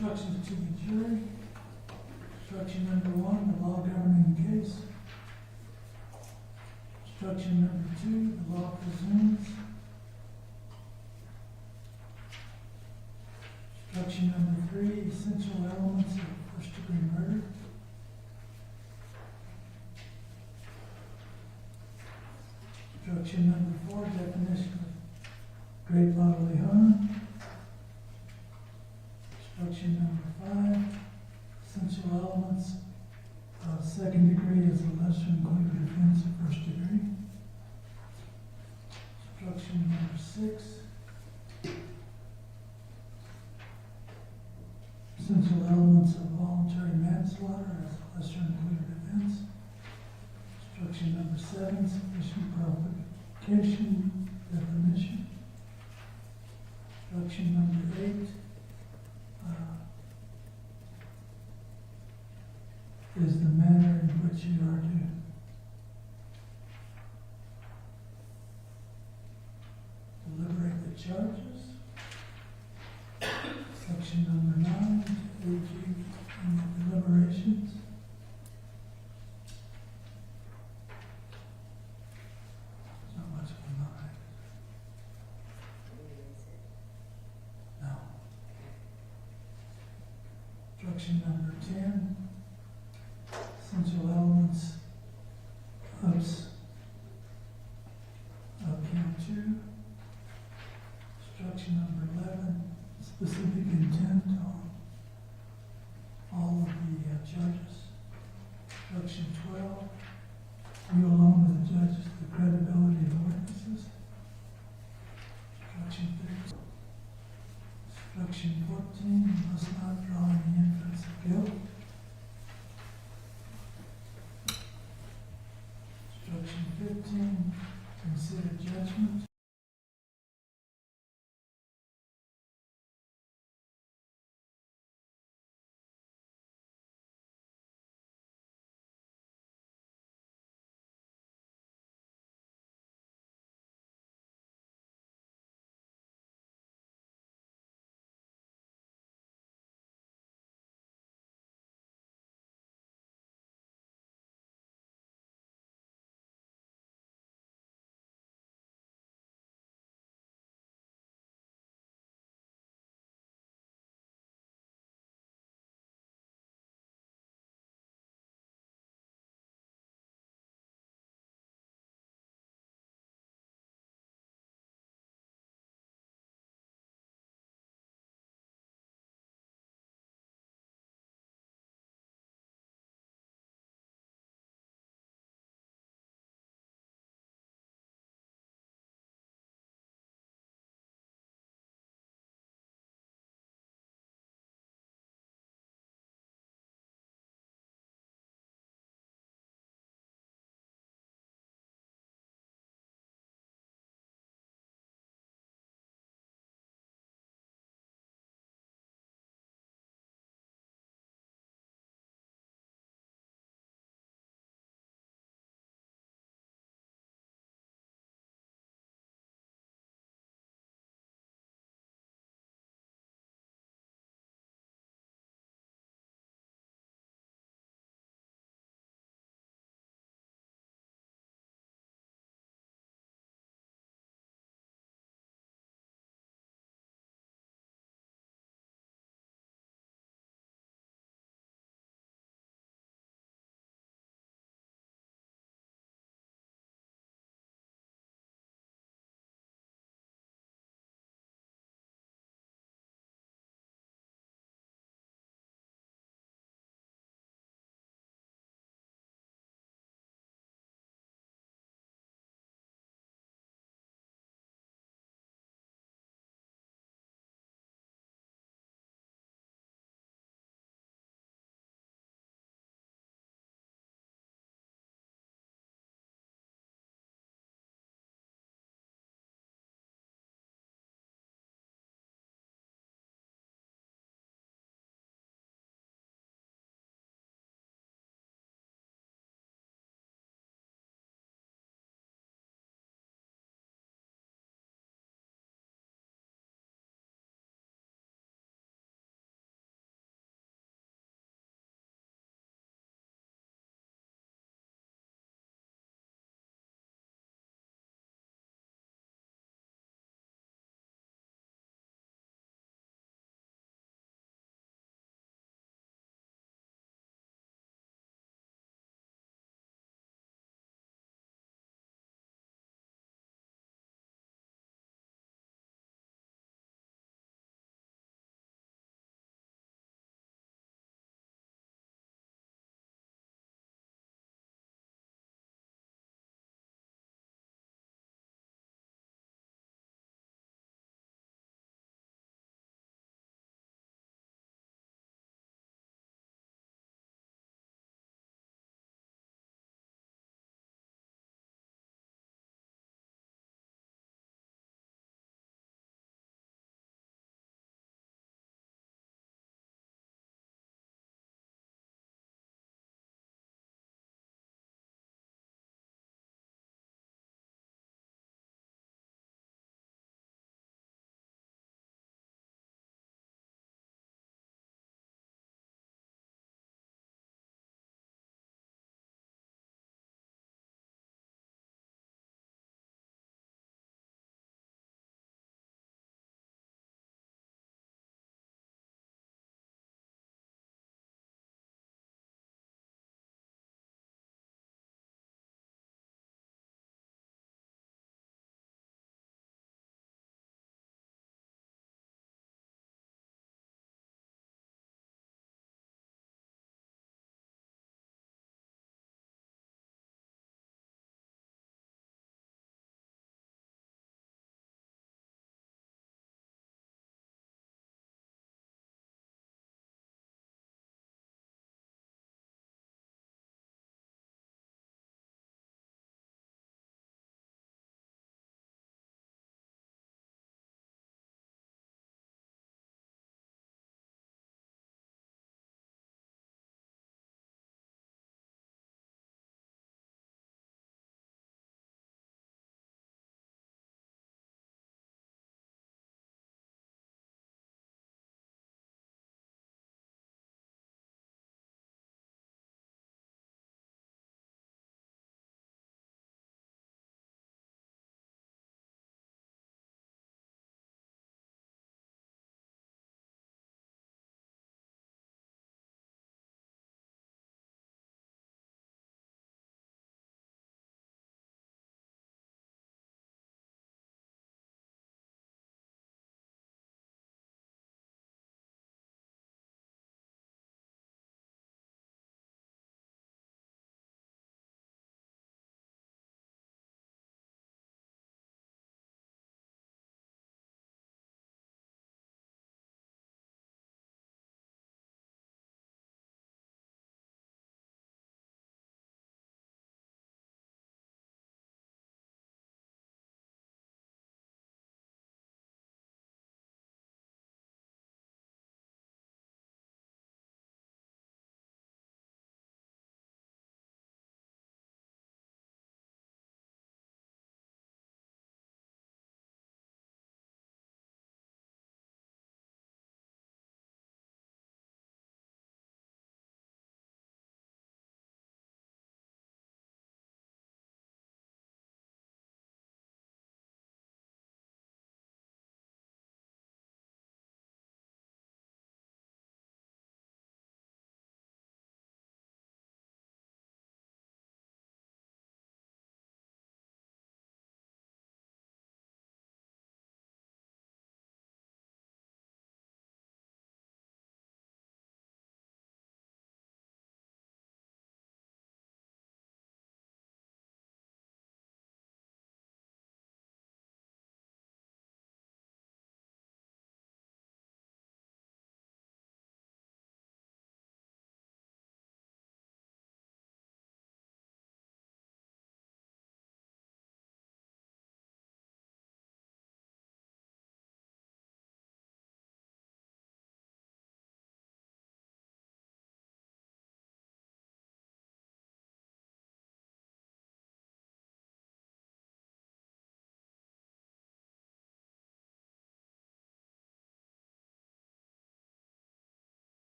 Instructions to the jury. Instruction number 1, the law governing the case. Instruction number 2, the law presumes. Instruction number 3, essential elements of first-degree murder. Instruction number 4, definition of great bodily harm. Instruction number 5, essential elements of second degree as a lesser included offense of first degree. Instruction number 6, essential elements of voluntary manslaughter as a lesser included offense. Instruction number 7, sufficient provocation definition. Instruction number 8, is the manner in which you are to deliberate the charges. Section number 9, to aid you in the deliberations. There's not much of a 9. No. Instruction number 10, essential elements of count 2. Instruction number 11, specific intent on all of the charges. Instruction 12, you along with the judges, the credibility of the witnesses. Instruction 13. Instruction 14, you must not draw any inference of guilt. Instruction 15, consider judgment.